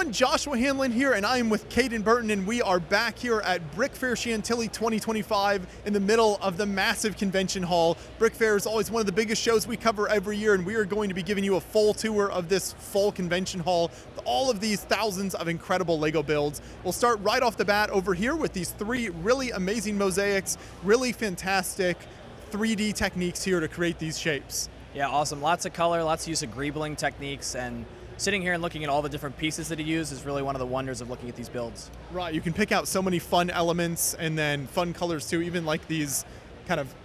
everyone, Joshua Hanlon here, and I am with Caden Burton, and we are back here at BrickFair Chantilly 2025 in the middle of the massive convention hall. BrickFair is always one of the biggest shows we cover every year, and we are going to be giving you a full tour of this full convention hall with all of these thousands of incredible Lego builds. We'll start right off the bat over here with these three really amazing mosaics, really fantastic 3D techniques here to create these shapes. Yeah, awesome. Lots of color, lots of use of greebling techniques, and sitting here and looking at all the different pieces that he used is really one of the wonders of looking at these builds. Right, you can pick out so many fun elements and then fun colors too, even like these kind of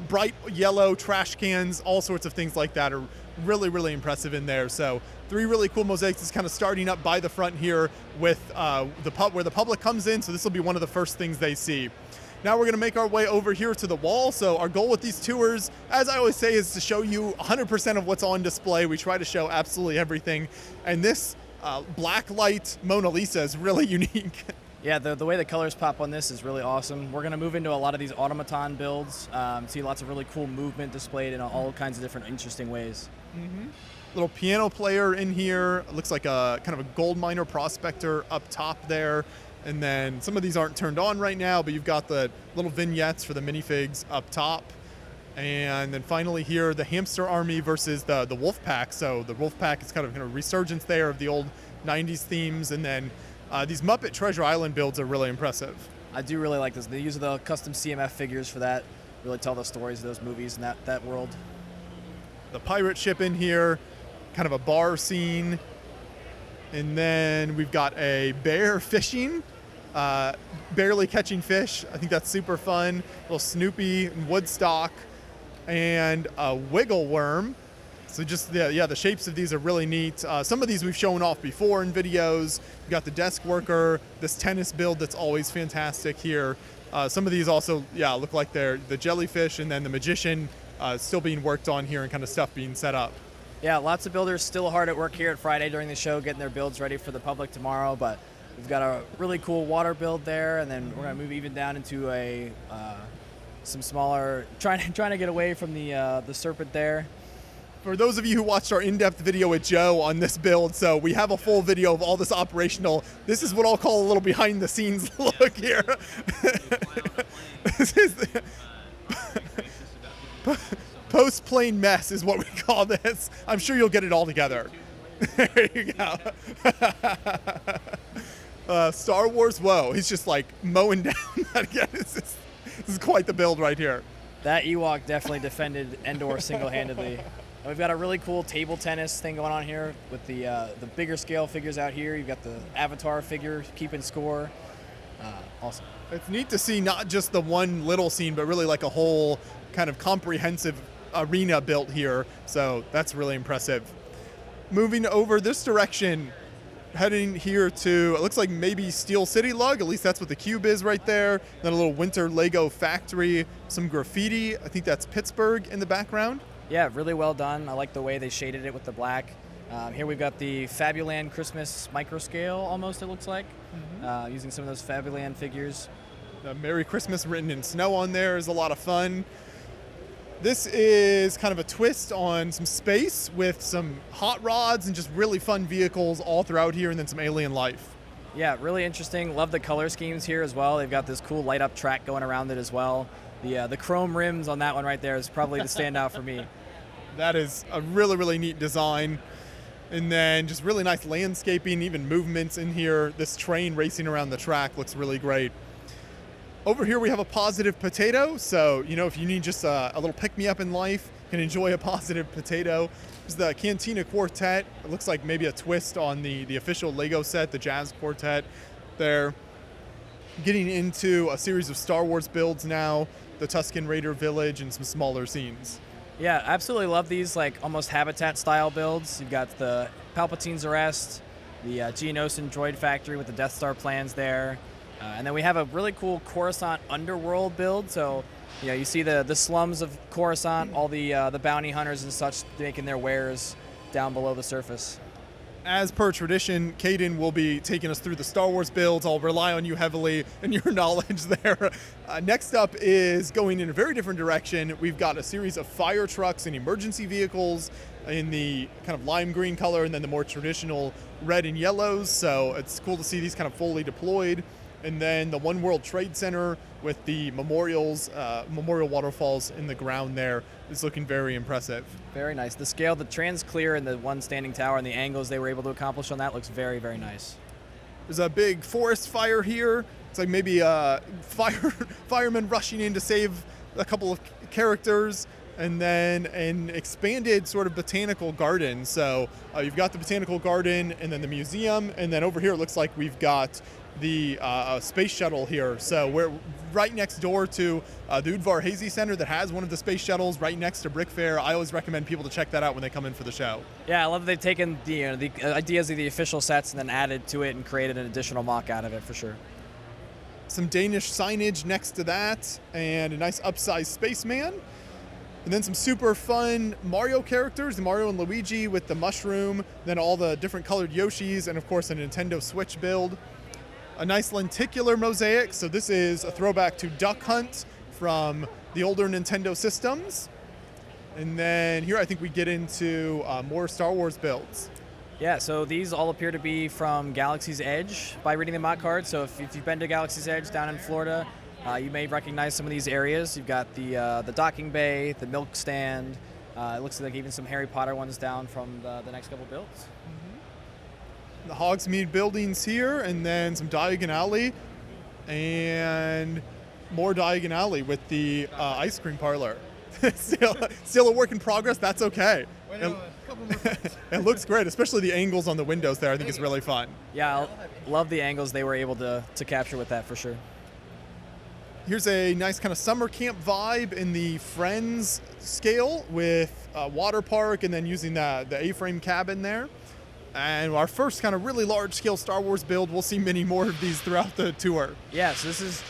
bright yellow trash cans, all sorts of things like that are really, really impressive in there. So three really cool mosaics is kind of starting up by the front here with where the public comes in, so this will be one of the first things they see. Now we're going to make our way over here to the wall. So our goal with these tours, as I always say, is to show you 100% of what's on display. We try to show absolutely everything. And this black light Mona Lisa is really unique. Yeah, the way the colors pop on this is really awesome. We're going to move into a lot of these automaton builds. See lots of really cool movement displayed in all kinds of different interesting ways. Mm-hmm. Little piano player in here. It looks like a kind of a gold miner prospector up top there. And then some of these aren't turned on right now, but you've got the little vignettes for the minifigs up top. And then finally here, the hamster army versus the wolf pack. So the wolf pack is kind of a resurgence there of the old 90s themes. And then these Muppet Treasure Island builds are really impressive. I do really like this. The use of the custom CMF figures for that really tell the stories of those movies and that world. The pirate ship in here, kind of a bar scene. And then we've got a bear fishing. Barely catching fish. I think that's super fun. Little Snoopy and Woodstock and a wiggle worm. So just, the shapes of these are really neat. Some of these we've shown off before in videos. We've got the desk worker, this tennis build that's always fantastic here. Some of these also, look like they're the jellyfish, and then the magician still being worked on here and kind of stuff being set up. Yeah, lots of builders still hard at work here at Friday during the show, getting their builds ready for the public tomorrow, but we've got a really cool water build there, and then we're going to move even down into some smaller, trying to get away from the serpent there. For those of you who watched our in-depth video with Joe on this build, so we have a full video of all this operational. This is what I'll call a little behind-the-scenes look here. This is post-plane mess is what we call this. I'm sure you'll get it all together. There you go. Star Wars, whoa, he's just like mowing down that again. This is quite the build right here. That Ewok definitely defended Endor single-handedly. And we've got a really cool table tennis thing going on here with the bigger scale figures out here. You've got the Avatar figure keeping score. Awesome. It's neat to see not just the one little scene, but really like a whole kind of comprehensive arena built here. So that's really impressive. Moving over this direction, heading here to, it looks like maybe Steel City Lug, at least that's what the cube is right there. Then a little winter Lego factory, some graffiti. I think that's Pittsburgh in the background. Yeah, really well done. I like the way they shaded it with the black. Here we've got the Fabuland Christmas micro scale almost, it looks like, using some of those Fabuland figures. Merry Christmas written in snow on there is a lot of fun. This is kind of a twist on some space with some hot rods and just really fun vehicles all throughout here, and then some alien life. Yeah, really interesting. Love the color schemes here as well. They've got this cool light up track going around it as well. The chrome rims on that one right there is probably the standout for me. That is a really, really neat design. And then just really nice landscaping, even movements in here. This train racing around the track looks really great. Over here we have a positive potato, so if you need just a little pick-me-up in life, you can enjoy a positive potato. There's the Cantina Quartet. It looks like maybe a twist on the official Lego set, the Jazz Quartet there. Getting into a series of Star Wars builds now, the Tusken Raider Village and some smaller scenes. Yeah, absolutely love these like almost Habitat-style builds. You've got the Palpatine's Arrest, the Geonosis droid factory with the Death Star plans there. And then we have a really cool Coruscant underworld build. So, you see the slums of Coruscant, all the bounty hunters and such making their wares down below the surface. As per tradition, Caden will be taking us through the Star Wars builds. I'll rely on you heavily and your knowledge there. Next up is going in a very different direction. We've got a series of fire trucks and emergency vehicles in the kind of lime green color, and then the more traditional red and yellows. So it's cool to see these kind of fully deployed. And then the One World Trade Center with the memorial waterfalls in the ground there is looking very impressive. Very nice. The scale, the trans clear and the one standing tower and the angles they were able to accomplish on that looks very, very nice. There's a big forest fire here. It's like maybe firemen rushing in to save a couple of characters. And then an expanded sort of botanical garden. So you've got the botanical garden and then the museum. And then over here it looks like we've got the space shuttle here. So we're right next door to the Udvar Hazy Center that has one of the space shuttles right next to BrickFair. I always recommend people to check that out when they come in for the show. Yeah, I love that they've taken the ideas of the official sets and then added to it and created an additional mock out of it for sure. Some Danish signage next to that and a nice upsized spaceman. And then some super fun Mario characters, the Mario and Luigi with the mushroom, then all the different colored Yoshis, and of course a Nintendo Switch build. A nice lenticular mosaic, so this is a throwback to Duck Hunt from the older Nintendo systems. And then here I think we get into more Star Wars builds. Yeah, so these all appear to be from Galaxy's Edge by reading the mock card. So if you've been to Galaxy's Edge down in Florida, you may recognize some of these areas. You've got the docking bay, the milk stand. It looks like even some Harry Potter ones down from the next couple builds. The Hogsmeade buildings here, and then some Diagon Alley, and more Diagon Alley with the ice cream parlor. still a work in progress. That's okay. It looks great, especially the angles on the windows there. I think it's really fun. Yeah, I love the angles they were able to capture with that for sure. Here's a nice kind of summer camp vibe in the Friends scale with a water park and then using the A-frame cabin there. And our first kind of really large-scale Star Wars build. We'll see many more of these throughout the tour. Yeah, so this is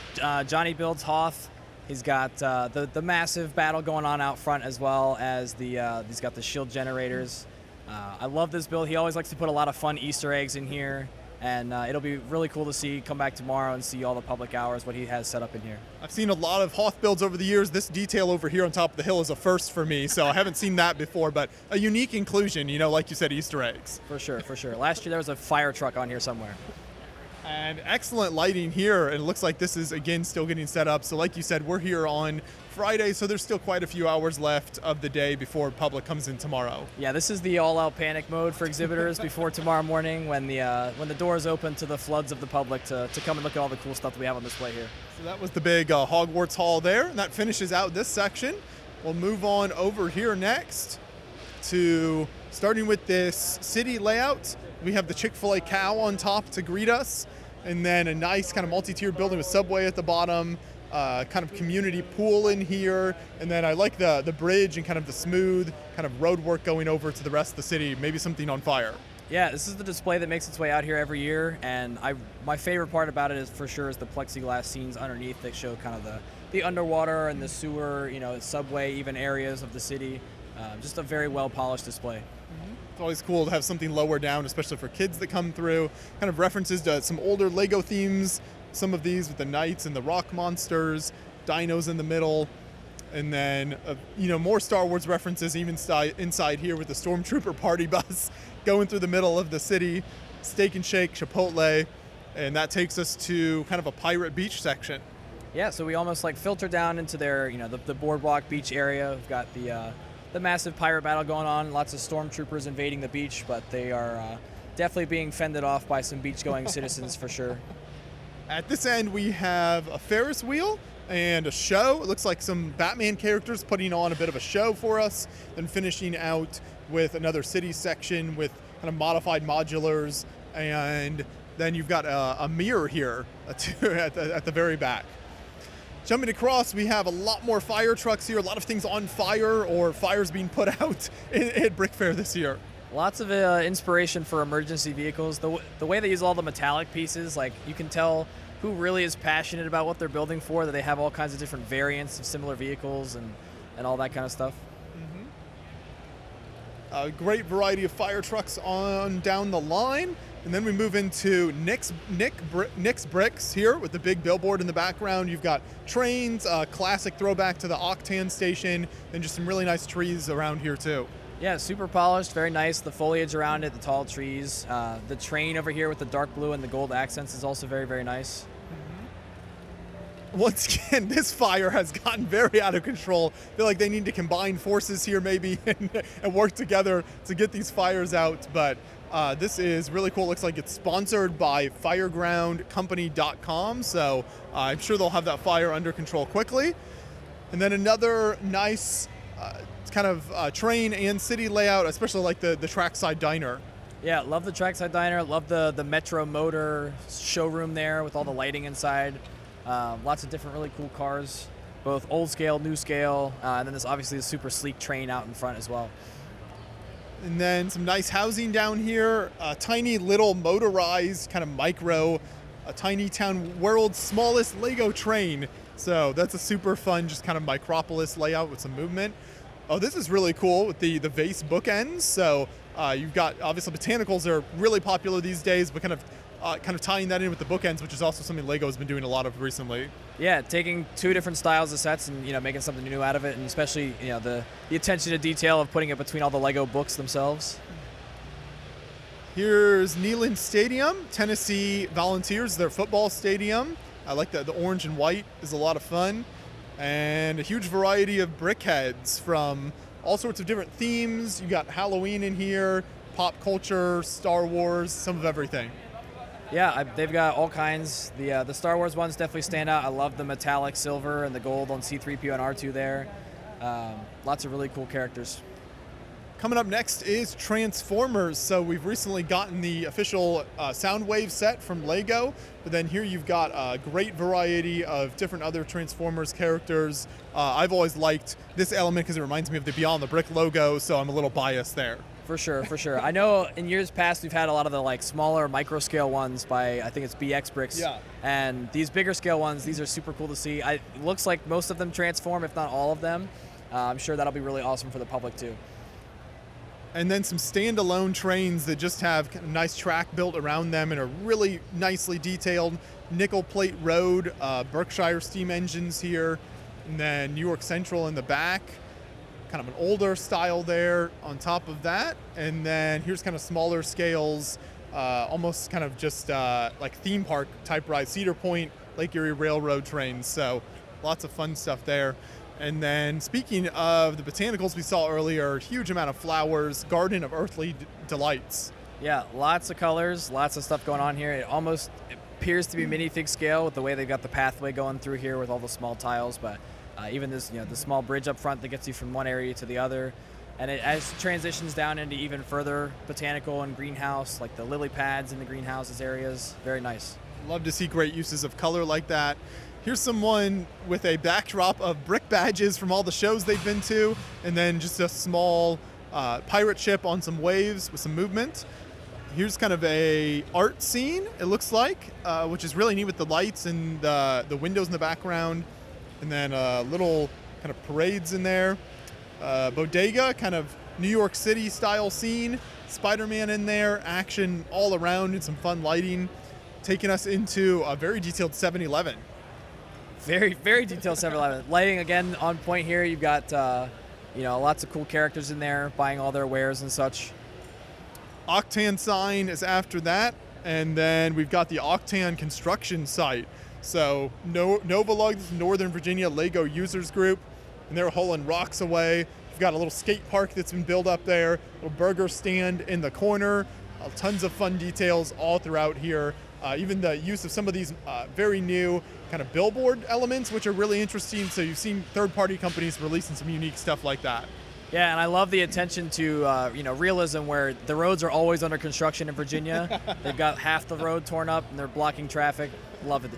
Johnny builds Hoth. He's got the massive battle going on out front as well as he's got the shield generators. I love this build. He always likes to put a lot of fun Easter eggs in here. And it'll be really cool to see, come back tomorrow and see all the public hours, what he has set up in here. I've seen a lot of Hoth builds over the years. This detail over here on top of the hill is a first for me, so I haven't seen that before, but a unique inclusion, like you said, Easter eggs. For sure, for sure. Last year there was a fire truck on here somewhere. And excellent lighting here, and it looks like this is, again, still getting set up. So like you said, we're here on Friday, so there's still quite a few hours left of the day before public comes in tomorrow. Yeah, this is the all-out panic mode for exhibitors before tomorrow morning when the doors open to the floods of the public to come and look at all the cool stuff that we have on display here. So that was the big Hogwarts Hall there, and that finishes out this section. We'll move on over here next to starting with this city layout. We have the Chick-fil-A cow on top to greet us, and then a nice kind of multi-tiered building with Subway at the bottom, kind of community pool in here, and then I like the bridge and kind of the smooth kind of road work going over to the rest of the city, maybe something on fire. Yeah, this is the display that makes its way out here every year, and my favorite part about it is for sure is the plexiglass scenes underneath that show kind of the underwater and the sewer, subway, even areas of the city. Just a very well-polished display. It's always cool to have something lower down, especially for kids that come through. Kind of references to some older Lego themes, some of these with the knights and the rock monsters, dinos in the middle, and then more Star Wars references even inside here with the Stormtrooper party bus going through the middle of the city, Steak and Shake, Chipotle, and that takes us to kind of a pirate beach section. Yeah, so we almost filter down into their, the boardwalk beach area. We've got the massive pirate battle going on, lots of stormtroopers invading the beach, but they are definitely being fended off by some beach-going citizens for sure. At this end, we have a Ferris wheel and a show. It looks like some Batman characters putting on a bit of a show for us, then finishing out with another city section with kind of modified modulars, and then you've got a mirror here at the very back. Jumping across, we have a lot more fire trucks here, a lot of things on fire or fires being put out at BrickFair this year. Lots of inspiration for emergency vehicles. The way they use all the metallic pieces, you can tell who really is passionate about what they're building for, that they have all kinds of different variants of similar vehicles and all that kind of stuff. A great variety of fire trucks on down the line. And then we move into Nick's Bricks here with the big billboard in the background. You've got trains, classic throwback to the Octan station, and just some really nice trees around here too. Yeah, super polished, very nice. The foliage around it, the tall trees. The train over here with the dark blue and the gold accents is also very, very nice. Once again, this fire has gotten very out of control. I feel like they need to combine forces here maybe and work together to get these fires out. But this is really cool. It looks like it's sponsored by firegroundcompany.com. So I'm sure they'll have that fire under control quickly. And then another nice kind of train and city layout, especially like the trackside diner. Yeah, love the trackside diner. Love the Metro Motor showroom there with all the lighting inside. Lots of different really cool cars, both old scale, new scale, and then there's obviously a super sleek train out in front as well. And then some nice housing down here, a tiny little motorized kind of micro, a tiny town, world's smallest Lego train. So that's a super fun, just kind of micropolis layout with some movement. Oh, this is really cool with the vase bookends. So you've got, obviously botanicals are really popular these days, but kind of tying that in with the bookends, which is also something Lego has been doing a lot of recently. Yeah, taking two different styles of sets and making something new out of it, and especially the attention to detail of putting it between all the Lego books themselves. Here's Neyland Stadium, Tennessee Volunteers, their football stadium. I like the orange and white is a lot of fun, and a huge variety of brickheads from all sorts of different themes. You got Halloween in here, pop culture, Star Wars, some of everything. Yeah, they've got all kinds. The Star Wars ones definitely stand out. I love the metallic silver and the gold on C-3PO and R2 there. Lots of really cool characters. Coming up next is Transformers. So we've recently gotten the official Soundwave set from Lego, but then here you've got a great variety of different other Transformers characters. I've always liked this element because it reminds me of the Beyond the Brick logo, so I'm a little biased there. For sure, for sure. I know in years past we've had a lot of the smaller micro scale ones by, I think it's BX Bricks. Yeah. And these bigger scale ones, these are super cool to see. It looks like most of them transform, if not all of them. I'm sure that'll be really awesome for the public too. And then some standalone trains that just have a nice track built around them and are really nicely detailed. Nickel Plate Road, Berkshire steam engines here, and then New York Central in the back. Kind of an older style there on top of that. And then here's kind of smaller scales, almost kind of just like theme park type ride, Cedar Point, Lake Erie Railroad trains. So lots of fun stuff there. And then speaking of the botanicals we saw earlier, huge amount of flowers, Garden of Earthly Delights. Yeah, lots of colors, lots of stuff going on here. It almost appears to be minifig scale with the way they've got the pathway going through here with all the small tiles, but even this, the small bridge up front that gets you from one area to the other. And as it transitions down into even further botanical and greenhouse, like the lily pads in the greenhouses areas, very nice. Love to see great uses of color like that. Here's someone with a backdrop of brick badges from all the shows they've been to, and then just a small pirate ship on some waves with some movement. Here's kind of a art scene, it looks like, which is really neat with the lights and the windows in the background, and then little kind of parades in there. Bodega, kind of New York City style scene. Spider-Man in there, action all around and some fun lighting, taking us into a very detailed 7-Eleven. Very, very detailed 7-Eleven. Lighting again on point here. You've got lots of cool characters in there buying all their wares and such. Octan sign is after that, and then we've got the Octan construction site. So Nova Lugs Northern Virginia Lego Users Group, and they're hauling rocks away. We've got a little skate park that's been built up there, a little burger stand in the corner, tons of fun details all throughout here. Even the use of some of these very new kind of billboard elements, which are really interesting. So you've seen third-party companies releasing some unique stuff like that. Yeah, and I love the attention to realism, where the roads are always under construction in Virginia. They've got half the road torn up and they're blocking traffic. Love it.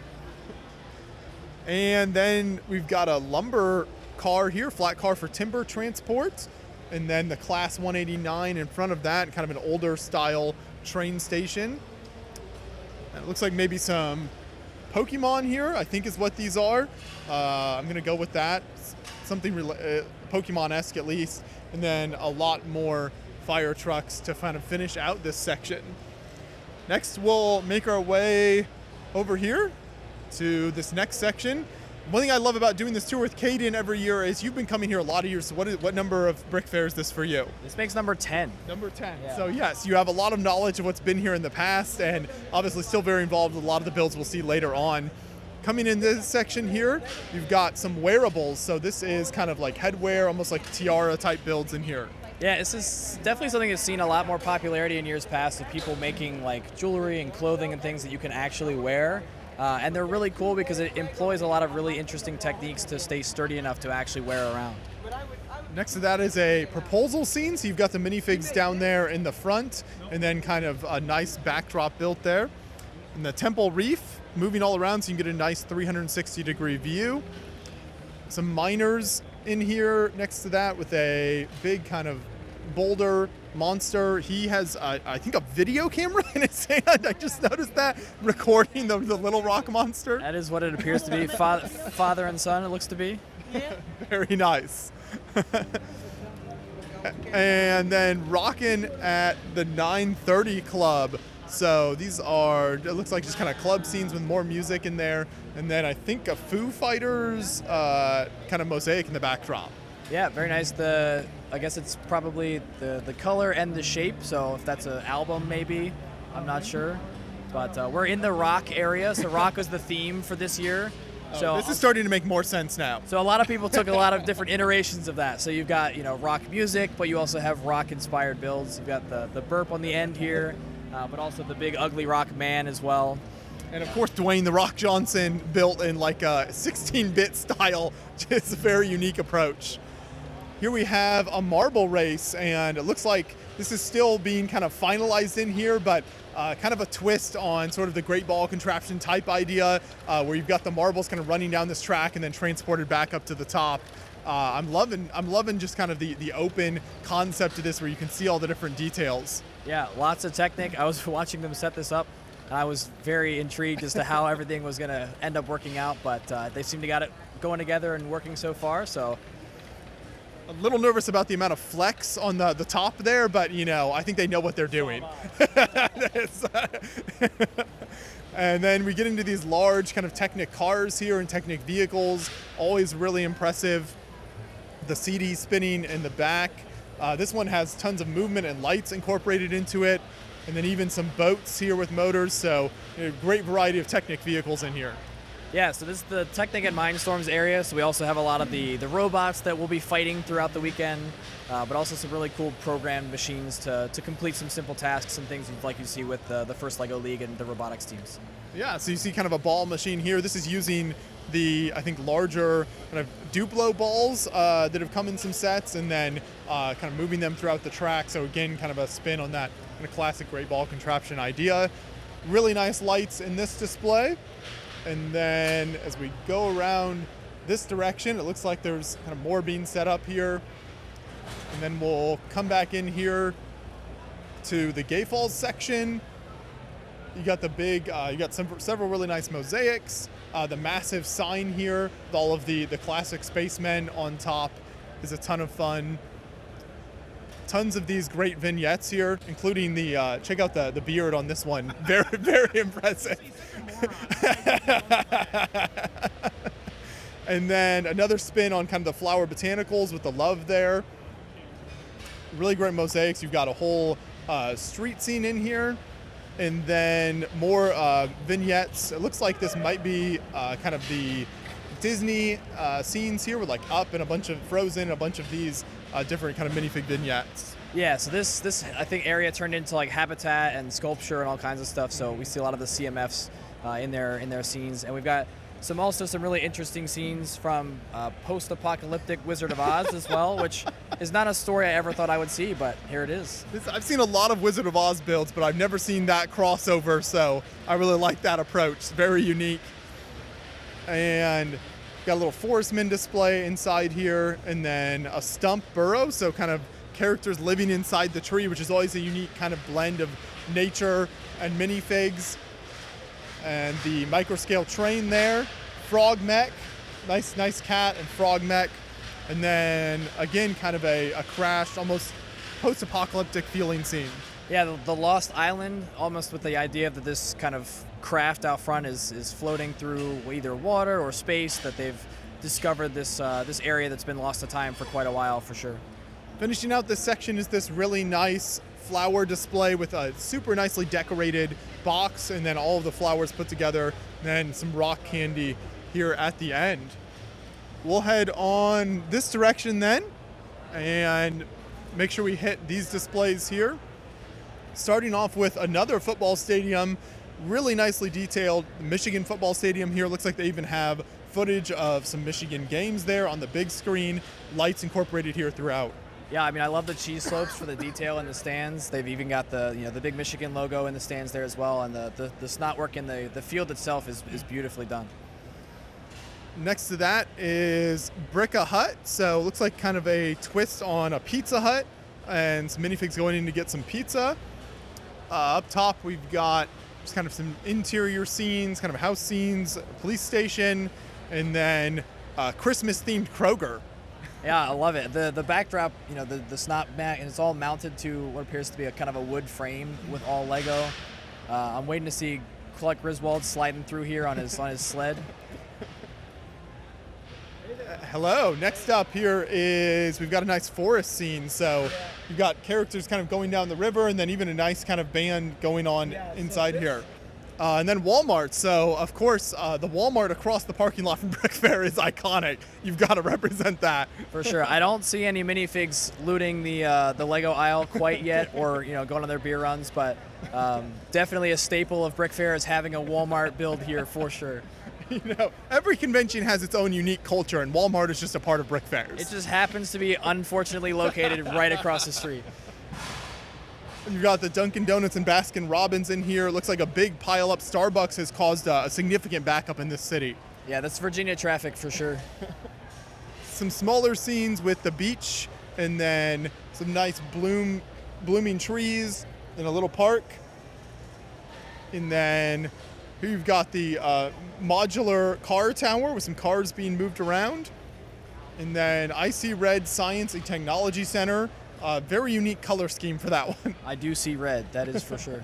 And then we've got a lumber car here, flat car for timber transport, and then the Class 189 in front of that, kind of an older style train station. And it looks like maybe some Pokemon here, I think is what these are. I'm going to go with that. Something Pokemon-esque at least. And then a lot more fire trucks to kind of finish out this section. Next, we'll make our way over here to this next section. One thing I love about doing this tour with Caden every year is you've been coming here a lot of years. So what number of BrickFair is this for you? This makes number 10. Number 10. Yeah. So yes, you have a lot of knowledge of what's been here in the past, and obviously still very involved with a lot of the builds we'll see later on. Coming in this section here, you've got some wearables. So this is kind of like headwear, almost like tiara type builds in here. Yeah, this is definitely something that's seen a lot more popularity in years past of people making like jewelry and clothing and things that you can actually wear. And they're really cool because it employs a lot of really interesting techniques to stay sturdy enough to actually wear around. Next to that is a proposal scene. So you've got the minifigs down there in the front, and then kind of a nice backdrop built there. And the temple reef moving all around so you can get a nice 360-degree view. Some miners in here next to that with a big kind of boulder monster. He has, I think, a video camera in his hand. I just noticed that, recording the little rock monster. That is what it appears to be. Father and son, it looks to be. Very nice. And then rocking at the 930 Club. So these are, it looks like just kind of club scenes with more music in there. And then I think a Foo Fighters kind of mosaic in the backdrop. Yeah, very nice. I guess it's probably the color and the shape. So if that's an album, maybe, I'm not sure. But we're in the rock area, so rock was the theme for this year. So this is starting to make more sense now. So a lot of people took a lot of different iterations of that. So you've got rock music, but you also have rock-inspired builds. You've got the burp on the end here, but also the big ugly rock man as well. And of course, Dwayne "The Rock" Johnson built in like a 16-bit style, just a very unique approach. Here we have a marble race, and it looks like this is still being kind of finalized in here, but kind of a twist on sort of the Great Ball Contraption type idea, where you've got the marbles kind of running down this track and then transported back up to the top. I'm loving just kind of the open concept of this, where you can see all the different details. Yeah, lots of technique. I was watching them set this up, and I was very intrigued as to how everything was going to end up working out, but they seem to got it going together and working so far. So. A little nervous about the amount of flex on the top there, but I think they know what they're doing. And then we get into these large kind of Technic cars here and Technic vehicles, always really impressive. The CD spinning in the back. This one has tons of movement and lights incorporated into it, and then even some boats here with motors, so a great variety of Technic vehicles in here. Yeah, so this is the Technic and Mindstorms area, so we also have a lot of the robots that we'll be fighting throughout the weekend, but also some really cool programmed machines to complete some simple tasks and things like you see with the first LEGO League and the robotics teams. Yeah, so you see kind of a ball machine here. This is using the, I think, larger kind of Duplo balls that have come in some sets, and then kind of moving them throughout the track. So again, kind of a spin on that kind of classic Great Ball Contraption idea. Really nice lights in this display. And then as we go around this direction, it looks like there's kind of more being set up here. And then we'll come back in here to the Gay Falls section. You got the big, you got several really nice mosaics. The massive sign here with all of the classic spacemen on top is a ton of fun. Tons of these great vignettes here, including the, check out the beard on this one. Very, very impressive. And then another spin on kind of the flower botanicals with the love there. Really great mosaics. You've got a whole street scene in here. And then more vignettes. It looks like this might be kind of the Disney scenes here with like Up and a bunch of Frozen and a bunch of these different kind of minifig vignettes. Yeah, so this I think area turned into like habitat and sculpture and all kinds of stuff. So we see a lot of the CMFs in their scenes, and we've got some really interesting scenes from post-apocalyptic Wizard of Oz as well, which is not a story I ever thought I would see, but here it is. I've seen a lot of Wizard of Oz builds, but I've never seen that crossover, so I really like that approach. Very unique. And got a little Forestman display inside here, and then a stump burrow, so kind of characters living inside the tree, which is always a unique kind of blend of nature and minifigs. And the microscale train there, frog mech, nice cat and frog mech. And then again, kind of a crashed, almost post-apocalyptic feeling scene. Yeah, the Lost Island, almost with the idea that this kind of craft out front is floating through either water or space, that they've discovered this area that's been lost to time for quite a while, for sure. Finishing out this section is this really nice flower display with a super nicely decorated box, and then all of the flowers put together, and then some rock candy here at the end. We'll head on this direction then and make sure we hit these displays here. Starting off with another football stadium, really nicely detailed. The Michigan football stadium here looks like they even have footage of some Michigan games there on the big screen, lights incorporated here throughout. Yeah, I mean, I love the cheese slopes for the detail in the stands. They've even got the big Michigan logo in the stands there as well, and the snot work in the field itself is beautifully done. Next to that is Bricka Hut, so it looks like kind of a twist on a Pizza Hut, and some minifigs going in to get some pizza. Up top, we've got just kind of some interior scenes, kind of house scenes, police station, and then Christmas-themed Kroger. Yeah, I love it. The backdrop, the snot mat, and it's all mounted to what appears to be a kind of a wood frame with all Lego. I'm waiting to see Clark Griswold sliding through here on his sled. Hello. Next up here is we've got a nice forest scene. So you've got characters kind of going down the river, and then even a nice kind of band going on inside here. And then Walmart. So, of course, the Walmart across the parking lot from BrickFair is iconic. You've got to represent that. For sure. I don't see any minifigs looting the Lego aisle quite yet, or going on their beer runs, but definitely a staple of BrickFair is having a Walmart build here for sure. Every convention has its own unique culture, and Walmart is just a part of BrickFair's. It just happens to be unfortunately located right across the street. You've got the Dunkin' Donuts and Baskin Robbins in here. It looks like a big pile-up. Starbucks has caused a significant backup in this city. Yeah, that's Virginia traffic for sure. Some smaller scenes with the beach, and then some nice blooming trees in a little park. And then here you've got the modular car tower with some cars being moved around. And then I See Red Science and Technology Center. Very unique color scheme for that one. I do see red, that is for sure.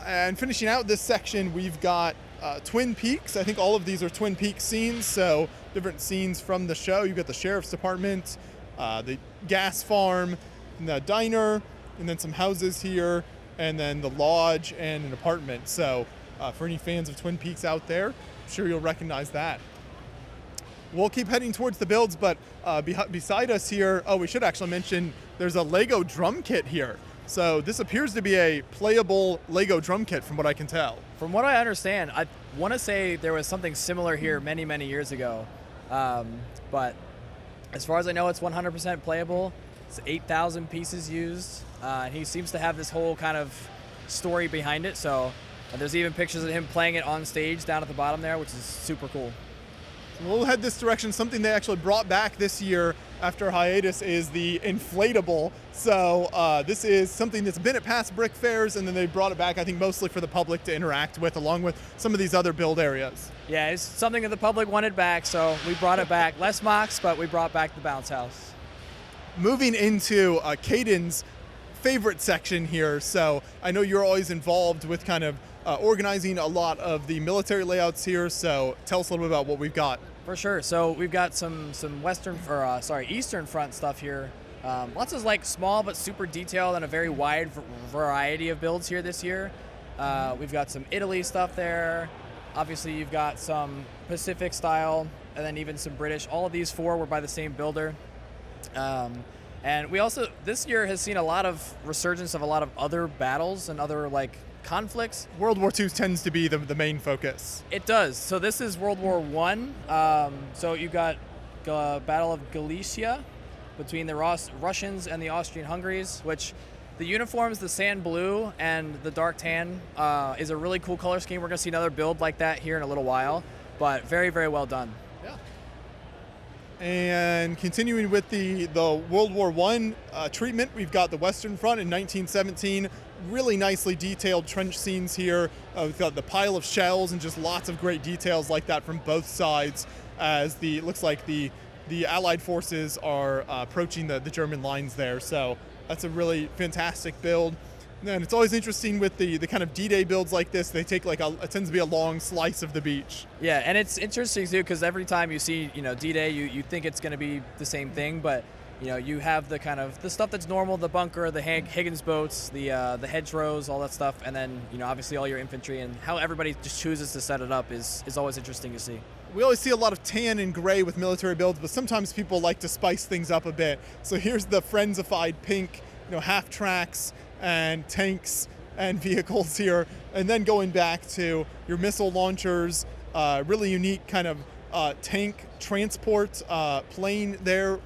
And finishing out this section, we've got Twin Peaks. I think all of these are Twin Peaks scenes, so different scenes from the show. You've got the sheriff's department, the gas farm, and the diner, and then some houses here, and then the lodge and an apartment. So for any fans of Twin Peaks out there, I'm sure you'll recognize that. We'll keep heading towards the builds, but beside us here, we should actually mention there's a Lego drum kit here. So this appears to be a playable Lego drum kit from what I can tell. From what I understand, I want to say there was something similar here many, many years ago. But as far as I know, it's 100% playable. It's 8,000 pieces used. And he seems to have this whole kind of story behind it. So there's even pictures of him playing it on stage down at the bottom there, which is super cool. We'll head this direction. Something they actually brought back this year after hiatus is the inflatable. So this is something that's been at past Brick Fairs, and then they brought it back, I think, mostly for the public to interact with, along with some of these other build areas. Yeah, it's something that the public wanted back, so we brought it back. Less mocks, but we brought back the bounce house. Moving into Caden's favorite section here. So I know you're always involved with kind of organizing a lot of the military layouts here. So tell us a little bit about what we've got. For sure. So we've got some Eastern Front stuff here. Lots of like small but super detailed and a very wide variety of builds here this year. We've got some Italy stuff there. Obviously, you've got some Pacific style, and then even some British. All of these four were by the same builder. And we also, this year has seen a lot of resurgence of a lot of other battles and other like conflicts. World War II tends to be the main focus. It does. So this is World War I. So you got Battle of Galicia between the Russians and the Austrian-Hungaries, which the uniforms, the sand blue and the dark tan, is a really cool color scheme. We're going to see another build like that here in a little while, but very, very well done. Yeah. And continuing with the World War I treatment, we've got the Western Front in 1917. Really nicely detailed trench scenes here. We've got the pile of shells and just lots of great details like that from both sides as it looks like the Allied forces are approaching the German lines there. So That's a really fantastic build. And then it's always interesting with the kind of D-Day builds like this. They take like it tends to be a long slice of the beach. Yeah, and it's interesting too because every time you see D-Day, you think it's going to be the same thing, but you have the kind of the stuff that's normal, the bunker, the Higgins boats, the hedgerows, all that stuff, and then obviously all your infantry, and how everybody just chooses to set it up is always interesting to see. We always see a lot of tan and gray with military builds, but sometimes people like to spice things up a bit. So here's the Friendsified pink, half tracks and tanks and vehicles here, and then going back to your missile launchers, really unique kind of tank transport plane there.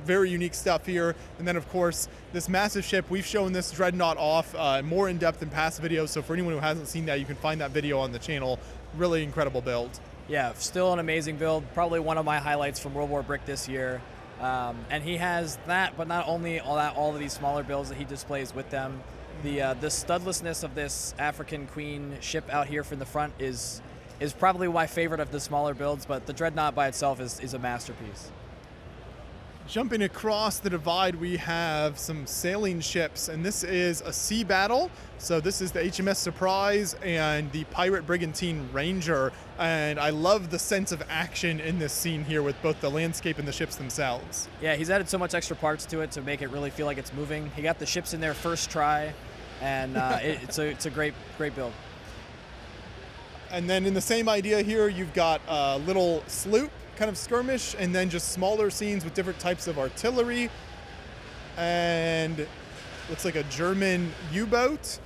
Very unique stuff here. And then of course this massive ship, we've shown this dreadnought off more in depth in past videos, so for anyone who hasn't seen that, you can find that video on the channel. Really incredible build. Yeah, still an amazing build, probably one of my highlights from World War Brick this year. And he has that, but not only all of these smaller builds that he displays with them. The studlessness of this African Queen ship out here from the front is probably my favorite of the smaller builds, but the dreadnought by itself is a masterpiece. Jumping across the divide, we have some sailing ships, and this is a sea battle. So this is the HMS Surprise and the Pirate Brigantine Ranger, and I love the sense of action in this scene here with both the landscape and the ships themselves. Yeah, he's added so much extra parts to it to make it really feel like it's moving. He got the ships in there first try, and it's a great build. And then in the same idea here, you've got a little sloop kind of skirmish, and then just smaller scenes with different types of artillery, and looks like a German U-boat,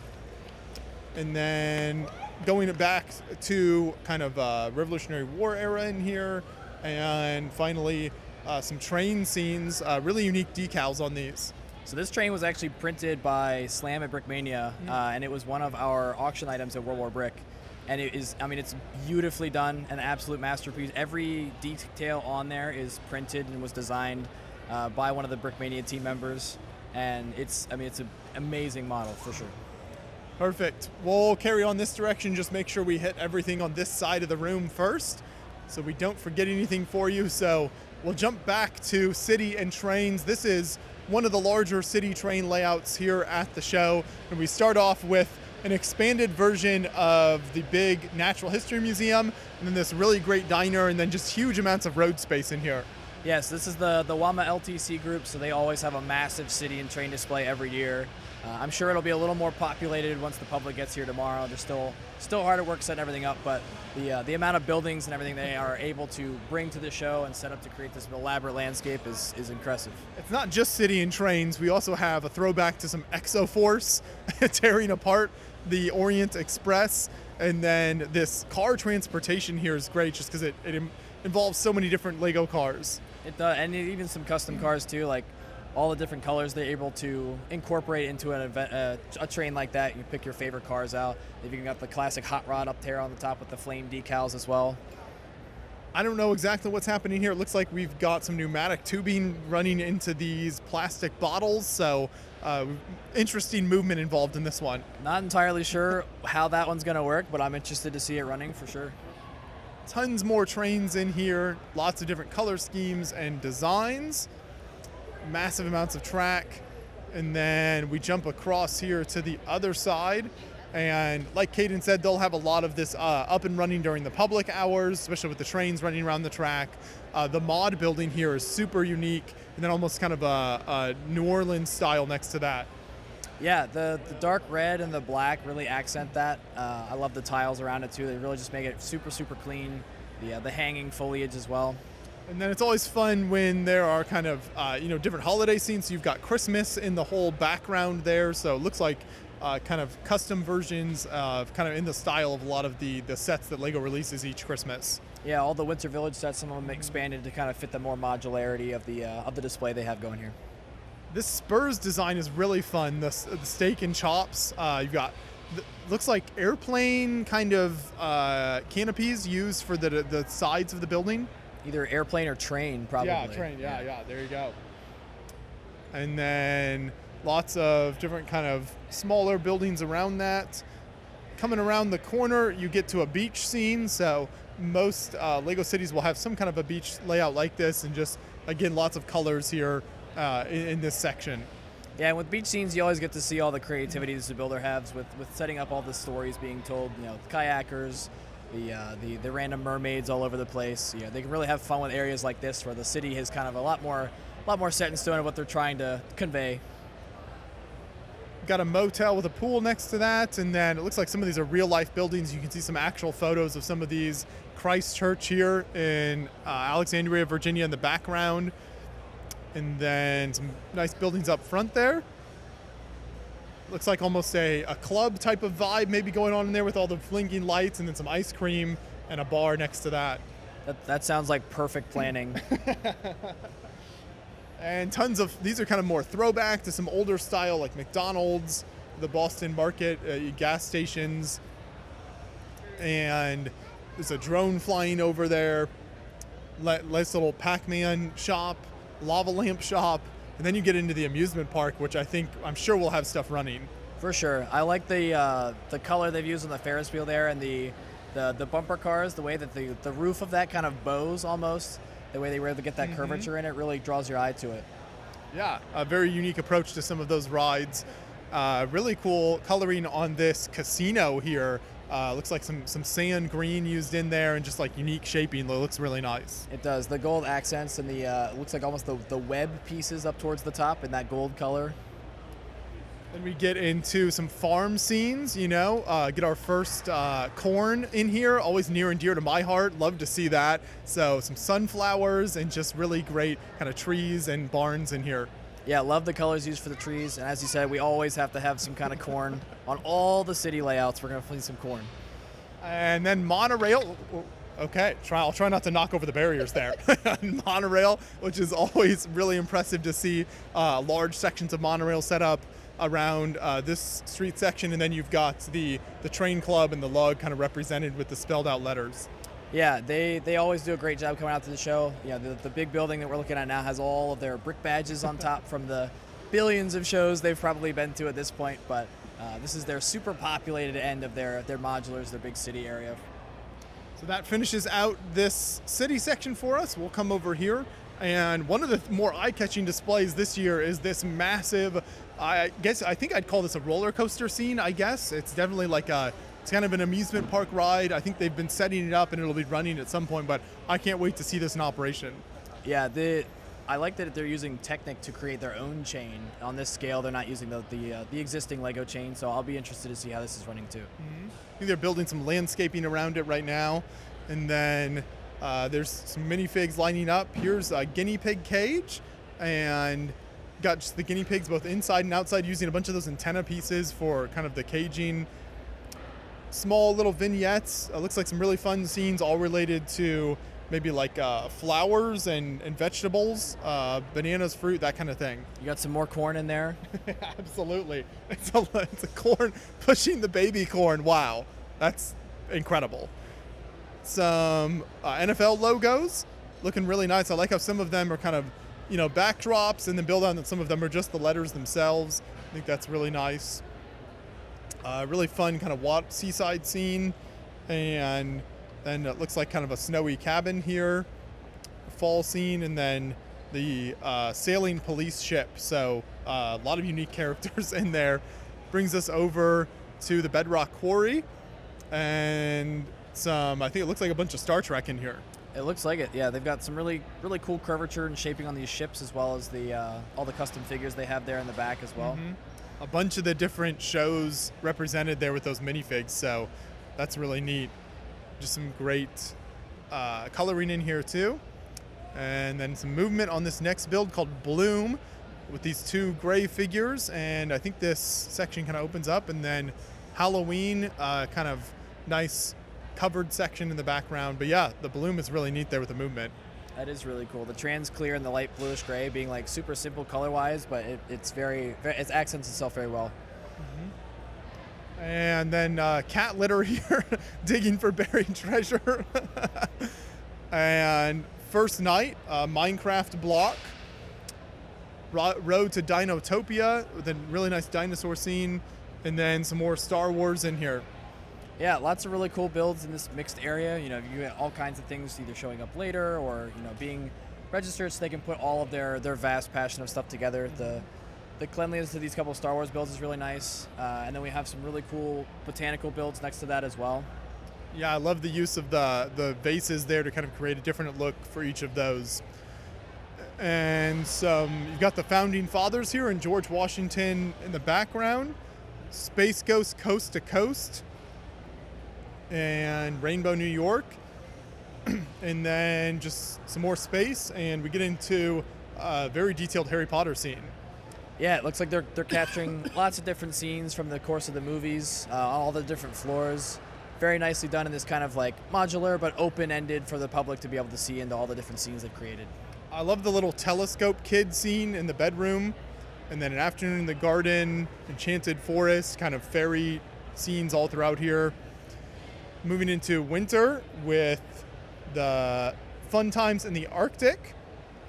and then going back to kind of Revolutionary War era in here, and finally some train scenes, really unique decals on these. So this train was actually printed by Slam at Brickmania, and it was one of our auction items at World War Brick. And it's beautifully done, an absolute masterpiece. Every detail on there is printed and was designed by one of the Brickmania team members. And it's an amazing model for sure. Perfect. We'll carry on this direction, just make sure we hit everything on this side of the room first, so we don't forget anything for you. So we'll jump back to city and trains. This is one of the larger city train layouts here at the show. And we start off with an expanded version of the big Natural History Museum, and then this really great diner, and then just huge amounts of road space in here. Yes, this is the WAMA LTC group, so they always have a massive city and train display every year. I'm sure it'll be a little more populated once the public gets here tomorrow. They're still hard at work setting everything up, but the amount of buildings and everything they are able to bring to the show and set up to create this elaborate landscape is impressive. It's not just city and trains. We also have a throwback to some Exoforce tearing apart the Orient Express, and then this car transportation here is great just because it involves so many different Lego cars. It does, and even some custom cars too, like all the different colors they're able to incorporate into an event, a train like that. You pick your favorite cars out. They've even got the classic hot rod up there on the top with the flame decals as well. I don't know exactly what's happening here. It looks like we've got some pneumatic tubing running into these plastic bottles, so interesting movement involved in this one. Not entirely sure how that one's going to work, but I'm interested to see it running for sure. Tons more trains in here, lots of different color schemes and designs, massive amounts of track, and then we jump across here to the other side. And like Caden said, they'll have a lot of this up and running during the public hours, especially with the trains running around the track. The mod building here is super unique, and then almost kind of a New Orleans style next to that. Yeah, the dark red and the black really accent that. I love the tiles around it too. They really just make it super, super clean. The hanging foliage as well. And then it's always fun when there are kind of different holiday scenes. So you've got Christmas in the whole background there, so it looks like kind of custom versions of kind of in the style of a lot of the sets that LEGO releases each Christmas. Yeah, all the Winter Village sets, some of them expanded to kind of fit the more modularity of the display they have going here. This Spurs design is really fun. The steak and chops. You've got looks like airplane kind of canopies used for the sides of the building. Either airplane or train, probably. Yeah, train. Yeah. There you go. And then lots of different kind of smaller buildings around that. Coming around the corner, you get to a beach scene. So most LEGO cities will have some kind of a beach layout like this, and just again lots of colors here in this section. Yeah, and with beach scenes, you always get to see all the creativity the builder has with setting up all the stories being told. You know, kayakers, the random mermaids all over the place. Yeah, they can really have fun with areas like this where the city has kind of a lot more set in stone of what they're trying to convey. Got a motel with a pool next to that, and then it looks like some of these are real life buildings. You can see some actual photos of some of these. Christ Church here in Alexandria, Virginia in the background. And then some nice buildings up front there. Looks like almost a club type of vibe maybe going on in there with all the blinking lights, and then some ice cream and a bar next to that. That sounds like perfect planning. And tons of, these are kind of more throwback to some older style like McDonald's, the Boston Market, gas stations. And there's a drone flying over there. Nice little Pac-Man shop. Lava lamp shop, and then you get into the amusement park, which I'm sure we'll have stuff running. For sure. I like the color they've used on the Ferris wheel there, and the bumper cars, the way that the roof of that kind of bows almost, the way they were able to get that curvature in it really draws your eye to it. Yeah, a very unique approach to some of those rides. Really cool coloring on this casino here. Looks like some sand green used in there, and just like unique shaping. It looks really nice. It does. The gold accents and it looks like almost the web pieces up towards the top in that gold color. Then we get into some farm scenes, get our first corn in here, always near and dear to my heart. Love to see that. So some sunflowers and just really great kind of trees and barns in here. Yeah, love the colors used for the trees. And as you said, we always have to have some kind of corn on all the city layouts. We're going to find some corn. And then monorail. Okay, I'll try not to knock over the barriers there. Monorail, which is always really impressive to see large sections of monorail set up around this street section. And then you've got the train club and the lug kind of represented with the spelled out letters. Yeah, they always do a great job coming out to the show. Yeah, the big building that we're looking at now has all of their brick badges on top from the billions of shows they've probably been to at this point. But this is their super populated end of their modulars, their big city area. So that finishes out this city section for us. We'll come over here. And one of the more eye-catching displays this year is this massive, I think I'd call this a roller coaster scene, I guess. It's definitely like it's kind of an amusement park ride. I think they've been setting it up and it'll be running at some point, but I can't wait to see this in operation. Yeah, I like that they're using Technic to create their own chain. On this scale, they're not using the existing Lego chain, so I'll be interested to see how this is running too. Mm-hmm. I think they're building some landscaping around it right now. And then there's some minifigs lining up. Here's a guinea pig cage, and got just the guinea pigs both inside and outside using a bunch of those antenna pieces for kind of the caging. Small little vignettes. Looks like some really fun scenes all related to maybe like flowers and vegetables, bananas, fruit, that kind of thing. You got some more corn in there? Absolutely. It's a corn pushing the baby corn. Wow. That's incredible. Some NFL logos looking really nice. I like how some of them are kind of, backdrops, and then build on that some of them are just the letters themselves. I think that's really nice. Really fun kind of seaside scene, and then it looks like kind of a snowy cabin here, fall scene, and then the sailing police ship. So a lot of unique characters in there. Brings us over to the Bedrock Quarry, and I think it looks like a bunch of Star Trek in here. It looks like it. Yeah, they've got some really cool curvature and shaping on these ships, as well as all the custom figures they have there in the back as well. Mm-hmm. A bunch of the different shows represented there with those minifigs, so that's really neat. Just some great coloring in here too. And then some movement on this next build called Bloom with these two gray figures, and I think this section kind of opens up, and then Halloween kind of nice covered section in the background. But yeah, the Bloom is really neat there with the movement. That is really cool. The trans clear and the light bluish gray being like super simple color wise, but it accents itself very well. Mm-hmm. And then cat litter here digging for buried treasure. And first night, Minecraft block. Road to Dinotopia with a really nice dinosaur scene, and then some more Star Wars in here. Yeah, lots of really cool builds in this mixed area. You get all kinds of things either showing up later or being registered, so they can put all of their vast passion of stuff together. the cleanliness of these couple Star Wars builds is really nice. And then we have some really cool botanical builds next to that as well. Yeah, I love the use of the vases there to kind of create a different look for each of those. And you've got the Founding Fathers here and George Washington in the background. Space Ghost Coast to Coast. And Rainbow, New York. And then just some more space, and we get into a very detailed Harry Potter scene. Yeah, it looks like they're capturing lots of different scenes from the course of the movies, all the different floors. Very nicely done in this kind of like modular but open-ended for the public to be able to see into all the different scenes they've created. I love the little telescope kid scene in the bedroom, and then an afternoon in the garden, enchanted forest, kind of fairy scenes all throughout here. Moving into winter with the fun times in the Arctic,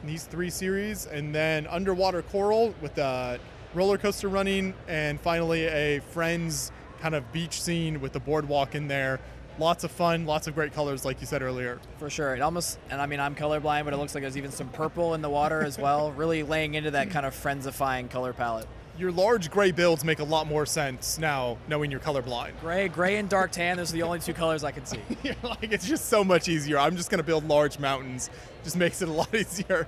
in these 3 series, and then underwater coral with the roller coaster running, and finally a Friends kind of beach scene with the boardwalk in there. Lots of fun, lots of great colors, like you said earlier. For sure. It almost, and I mean, I'm colorblind, but it looks like there's even some purple in the water as well, really laying into that kind of Friends-ifying color palette. Your large gray builds make a lot more sense now, knowing you're colorblind. Gray and dark tan, those are the only 2 colors I can see. Like, it's just so much easier. I'm just going to build large mountains. Just makes it a lot easier.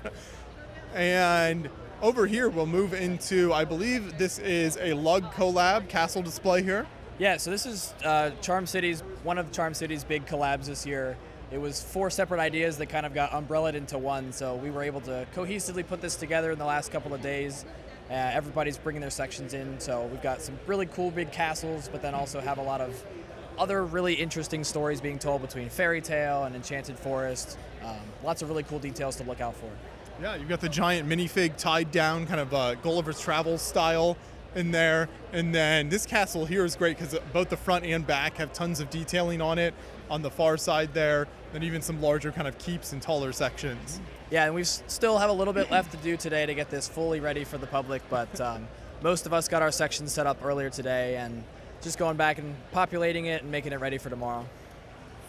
And over here, we'll move into, I believe this is a Lug collab castle display here. Yeah, so this is one of Charm City's big collabs this year. It was 4 separate ideas that kind of got umbrellaed into one, so we were able to cohesively put this together in the last couple of days. Everybody's bringing their sections in, so we've got some really cool big castles, but then also have a lot of other really interesting stories being told between Fairy Tale and Enchanted Forest. Lots of really cool details to look out for. Yeah, you've got the giant minifig tied down, kind of Gulliver's Travel style in there. And then this castle here is great because both the front and back have tons of detailing on it on the far side there, and even some larger kind of keeps and taller sections. Yeah, and we still have a little bit left to do today to get this fully ready for the public, but most of us got our sections set up earlier today and just going back and populating it and making it ready for tomorrow.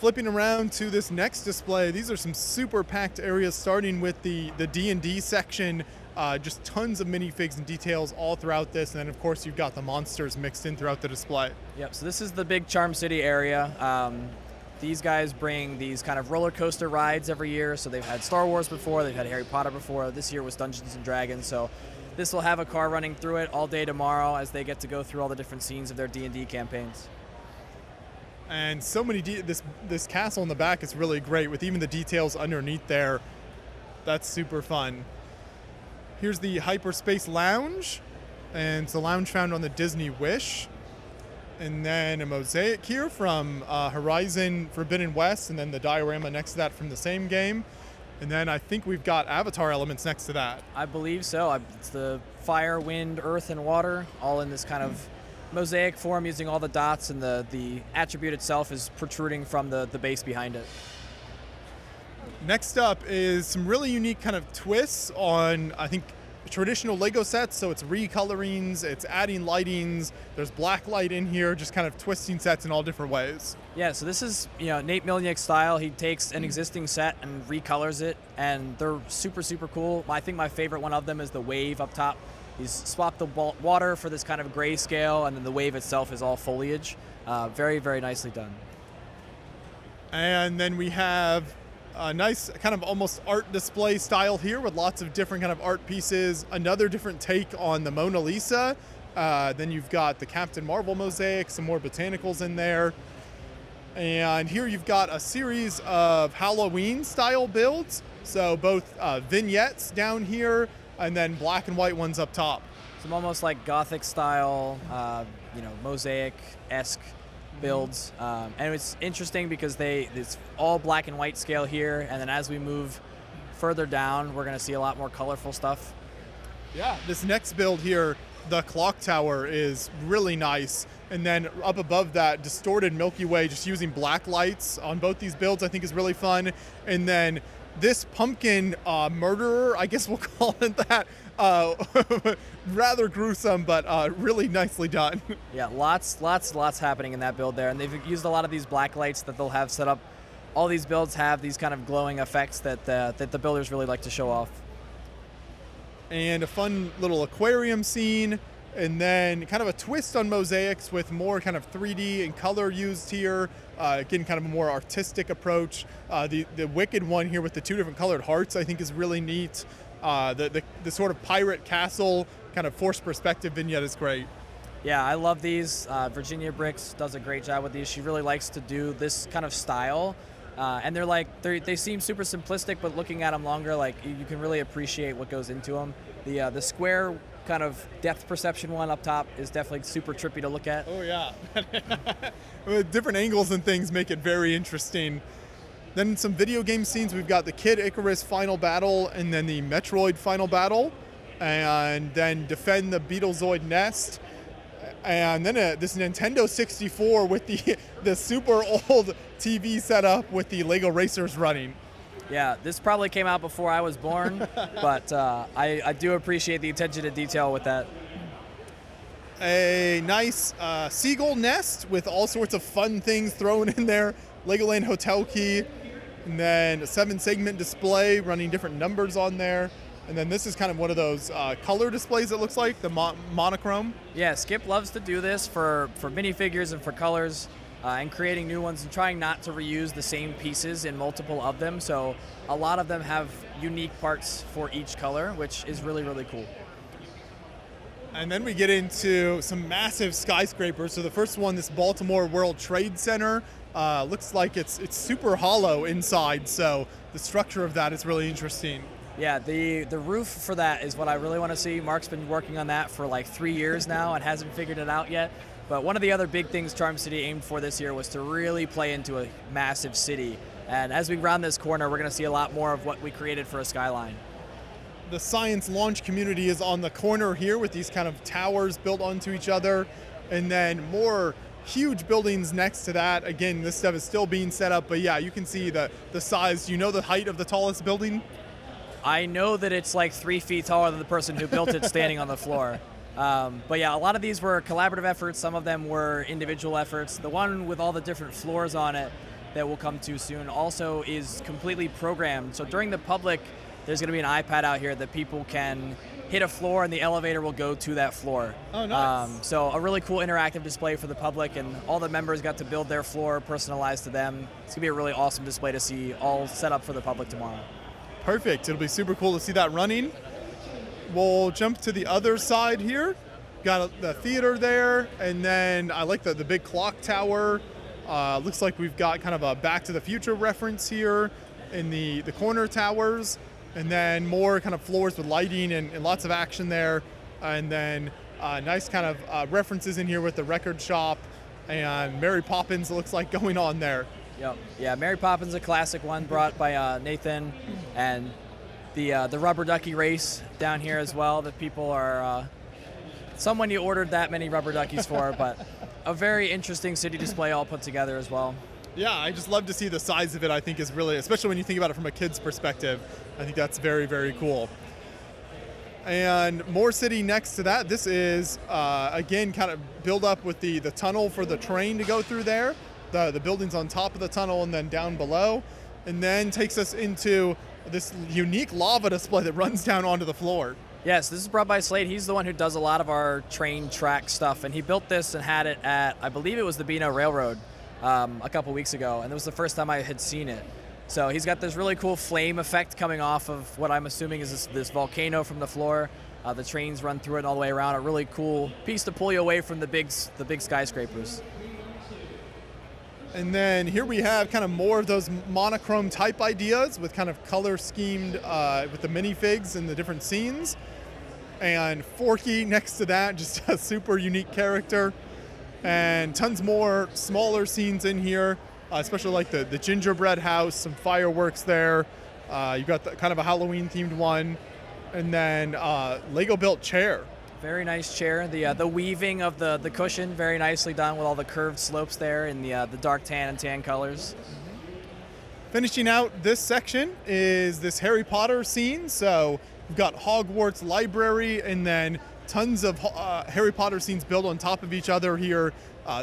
Flipping around to this next display, these are some super packed areas, starting with the D&D section. Just tons of minifigs and details all throughout this, and then of course you've got the monsters mixed in throughout the display. Yep, so this is the big Charm City area. These guys bring these kind of roller coaster rides every year. So they've had Star Wars before, they've had Harry Potter before. This year was Dungeons and Dragons. So this will have a car running through it all day tomorrow as they get to go through all the different scenes of their D&D campaigns. And so many, this castle in the back is really great with even the details underneath there. That's super fun. Here's the Hyperspace Lounge, and it's a lounge found on the Disney Wish. And then a mosaic here from Horizon Forbidden West, and then the diorama next to that from the same game. And then I think we've got Avatar elements next to that. I believe so. It's the fire, wind, earth, and water, all in this kind of mosaic form using all the dots, and the attribute itself is protruding from the base behind it. Next up is some really unique kind of twists on, I think, traditional Lego sets. So it's recolorings, it's adding lightings, there's black light in here, just kind of twisting sets in all different ways. Yeah, so this is Nate Milniak style. He takes an existing set and recolors it, and they're super, super cool. I think my favorite one of them is the wave up top. He's swapped the water for this kind of grayscale, and then the wave itself is all foliage. Very, very nicely done. And then we have a nice kind of almost art display style here with lots of different kind of art pieces. Another different take on the Mona Lisa. Then you've got the Captain Marvel mosaic, some more botanicals in there. And here you've got a series of Halloween style builds. So both vignettes down here and then black and white ones up top. Some almost like Gothic style, mosaic-esque builds. And it's interesting because it's all black and white scale here, and then as we move further down, we're going to see a lot more colorful stuff. Yeah, this next build here, the clock tower, is really nice. And then up above that, distorted Milky Way, just using black lights on both these builds, I think is really fun. And then this pumpkin murderer, I guess we'll call it that, rather gruesome, but really nicely done. Yeah, lots happening in that build there, and they've used a lot of these black lights that they'll have set up. All these builds have these kind of glowing effects that the builders really like to show off. and a fun little aquarium scene, and then kind of a twist on mosaics with more kind of 3D and color used here. Again, kind of a more artistic approach. The Wicked one here with the 2 different colored hearts I think is really neat. The sort of pirate castle kind of forced perspective vignette is great. Yeah, I love these. Virginia Bricks does a great job with these. She really likes to do this kind of style. And they seem super simplistic, but looking at them longer, like you can really appreciate what goes into them. The square kind of depth perception one up top is definitely super trippy to look at. Oh yeah. With different angles and things make it very interesting. Then some video game scenes, we've got the Kid Icarus final battle and then the Metroid final battle, and then defend the Beetlezoid nest. And then this Nintendo 64 with the super old TV setup with the Lego Racers running. Yeah, this probably came out before I was born, but I do appreciate the attention to detail with that. A nice seagull nest with all sorts of fun things thrown in there. Legoland Hotel Key, and then a 7-segment display running different numbers on there. And then this is kind of one of those color displays, it looks like, the monochrome. Yeah, Skip loves to do this for minifigures and for colors, and creating new ones and trying not to reuse the same pieces in multiple of them. So a lot of them have unique parts for each color, which is really, really cool. And then we get into some massive skyscrapers. So the first one, this Baltimore World Trade Center, looks like it's super hollow inside. So the structure of that is really interesting. Yeah, the roof for that is what I really want to see. Mark's been working on that for like 3 years now and hasn't figured it out yet. But one of the other big things Charm City aimed for this year was to really play into a massive city. And as we round this corner, we're going to see a lot more of what we created for a skyline. The science launch community is on the corner here with these kind of towers built onto each other, and then more huge buildings next to that. Again, this stuff is still being set up, but yeah, you can see the size. Do you know the height of the tallest building? I know that it's like 3 feet taller than the person who built it standing on the floor. But yeah, a lot of these were collaborative efforts. Some of them were individual efforts. The one with all the different floors on it that we'll come to soon also is completely programmed. So during the public, there's going to be an iPad out here that people can hit a floor and the elevator will go to that floor. Oh, nice. So a really cool interactive display for the public, and all the members got to build their floor personalized to them. It's going to be a really awesome display to see all set up for the public tomorrow. Perfect. It'll be super cool to see that running. We'll jump to the other side here. Got the theater there, and then I like the big clock tower. Looks like we've got kind of a Back to the Future reference here in the corner towers, and then more kind of floors with lighting and lots of action there. And then nice kind of references in here with the record shop and Mary Poppins, it looks like, going on there. Yep. Yeah, Mary Poppins, a classic one brought by Nathan, and the rubber ducky race down here as well that people are someone you ordered that many rubber duckies for, but a very interesting city display all put together as well. Yeah, I just love to see the size of it. I think is really, especially when you think about it from a kid's perspective, I think that's very, very cool. And more city next to that. This is, again, kind of build up with the tunnel for the train to go through there. The buildings on top of the tunnel and then down below. And then takes us into this unique lava display that runs down onto the floor. Yes, this is brought by Slade. He's the one who does a lot of our train track stuff. And he built this and had it at, I believe it was the Beano Railroad a couple weeks ago. And it was the first time I had seen it. So he's got this really cool flame effect coming off of what I'm assuming is this volcano from the floor. The trains run through it all the way around. A really cool piece to pull you away from the big skyscrapers. And then here we have kind of more of those monochrome type ideas with kind of color schemed with the minifigs and the different scenes. And Forky next to that, just a super unique character. And tons more smaller scenes in here, especially like the gingerbread house, some fireworks there. You've got kind of a Halloween themed one. And then Lego built chair. Very nice chair. The weaving of the cushion, very nicely done with all the curved slopes there in the dark tan and tan colors. Finishing out this section is this Harry Potter scene. So we've got Hogwarts Library and then tons of Harry Potter scenes built on top of each other here.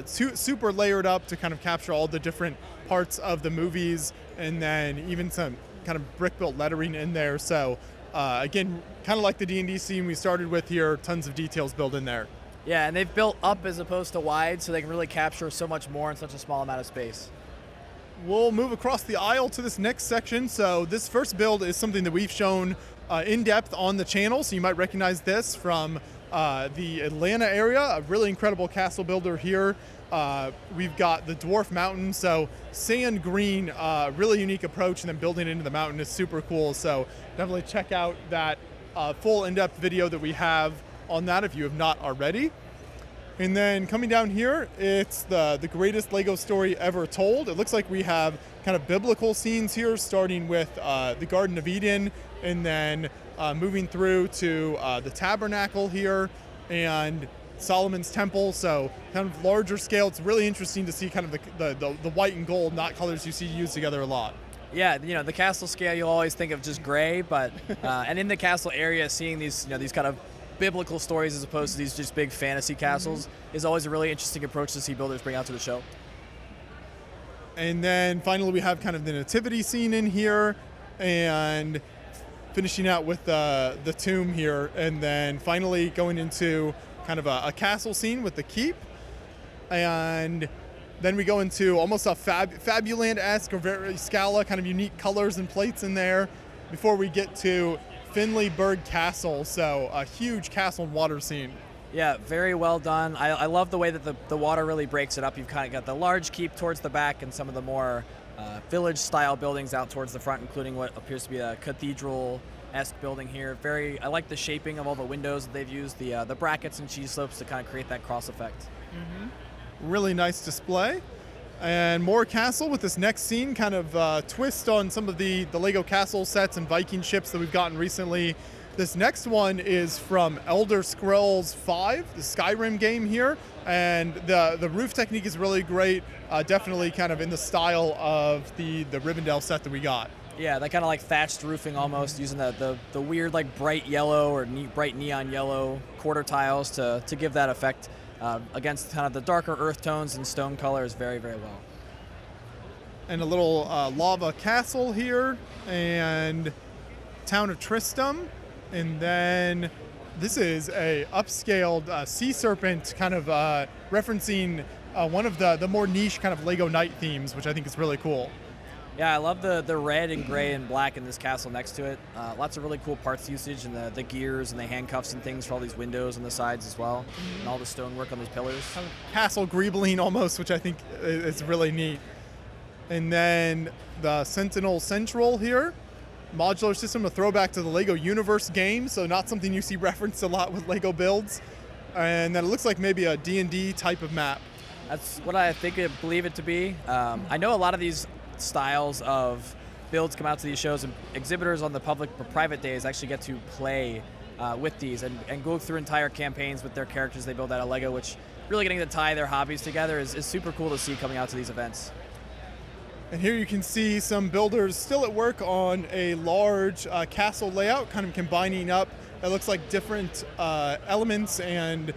Super layered up to kind of capture all the different parts of the movies, and then even some kind of brick-built lettering in there. So Again, kind of like the D&D scene we started with here, tons of details built in there. Yeah, and they've built up as opposed to wide, so they can really capture so much more in such a small amount of space. We'll move across the aisle to this next section. So this first build is something that we've shown in depth on the channel, so you might recognize this from the Atlanta area. A really incredible castle builder here. We've got the Dwarf Mountain, so sand green, really unique approach, and then building into the mountain is super cool. So definitely check out that full in-depth video that we have on that if you have not already. And then coming down here, it's the greatest Lego story ever told. It looks like we have kind of biblical scenes here, starting with the Garden of Eden, and then moving through to the tabernacle here and Solomon's temple. So kind of larger scale. It's really interesting to see kind of the white and gold, not colors you see used together a lot. Yeah, the castle scale, you'll always think of just gray, but and in the castle area, seeing these these kind of biblical stories as opposed to these just big fantasy castles is always a really interesting approach to see builders bring out to the show. And then finally we have kind of the nativity scene in here, and finishing out with the tomb here, and then finally going into kind of a castle scene with the keep. And then we go into almost a Fabuland-esque or very Scala, kind of unique colors and plates in there before we get to Finleyburg Castle, so a huge castle and water scene. Yeah, very well done. I love the way that the water really breaks it up. You've kind of got the large keep towards the back and some of the more village-style buildings out towards the front, including what appears to be a cathedral-esque building here. I like the shaping of all the windows that they've used, the brackets and cheese slopes to kind of create that cross effect. Really nice display. And more castle with this next scene, kind of twist on some of the Lego castle sets and Viking ships that we've gotten recently. This next one is from Elder Scrolls V, the Skyrim game here, and the roof technique is really great, definitely kind of in the style of the Rivendell set that we got. Yeah, that kind of like thatched roofing almost, using the weird like bright yellow or bright neon yellow quarter tiles to give that effect. Against kind of the darker earth tones and stone colors very, very well. And a little lava castle here, and town of Tristram. And then this is a upscaled sea serpent, kind of referencing one of the more niche kind of Lego Knight themes, which I think is really cool. Yeah, I love the red and gray and black in this castle next to it. Lots of really cool parts usage, and the gears and the handcuffs and things for all these windows on the sides as well, and all the stonework on those pillars. Castle Greebling almost, which I think is really neat. And then the Sentinel Central here. Modular system, a throwback to the Lego Universe game, so not something you see referenced a lot with Lego builds. And then it looks like maybe a D&D type of map. That's what I believe it to be. I know a lot of these styles of builds come out to these shows, and exhibitors on the public or private days actually get to play with these and go through entire campaigns with their characters they build out of Lego, which really getting to tie their hobbies together is super cool to see coming out to these events. And here you can see some builders still at work on a large castle layout, kind of combining up, it looks like different elements and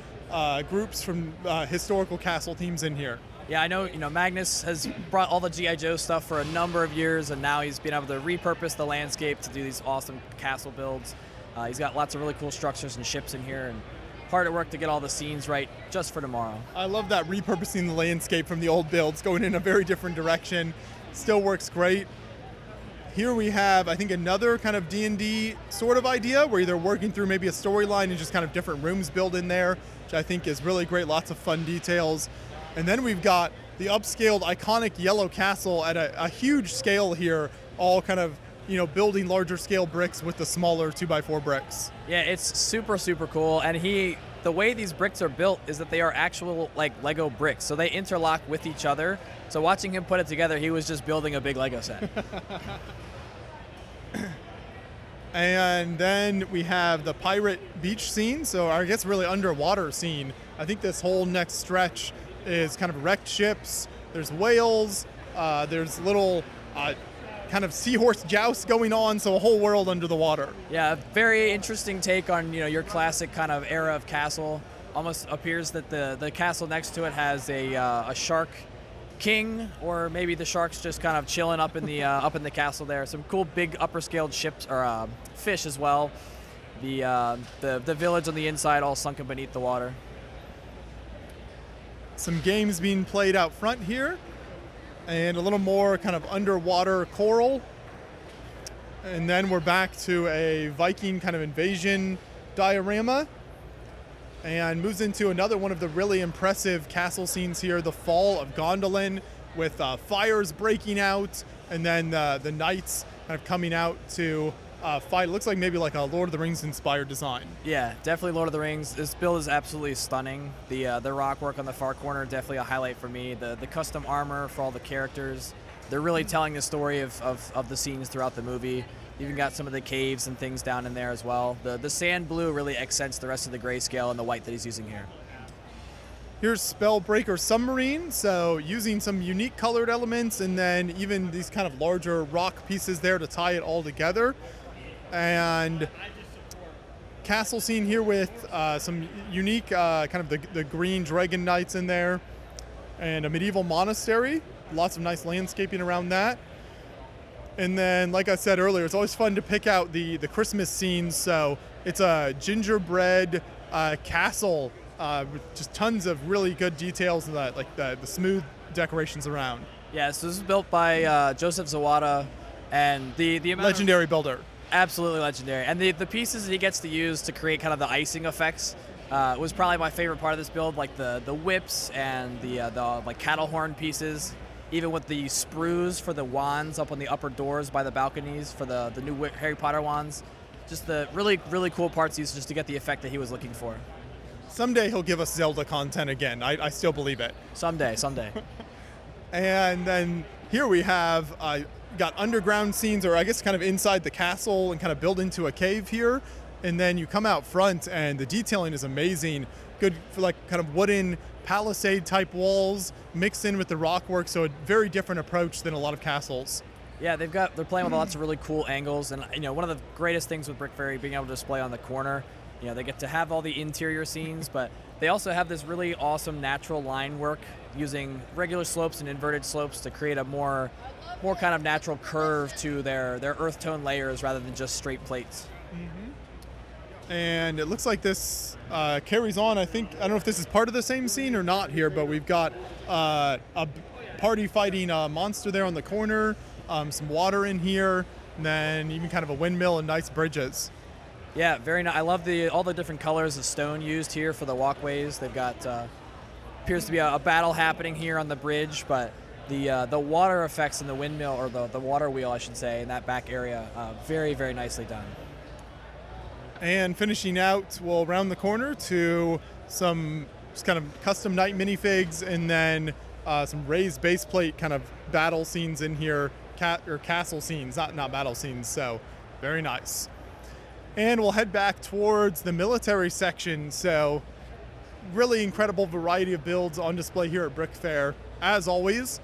groups from historical castle themes in here. Yeah, I know, Magnus has brought all the G.I. Joe stuff for a number of years, and now he's been able to repurpose the landscape to do these awesome castle builds. He's got lots of really cool structures and ships in here, and hard at work to get all the scenes right just for tomorrow. I love that, repurposing the landscape from the old builds, going in a very different direction. Still works great. Here we have, I think, another kind of D&D sort of idea where they're working through maybe a storyline and just kind of different rooms built in there, which I think is really great, lots of fun details. And then we've got the upscaled iconic yellow castle at a huge scale here, all kind of, building larger scale bricks with the smaller 2x4 bricks. Yeah, it's super, super cool. And the way these bricks are built is that they are actual like Lego bricks. So they interlock with each other. So watching him put it together, he was just building a big Lego set. And then we have the pirate beach scene. So I guess really underwater scene. I think this whole next stretch is kind of wrecked ships. There's whales. There's little kind of seahorse jousts going on. So a whole world under the water. Yeah, very interesting take on your classic kind of era of castle. Almost appears that the castle next to it has a shark king, or maybe the sharks just kind of chilling up in the castle there. Some cool big upper scaled ships or fish as well. The village on the inside all sunken beneath the water. Some games being played out front here, and a little more kind of underwater coral. And then we're back to a Viking kind of invasion diorama, and moves into another one of the really impressive castle scenes here, the fall of Gondolin, with fires breaking out, and then the knights kind of coming out to fight. It looks like maybe like a Lord of the Rings inspired design. Yeah, definitely Lord of the Rings. This build is absolutely stunning. The rock work on the far corner, definitely a highlight for me. The custom armor for all the characters. They're really telling the story of the scenes throughout the movie. Even got some of the caves and things down in there as well. The sand blue really accents the rest of the grayscale and the white that he's using here. Here's Spellbreaker Submarine, so using some unique colored elements and then even these kind of larger rock pieces there to tie it all together. And castle scene here with some unique kind of the green dragon knights in there, and a medieval monastery. Lots of nice landscaping around that. And then, like I said earlier, it's always fun to pick out the Christmas scenes. So it's a gingerbread castle with just tons of really good details and the smooth decorations around. Yeah, so this is built by Joseph Zawada, and the amount legendary builder. Absolutely legendary. And the pieces that he gets to use to create kind of the icing effects was probably my favorite part of this build, like the whips and the like cattle horn pieces. Even with the sprues for the wands up on the upper doors by the balconies for the new Harry Potter wands. Just the really, really cool parts used just to get the effect that he was looking for. Someday he'll give us Zelda content again. I still believe it. Someday. And then here we have got underground scenes, or I guess kind of inside the castle and kind of built into a cave here. And then you come out front and the detailing is amazing. Good for like kind of wooden palisade type walls mixed in with the rock work, so a very different approach than a lot of castles. Yeah, they're playing with lots of really cool angles, and one of the greatest things with BrickFair being able to display on the corner, they get to have all the interior scenes, but they also have this really awesome natural line work using regular slopes and inverted slopes to create a more kind of natural curve to their earth tone layers rather than just straight plates. Mm-hmm. And it looks like this carries on. I don't know if this is part of the same scene or not here, but we've got a party fighting monster there on the corner, some water in here, and then even kind of a windmill and nice bridges. Yeah, very nice. I love all the different colors of stone used here for the walkways. They've got appears to be a battle happening here on the bridge, but the water effects in the windmill, or the water wheel, I should say, in that back area, very, very nicely done. And finishing out, we'll round the corner to some just kind of custom knight minifigs, and then some raised base plate kind of battle scenes in here, or castle scenes, not battle scenes. So very nice. And we'll head back towards the military section. So really incredible variety of builds on display here at BrickFair. As always,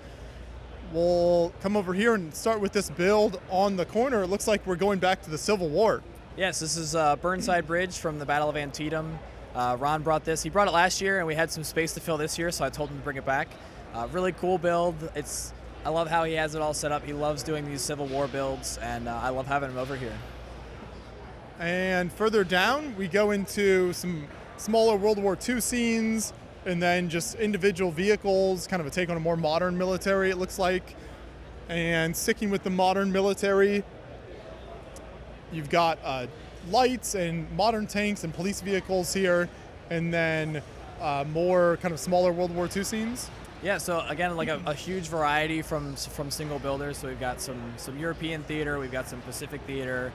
we'll come over here and start with this build on the corner. It looks like we're going back to the Civil War. Yes, this is Burnside Bridge from the Battle of Antietam. Ron brought this. He brought it last year, and we had some space to fill this year, so I told him to bring it back. Really cool build. I love how he has it all set up. He loves doing these Civil War builds, and I love having him over here. And further down, we go into some smaller World War II scenes, and then just individual vehicles, kind of a take on a more modern military, it looks like. And sticking with the modern military, you've got lights and modern tanks and police vehicles here, and then more kind of smaller World War II scenes. Yeah, so again, like a huge variety from single builders. So we've got some European theater, we've got some Pacific theater,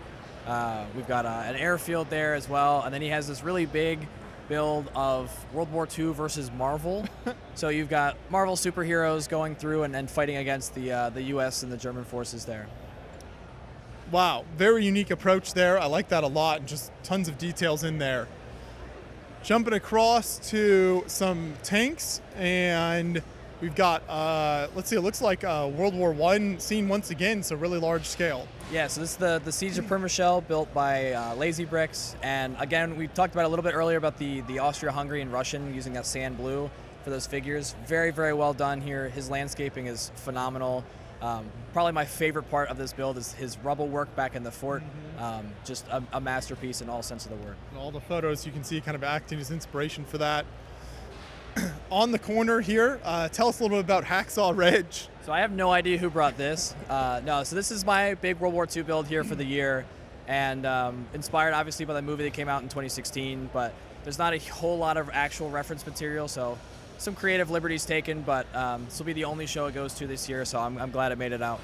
we've got an airfield there as well, and then he has this really big build of World War II versus Marvel. So you've got Marvel superheroes going through and fighting against the U.S. and the German forces there. Wow, very unique approach there. I like that a lot, and just tons of details in there. Jumping across to some tanks, and we've got, let's see, it looks like World War I scene once again, so really large scale. Yeah, so this is the Siege of Przemysl, built by Lazy Bricks, and again, we talked about a little bit earlier about the Austro-Hungarian Russian using that sand blue. for those figures. Very, very well done here. His landscaping is phenomenal. Probably my favorite part of this build is his rubble work back in the fort. Just a masterpiece in all sense of the word. And all the photos you can see kind of acting as inspiration for that. On the corner here, tell us a little bit about Hacksaw Ridge. So I have no idea who brought this. No, so this is my big World War II build here for the year, and inspired obviously by the movie that came out in 2016, but there's not a whole lot of actual reference material, so some creative liberties taken, but this will be the only show it goes to this year, so I'm glad it made it out.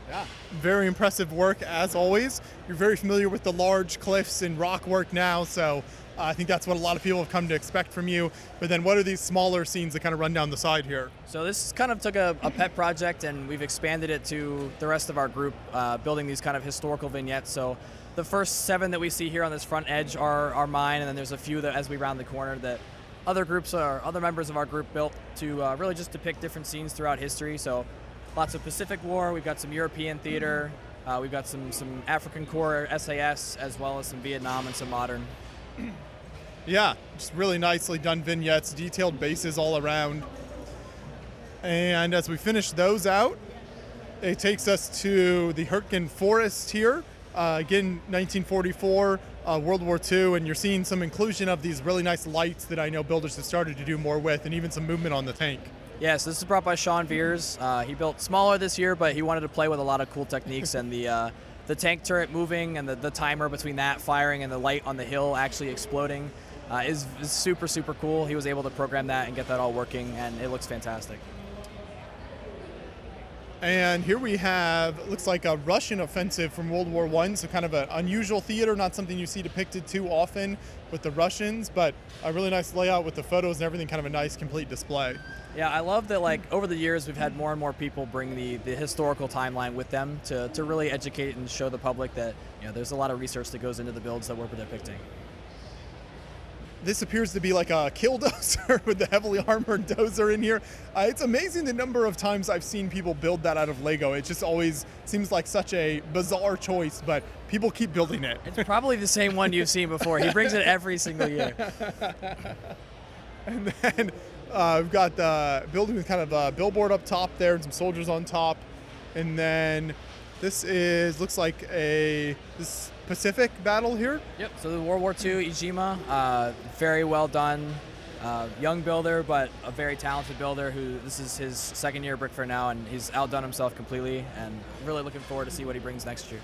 Yeah, very impressive work as always. You're very familiar with the large cliffs and rock work now, so I think that's what a lot of people have come to expect from you. But then what are these smaller scenes that kind of run down the side here? So this kind of took a pet project, and we've expanded it to the rest of our group, building these kind of historical vignettes. So the first 7 that we see here on this front edge are mine, and then there's a few that as we round the corner that other members of our group built to really just depict different scenes throughout history. So lots of Pacific War, we've got some European theater, we've got some African Corps SAS, as well as some Vietnam and some modern. Yeah, just really nicely done vignettes, detailed bases all around. And as we finish those out, it takes us to the Hurtgen Forest here. Again, 1944, World War II, and you're seeing some inclusion of these really nice lights that I know builders have started to do more with, and even some movement on the tank. Yes, this is brought by Sean Veers. He built smaller this year, but he wanted to play with a lot of cool techniques, and the tank turret moving and the timer between that firing and the light on the hill actually exploding is super, super cool. He was able to program that and get that all working, and it looks fantastic. And here we have, looks like a Russian offensive from World War I, so kind of an unusual theater, not something you see depicted too often with the Russians, but a really nice layout with the photos and everything, kind of a nice complete display. Yeah, I love that, like, over the years we've had more and more people bring the historical timeline with them to really educate and show the public that, you know, there's a lot of research that goes into the builds that we're depicting. This appears to be like a kill dozer with the heavily armored dozer in here. It's amazing the number of times I've seen people build that out of Lego. It just always seems like such a bizarre choice, but people keep building it. It's probably the same one you've seen before. He brings it every single year. And then we've got the building with kind of a billboard up top there and some soldiers on top. And then this looks like this Pacific battle here. Yep, so the World War II, Ijima, very well done. Young builder, but a very talented builder this is his second year at BrickFair now, and he's outdone himself completely, and really looking forward to see what he brings next year.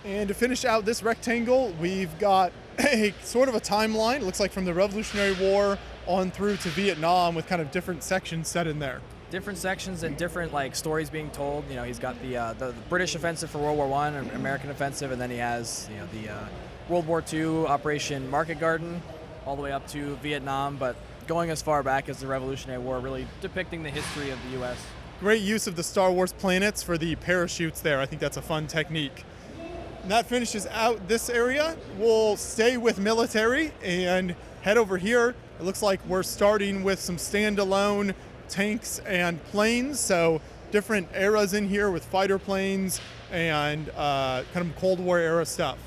And to finish out this rectangle, we've got a sort of a timeline. It looks like from the Revolutionary War on through to Vietnam with kind of different sections set in there. Different sections and different stories being told. You know, he's got the British offensive for World War I, and American offensive, and then he has the World War II Operation Market Garden, all the way up to Vietnam, but going as far back as the Revolutionary War, really depicting the history of the U.S. Great use of the Star Wars planets for the parachutes there. I think that's a fun technique. And that finishes out this area. We'll stay with military and head over here. It looks like we're starting with some standalone tanks and planes, so different eras in here with fighter planes and kind of Cold War era stuff.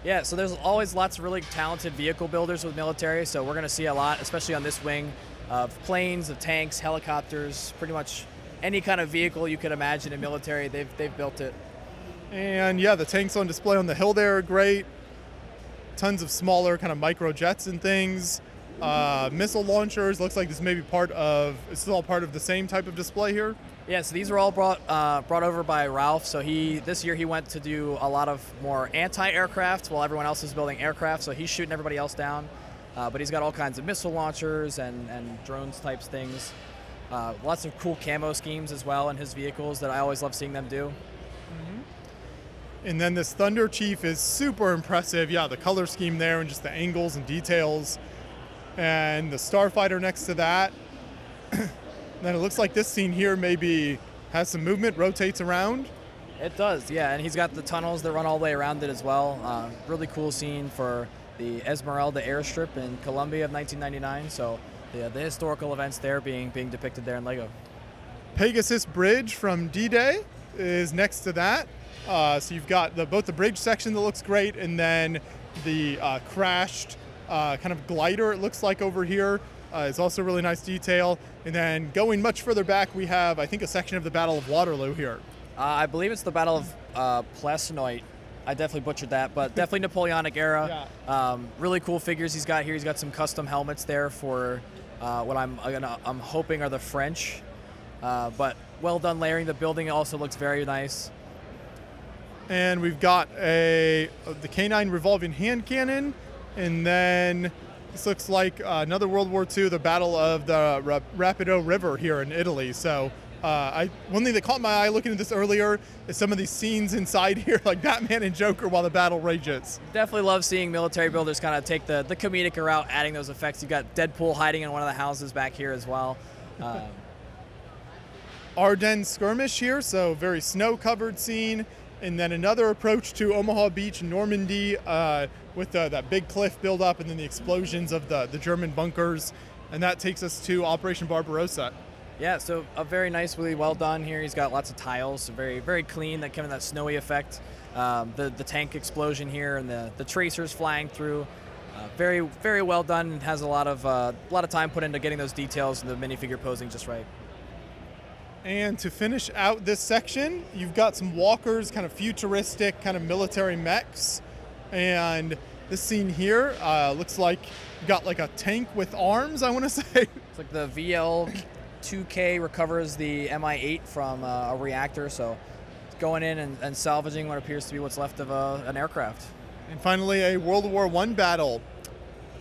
Yeah, so there's always lots of really talented vehicle builders with military, so we're going to see a lot, especially on this wing, of planes, of tanks, helicopters, pretty much any kind of vehicle you could imagine in military, they've built it. And yeah, the tanks on display on the hill there are great. Tons of smaller kind of micro jets and things. Missile launchers, looks like this may be it's all part of the same type of display here. Yeah, so these were all brought over by Ralph. So this year he went to do a lot of more anti-aircraft while everyone else is building aircraft. So he's shooting everybody else down, but he's got all kinds of missile launchers and drones types things. Lots of cool camo schemes as well in his vehicles that I always love seeing them do. And then this Thunder Chief is super impressive. Yeah, the color scheme there and just the angles and details. And the Starfighter next to that. Then it looks like this scene here maybe has some movement, rotates around. It does, yeah, and he's got the tunnels that run all the way around it as well. Really cool scene for the Esmeralda airstrip in Colombia of 1999. So the historical events there being depicted there in Lego. Pegasus Bridge from D-Day is next to that. So you've got both the bridge section that looks great, and then the crashed kind of glider, it looks like over here. is also really nice detail. And then going much further back, we have, I think, a section of the Battle of Waterloo here. I believe it's the Battle of Plessnoit. I definitely butchered that, but definitely Napoleonic era. Yeah. Really cool figures he's got here. He's got some custom helmets there for what I'm hoping are the French. But well done layering. The building also looks very nice. And we've got the K9 revolving hand cannon, and then this looks like another World War II, the Battle of the Rapido River here in Italy. So one thing that caught my eye looking at this earlier is some of these scenes inside here, like Batman and Joker while the battle rages. Definitely love seeing military builders kind of take the comedic route, adding those effects. You've got Deadpool hiding in one of the houses back here as well. Ardennes skirmish here, so very snow-covered scene. And then another approach to Omaha Beach, Normandy, with that big cliff buildup and then the explosions of the German bunkers. And that takes us to Operation Barbarossa. Yeah, so a very nice, really well done here. He's got lots of tiles, so very, very clean, that kind of that snowy effect. The tank explosion here and the tracers flying through. Very, very well done, and has a lot of time put into getting those details and the minifigure posing just right. And to finish out this section, you've got some walkers, kind of futuristic, kind of military mechs. And this scene here looks like you've got like a tank with arms, I want to say. It's like the VL-2K recovers the Mi-8 from a reactor, so it's going in and salvaging what appears to be what's left of an aircraft. And finally, a World War I battle.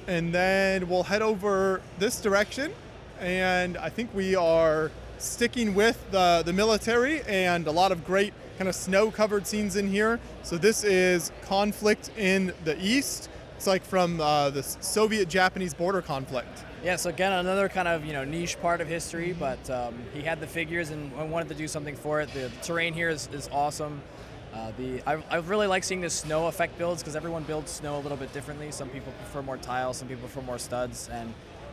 And then we'll head over this direction. And I think we are sticking with the military and a lot of great kind of snow-covered scenes in here. So this is conflict in the East. It's like from the Soviet-Japanese border conflict. Yeah, so again, another kind of niche part of history, but he had the figures and wanted to do something for it. The terrain here is awesome. I really like seeing the snow effect builds because everyone builds snow a little bit differently. Some people prefer more tiles, some people prefer more studs, and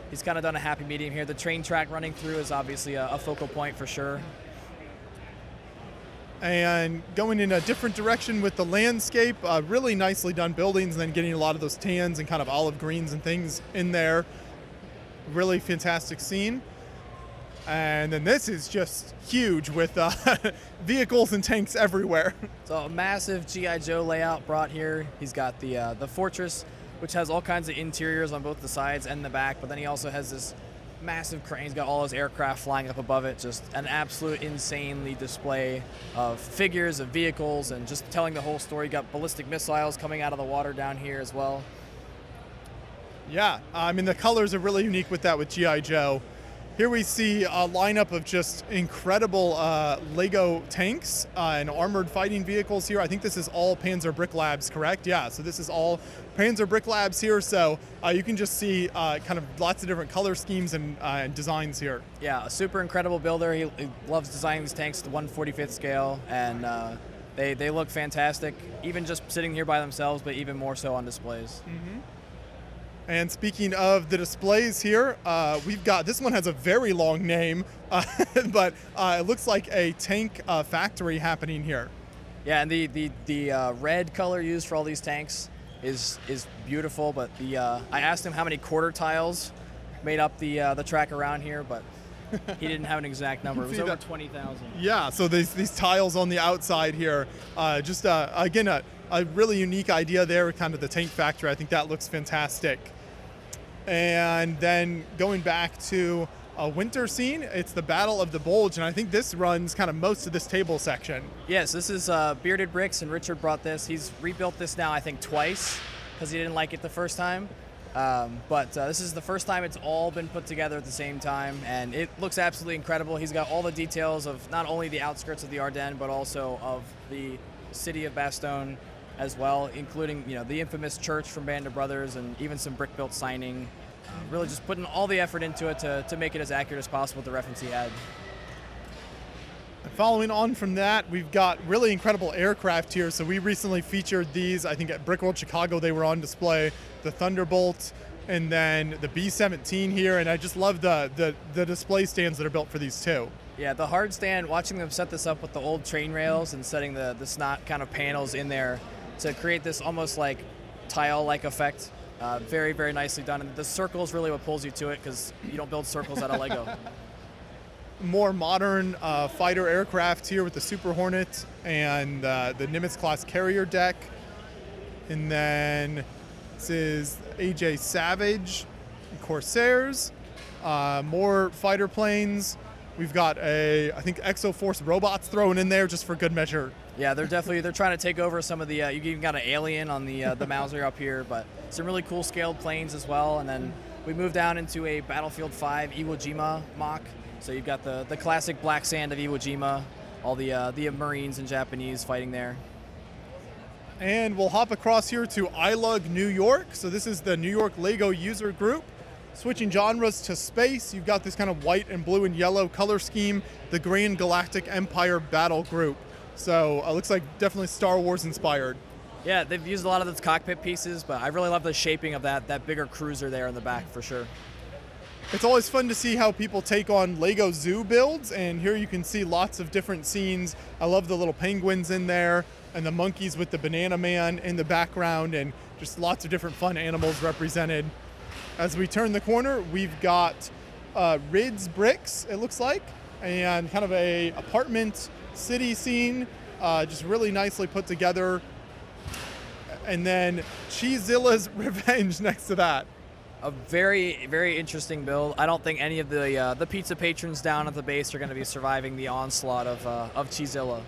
he's kind of done a happy medium here. The train track running through is obviously a focal point for sure. And going in a different direction with the landscape, really nicely done buildings, and then getting a lot of those tans and kind of olive greens and things in there. Really fantastic scene. And then this is just huge with vehicles and tanks everywhere. So a massive G.I. Joe layout brought here. He's got the fortress, which has all kinds of interiors on both the sides and the back, but then he also has this massive crane. He's got all his aircraft flying up above it. Just an absolute insanely display of figures, of vehicles, and just telling the whole story. You got ballistic missiles coming out of the water down here as well. Yeah, I mean, the colors are really unique with that with G.I. Joe. Here we see a lineup of just incredible Lego tanks and armored fighting vehicles here. I think this is all Panzer Brick Labs, correct? Yeah, so this is all Panzer Brick Labs here. So you can just see kind of lots of different color schemes and designs here. Yeah, a super incredible builder. He loves designing these tanks to the 1/45th scale, and they look fantastic, even just sitting here by themselves, but even more so on displays. Mm-hmm. And speaking of the displays here, we've got, this one has a very long name, but it looks like a tank factory happening here. Yeah, and the red color used for all these tanks is beautiful, but I asked him how many quarter tiles made up the track around here, but he didn't have an exact number. It was over 20,000. Yeah, so these tiles on the outside here, just again, a really unique idea there, kind of the tank factory. I think that looks fantastic. And then going back to a winter scene, it's the Battle of the Bulge, and I think this runs kind of most of this table section. Yes, this is Bearded Bricks, and Richard brought this. He's rebuilt this now, I think, twice, because he didn't like it the first time. But this is the first time it's all been put together at the same time, and it looks absolutely incredible. He's got all the details of not only the outskirts of the Ardennes, but also of the city of Bastogne as well, including the infamous church from Band of Brothers, and even some brick-built signing. Really just putting all the effort into it to make it as accurate as possible with the reference he had. And following on from that, we've got really incredible aircraft here. So we recently featured these, I think at Brickworld Chicago, they were on display. The Thunderbolt, and then the B-17 here, and I just love the display stands that are built for these too. Yeah, the hard stand, watching them set this up with the old train rails and setting the snot kind of panels in there to create this almost like tile-like effect Very, very nicely done. And the circle is really what pulls you to it because you don't build circles out of Lego. More modern fighter aircraft here with the Super Hornet and the Nimitz class carrier deck. And then this is AJ Savage and Corsairs. More fighter planes. We've got I think Exoforce robots thrown in there just for good measure. Yeah, they're trying to take over some of the, you even got an alien on the Mauser up here, but some really cool scaled planes as well. And then we moved down into a Battlefield 5 Iwo Jima mock. So you've got the classic black sand of Iwo Jima, all the Marines and Japanese fighting there. And we'll hop across here to iLug New York. So this is the New York Lego user group. Switching genres to space, you've got this kind of white and blue and yellow color scheme, the Grand Galactic Empire Battle Group. So it looks like definitely Star Wars inspired. Yeah, they've used a lot of those cockpit pieces, but I really love the shaping of that bigger cruiser there in the back for sure. It's always fun to see how people take on Lego Zoo builds, and here you can see lots of different scenes. I love the little penguins in there and the monkeys with the Banana Man in the background, and just lots of different fun animals represented. As we turn the corner, we've got Rids Bricks, it looks like, and kind of a apartment city scene, just really nicely put together. And then Cheezilla's Revenge next to that. A very, very interesting build. I don't think any of the pizza patrons down at the base are going to be surviving the onslaught of Cheezilla.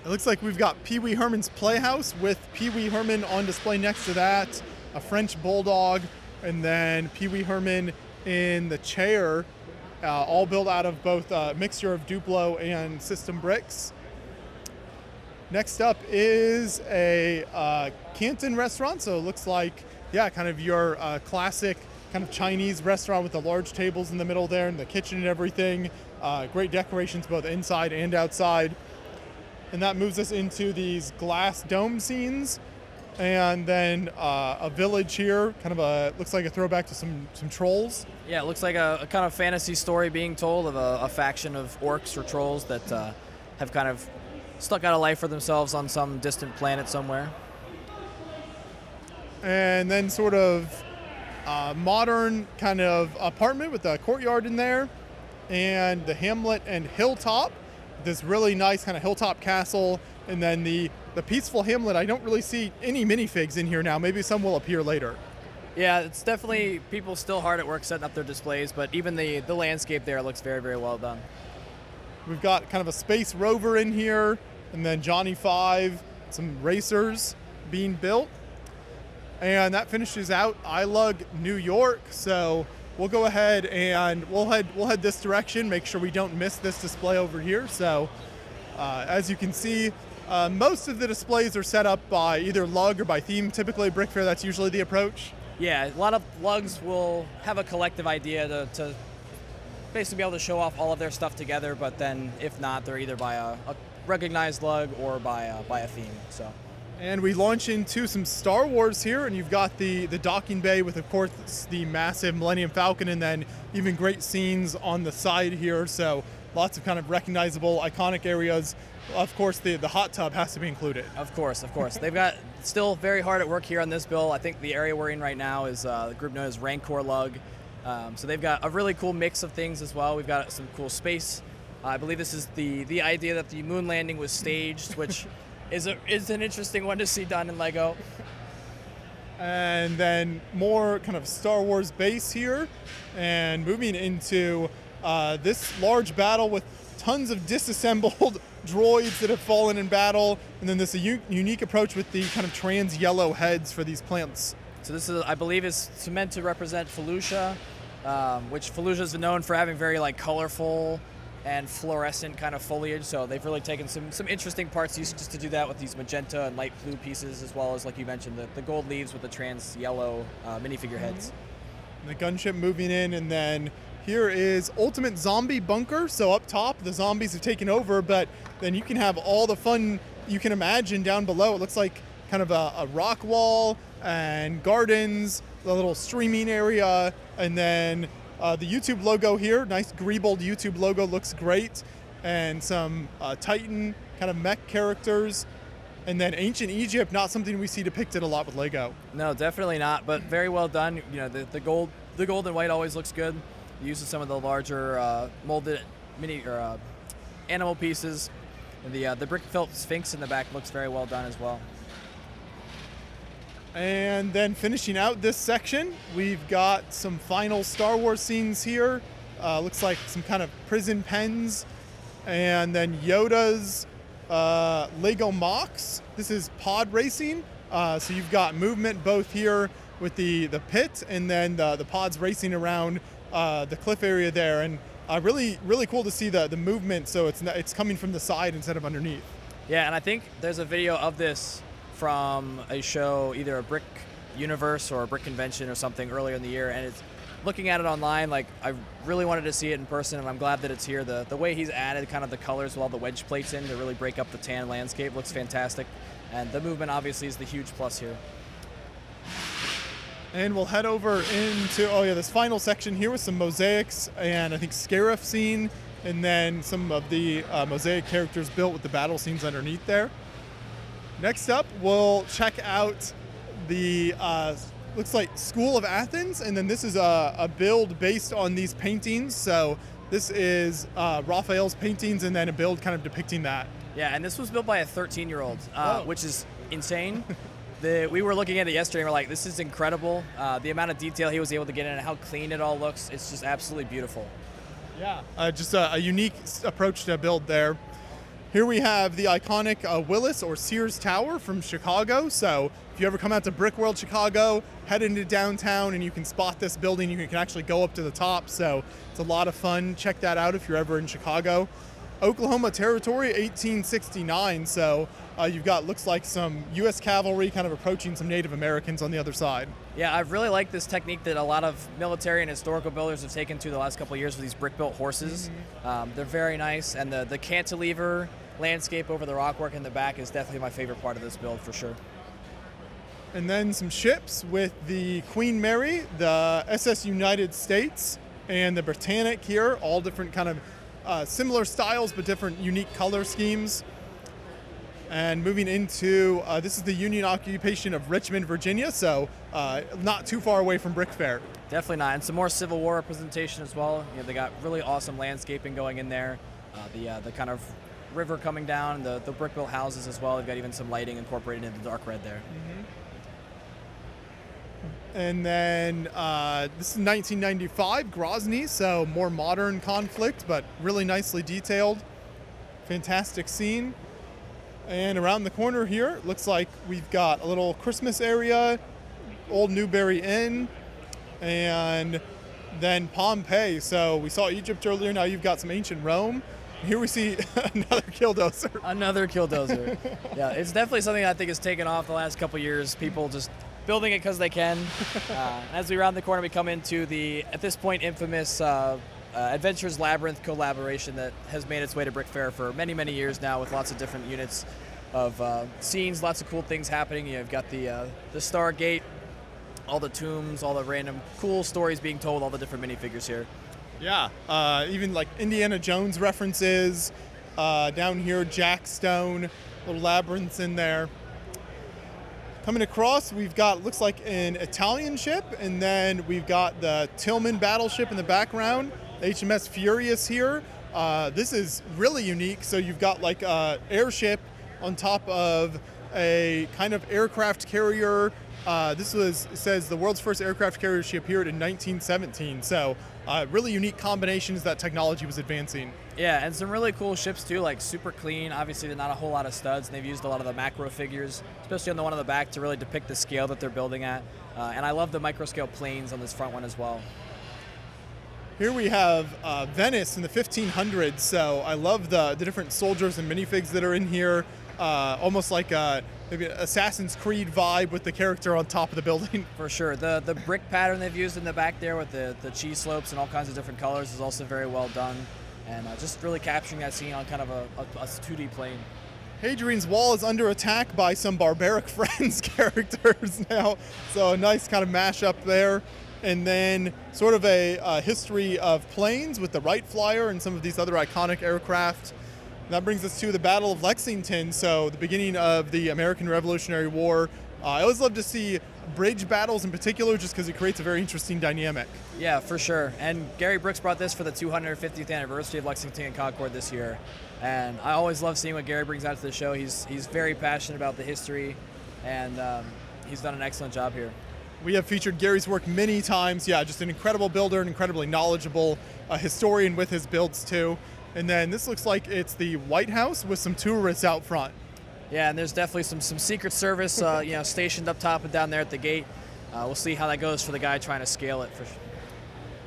It looks like we've got Pee Wee Herman's Playhouse with Pee Wee Herman on display next to that, a French Bulldog, and then Pee Wee Herman in the chair, all built out of both a mixture of Duplo and system bricks. Next up is a Canton restaurant, so it looks like, yeah, kind of your classic kind of Chinese restaurant with the large tables in the middle there and the kitchen and everything. Great decorations both inside and outside. And that moves us into these glass dome scenes. And then a village here, kind of looks like a throwback to some trolls. Yeah, it looks like a kind of fantasy story being told of a faction of orcs or trolls that have kind of stuck out a life for themselves on some distant planet somewhere. And then sort of modern kind of apartment with a courtyard in there, and the Hamlet and Hilltop, this really nice kind of hilltop castle, and then the peaceful Hamlet. I don't really see any minifigs in here now. Maybe some will appear later. Yeah, it's definitely people still hard at work setting up their displays, but even the landscape there looks very, very well done. We've got kind of a space rover in here, and then Johnny 5, some racers being built. And that finishes out iLug New York. So we'll go ahead and we'll head this direction, make sure we don't miss this display over here. So as you can see, most of the displays are set up by either lug or by theme. Typically BrickFair, that's usually the approach. Yeah, a lot of lugs will have a collective idea to basically be able to show off all of their stuff together, but then if not, they're either by a recognized lug or by a theme. So. And we launch into some Star Wars here, and you've got the docking bay with, of course, the massive Millennium Falcon, and then even great scenes on the side here. So lots of kind of recognizable, iconic areas. Of course, the hot tub has to be included. Of course. They've got still very hard at work here on this build. I think the area we're in right now is the group known as Rancor Lug. So they've got a really cool mix of things as well. We've got some cool space. I believe this is the idea that the moon landing was staged, which is an interesting one to see done in Lego. And then more kind of Star Wars base here, and moving into this large battle with tons of disassembled droids that have fallen in battle, and then this unique approach with the kind of trans yellow heads for these plants. So this is, I believe, is meant to represent Felucia, which Felucia is known for having very like colorful and fluorescent kind of foliage. So they've really taken some interesting parts used just to do that with these magenta and light blue pieces, as well as, like you mentioned, the gold leaves with the trans yellow minifigure heads. The gunship moving in, and then here is Ultimate Zombie Bunker. So up top, the zombies have taken over, but then you can have all the fun you can imagine down below. It looks like kind of a rock wall and gardens, the little streaming area, and then the YouTube logo here, nice greebled YouTube logo, looks great, and some Titan kind of mech characters. And then ancient Egypt, not something we see depicted a lot with Lego. No, definitely not, but very well done. You know, the gold and white always looks good. The use of some of the larger molded mini or animal pieces. And the brick felt sphinx in the back looks very well done as well. And then finishing out this section, we've got some final Star Wars scenes here. Looks like some kind of prison pens. And then Yoda's Lego MOX. This is pod racing. So you've got movement both here with the pit and then the pods racing around the cliff area there. And really cool to see the movement. So it's coming from the side instead of underneath. Yeah, and I think there's a video of this from a show, either a Brick Universe or a Brick Convention or something earlier in the year, and it's looking at it online, like I really wanted to see it in person, and I'm glad that it's here. The way he's added kind of the colors with all the wedge plates in to really break up the tan landscape looks fantastic, and the movement obviously is the huge plus here. And we'll head over into, this final section here with some mosaics and I think Scarif scene, and then some of the mosaic characters built with the battle scenes underneath there. Next up, we'll check out the, looks like School of Athens, and then this is a build based on these paintings. So this is Raphael's paintings and then a build kind of depicting that. Yeah, and this was built by a 13-year-old, which is insane. We were looking at it yesterday and we're like, this is incredible. The amount of detail he was able to get in and how clean it all looks, it's just absolutely beautiful. Yeah, just a unique approach to build there. Here we have the iconic Willis or Sears Tower from Chicago. So if you ever come out to Brick World Chicago, head into downtown and you can spot this building. You can actually go up to the top. So it's a lot of fun. Check that out if you're ever in Chicago. Oklahoma Territory, 1869. So you've got, looks like some U.S. cavalry kind of approaching some Native Americans on the other side. Yeah, I've really liked this technique that a lot of military and historical builders have taken to the last couple of years with these brick-built horses. Mm-hmm. They're very nice, and the cantilever landscape over the rockwork in the back is definitely my favorite part of this build for sure. And then some ships with the Queen Mary, the SS United States, and the Britannic here, all different kind of similar styles but different unique color schemes. And moving into, this is the Union occupation of Richmond, Virginia, so not too far away from BrickFair. Definitely not, and some more Civil War representation as well. You know, they got really awesome landscaping going in there. The kind of river coming down, the brick-built houses as well. They've got even some lighting incorporated into the dark red there. Mm-hmm. And then this is 1995, Grozny, so more modern conflict, but really nicely detailed. Fantastic scene. And around the corner here, looks like we've got a little Christmas area, Old Newbury Inn, and then Pompeii. So we saw Egypt earlier, now you've got some ancient Rome. Here we see another killdozer. Another killdozer. Yeah, it's definitely something I think has taken off the last couple years. People just building it because they can. As we round the corner, we come into the, at this point, infamous Adventures Labyrinth collaboration that has made its way to BrickFair for many, many years now, with lots of different units of scenes, lots of cool things happening. You've got the Stargate, all the tombs, all the random cool stories being told, all the different minifigures here. Yeah, even like Indiana Jones references. Down here, Jack Stone, little labyrinths in there. Coming across, we've got, looks like an Italian ship, and then we've got the Tillman battleship in the background, HMS Furious here. This is really unique. So you've got like an airship on top of a kind of aircraft carrier. This was, it says, the world's first aircraft carrier ship appeared in 1917. So really unique combinations that technology was advancing. Yeah, and some really cool ships too, like super clean. Obviously, they're not a whole lot of studs, and they've used a lot of the macro figures, especially on the one on the back, to really depict the scale that they're building at. And I love the micro scale planes on this front one as well. Here we have Venice in the 1500s. So I love the different soldiers and minifigs that are in here. Almost like maybe an Assassin's Creed vibe with the character on top of the building. For sure. The brick pattern they've used in the back there with the cheese slopes and all kinds of different colors is also very well done. And just really capturing that scene on kind of a 2D plane. Hadrian's Wall is under attack by some barbaric Friends characters now. So a nice kind of mashup there. And then sort of a history of planes with the Wright Flyer and some of these other iconic aircraft. That brings us to the Battle of Lexington, so the beginning of the American Revolutionary War. I always love to see bridge battles in particular just because it creates a very interesting dynamic. Yeah, for sure. And Gary Brooks brought this for the 250th anniversary of Lexington and Concord this year. And I always love seeing what Gary brings out to the show. He's very passionate about the history, and he's done an excellent job here. We have featured Gary's work many times. Yeah, just an incredible builder, an incredibly knowledgeable historian with his builds too. And then this looks like it's the White House with some tourists out front. Yeah, and there's definitely some Secret Service stationed up top and down there at the gate. We'll see how that goes for the guy trying to scale it. For sure.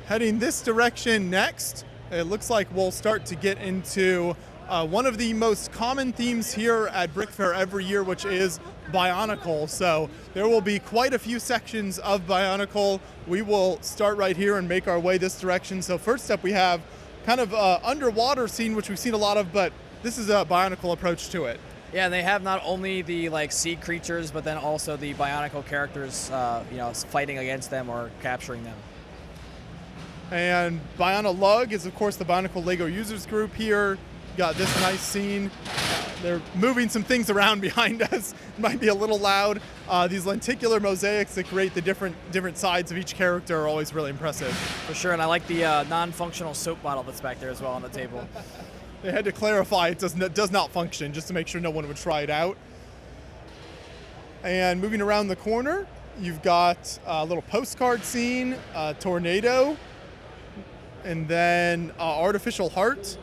Heading this direction next, it looks like we'll start to get into one of the most common themes here at BrickFair every year, which is Bionicle. So there will be quite a few sections of Bionicle. We will start right here and make our way this direction. So first up we have kind of underwater scene, which we've seen a lot of, but this is a Bionicle approach to it. Yeah, and they have not only the sea creatures, but then also the Bionicle characters, fighting against them or capturing them. And Bionalug is, of course, the Bionicle Lego users group here. Got this nice scene. They're moving some things around behind us. It might be a little loud. These lenticular mosaics that create the different sides of each character are always really impressive. For sure, and I like the non-functional soap bottle that's back there as well on the table. They had to clarify it does not function, just to make sure no one would try it out. And moving around the corner, you've got a little postcard scene, tornado, and then artificial heart,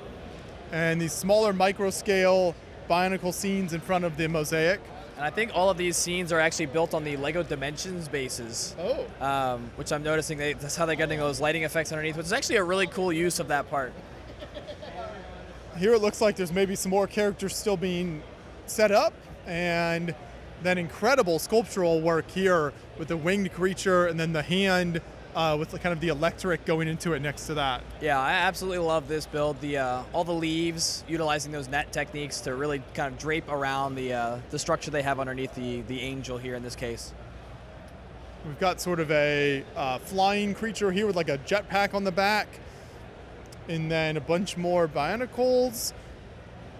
and these smaller micro-scale Bionicle scenes in front of the mosaic. And I think all of these scenes are actually built on the Lego Dimensions bases. Oh. Which I'm noticing that's how they're getting those lighting effects underneath, which is actually a really cool use of that part. Here it looks like there's maybe some more characters still being set up, and then incredible sculptural work here with the winged creature and then the hand with kind of the electric going into it next to that. Yeah, I absolutely love this build. All the leaves, utilizing those net techniques to really kind of drape around the structure they have underneath the angel here in this case. We've got sort of a flying creature here with like a jetpack on the back. And then a bunch more Bionicles.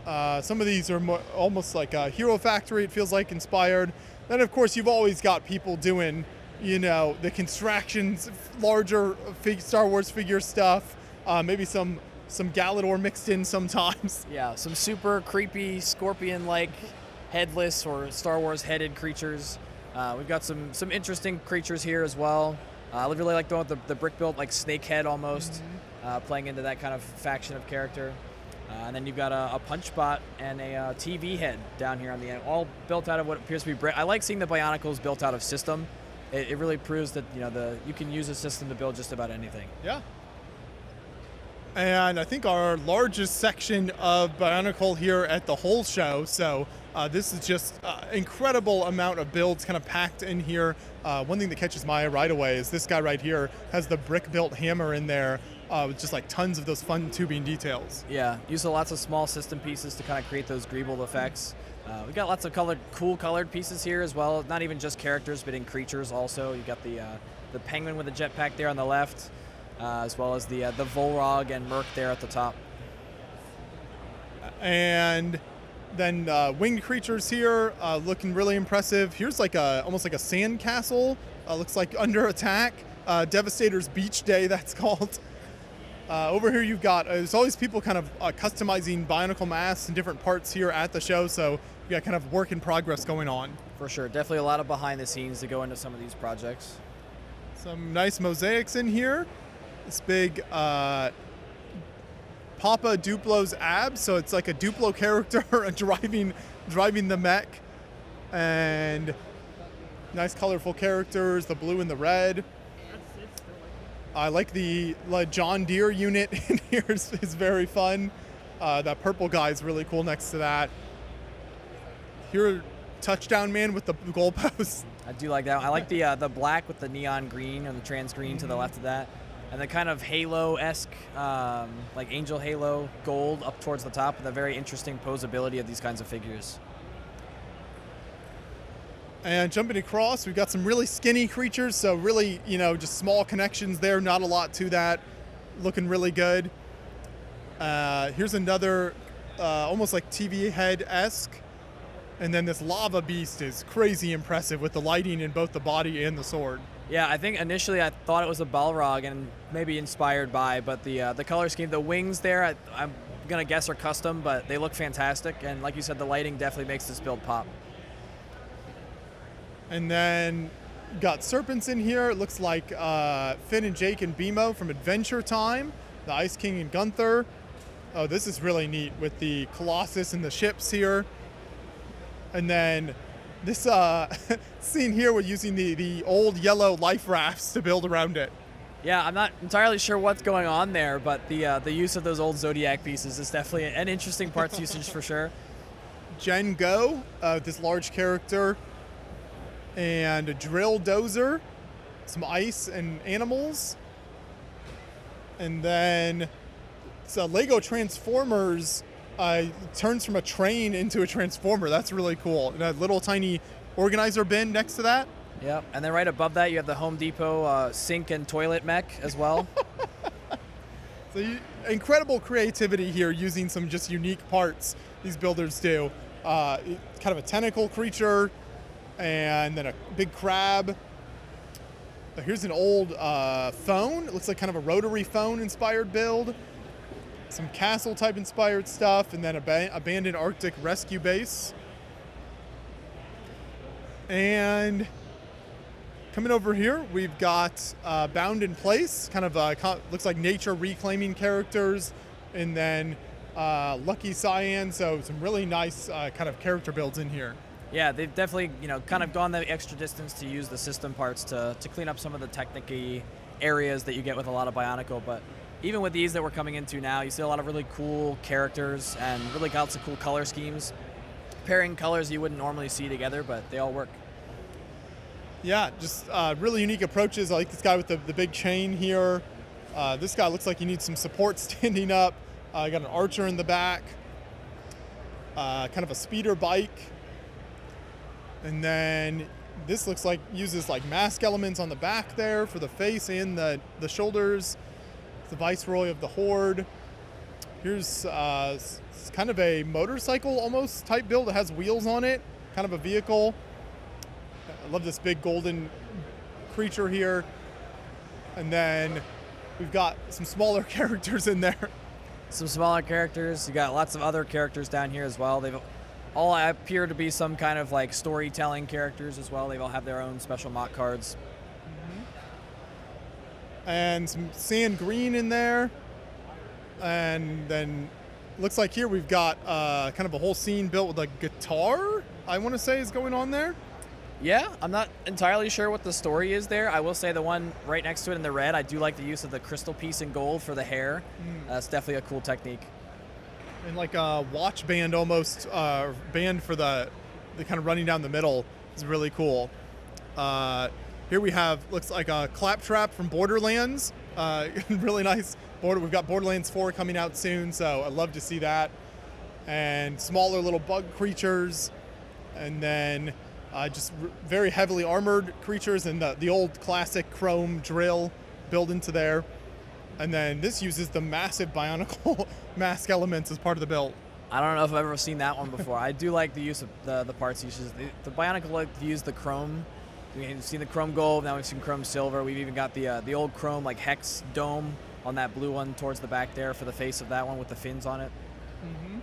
Some of these are almost like a Hero Factory, it feels like, inspired. Then, of course, you've always got people doing, the constructions, larger Star Wars figure stuff, maybe some Galador mixed in sometimes. Yeah, some super creepy scorpion-like headless or Star Wars headed creatures. We've got some interesting creatures here as well. I really like going with the brick built, like snake head almost. Mm-hmm. Playing into that kind of faction of character. And then you've got a punch bot and a TV head down here on the end, all built out of what appears to be brick. I like seeing the Bionicles built out of system. It really proves that you can use a system to build just about anything. Yeah. And I think our largest section of Bionicle here at the whole show. So this is just incredible amount of builds kind of packed in here. One thing that catches my eye right away is this guy right here has the brick-built hammer in there with just like tons of those fun tubing details. Yeah, use lots of small system pieces to kind of create those Greeble effects. We've got lots of cool colored pieces here as well. Not even just characters, but in creatures also. You've got the penguin with the jetpack there on the left, as well as the Volrog and Merc there at the top. And then winged creatures here, looking really impressive. Here's like almost like a sand castle. Looks like under attack. Devastator's Beach Day, that's called. Over here you've got, there's always people kind of customizing Bionicle masks and different parts here at the show, so you've got kind of work in progress going on. For sure, definitely a lot of behind the scenes to go into some of these projects. Some nice mosaics in here. This big Papa Duplo's abs, so it's like a Duplo character driving the mech, and nice colorful characters, the blue and the red. I like the John Deere unit in here is very fun. That purple guy is really cool next to that. Here, Touchdown Man with the goalpost. I do like that one. I like the black with the neon green and the trans green to the left of that. And the kind of Halo-esque, like Angel Halo gold up towards the top, and the very interesting posability of these kinds of figures. And jumping across, we've got some really skinny creatures, so really, just small connections there, not a lot to that. Looking really good. Here's another almost like TV head-esque. And then this lava beast is crazy impressive with the lighting in both the body and the sword. Yeah, I think initially I thought it was a Balrog and maybe inspired by, but the color scheme, the wings there, I'm gonna guess are custom, but they look fantastic. And like you said, the lighting definitely makes this build pop. And then got serpents in here. It looks like Finn and Jake and Bimo from Adventure Time, the Ice King and Gunther. Oh, this is really neat with the Colossus and the ships here. And then this scene here, we're using the old yellow life rafts to build around it. Yeah, I'm not entirely sure what's going on there, but the use of those old Zodiac pieces is definitely an interesting parts usage for sure. Jen Go, this large character, and a drill dozer, some ice and animals. And then so Lego Transformers turns from a train into a transformer. That's really cool. And a little tiny organizer bin next to that. Yep, and then right above that you have the Home Depot sink and toilet mech as well. So incredible creativity here using some just unique parts these builders do. Kind of a tentacle creature and then a big crab. Here's an old phone. It looks like kind of a rotary phone inspired build. Some castle type inspired stuff, and then abandoned Arctic rescue base. And coming over here, we've got Bound in Place, kind of looks like nature reclaiming characters, and then Lucky Cyan, so some really nice kind of character builds in here. Yeah, they've definitely, kind of gone the extra distance to use the system parts to clean up some of the technical areas that you get with a lot of Bionicle, but even with these that we're coming into now, you see a lot of really cool characters and really lots of cool color schemes. Pairing colors you wouldn't normally see together, but they all work. Yeah, just really unique approaches. I like this guy with the big chain here. This guy looks like he needs some support standing up. Got an archer in the back. Kind of a speeder bike. And then this looks like uses like mask elements on the back there for the face and the shoulders. The Viceroy of the Horde. Here's kind of a motorcycle almost type build. It has wheels on it, kind of a vehicle. I love this big golden creature here. And then we've got some smaller characters in there. Some smaller characters. You got lots of other characters down here as well. They've all appear to be some kind of like storytelling characters as well. They all have their own special mock cards. And some sand green in there. And then looks like here we've got kind of a whole scene built with a guitar, I want to say, is going on there. Yeah, I'm not entirely sure what the story is there. I will say the one right next to it in the red, I do like the use of the crystal piece in gold for the hair. That's definitely a cool technique. And like a watch band almost, band for the kind of running down the middle is really cool. Here we have, looks like a claptrap from Borderlands. Really nice. We've got Borderlands 4 coming out soon, so I'd love to see that. And smaller little bug creatures. And then just very heavily armored creatures and the old classic chrome drill built into there. And then this uses the massive Bionicle mask elements as part of the build. I don't know if I've ever seen that one before. I do like the use of the parts uses. The Bionicle like to use the chrome. We've seen the chrome gold, now we've seen chrome silver. We've even got the old chrome like hex dome on that blue one towards the back there for the face of that one with the fins on it. Mm-hmm.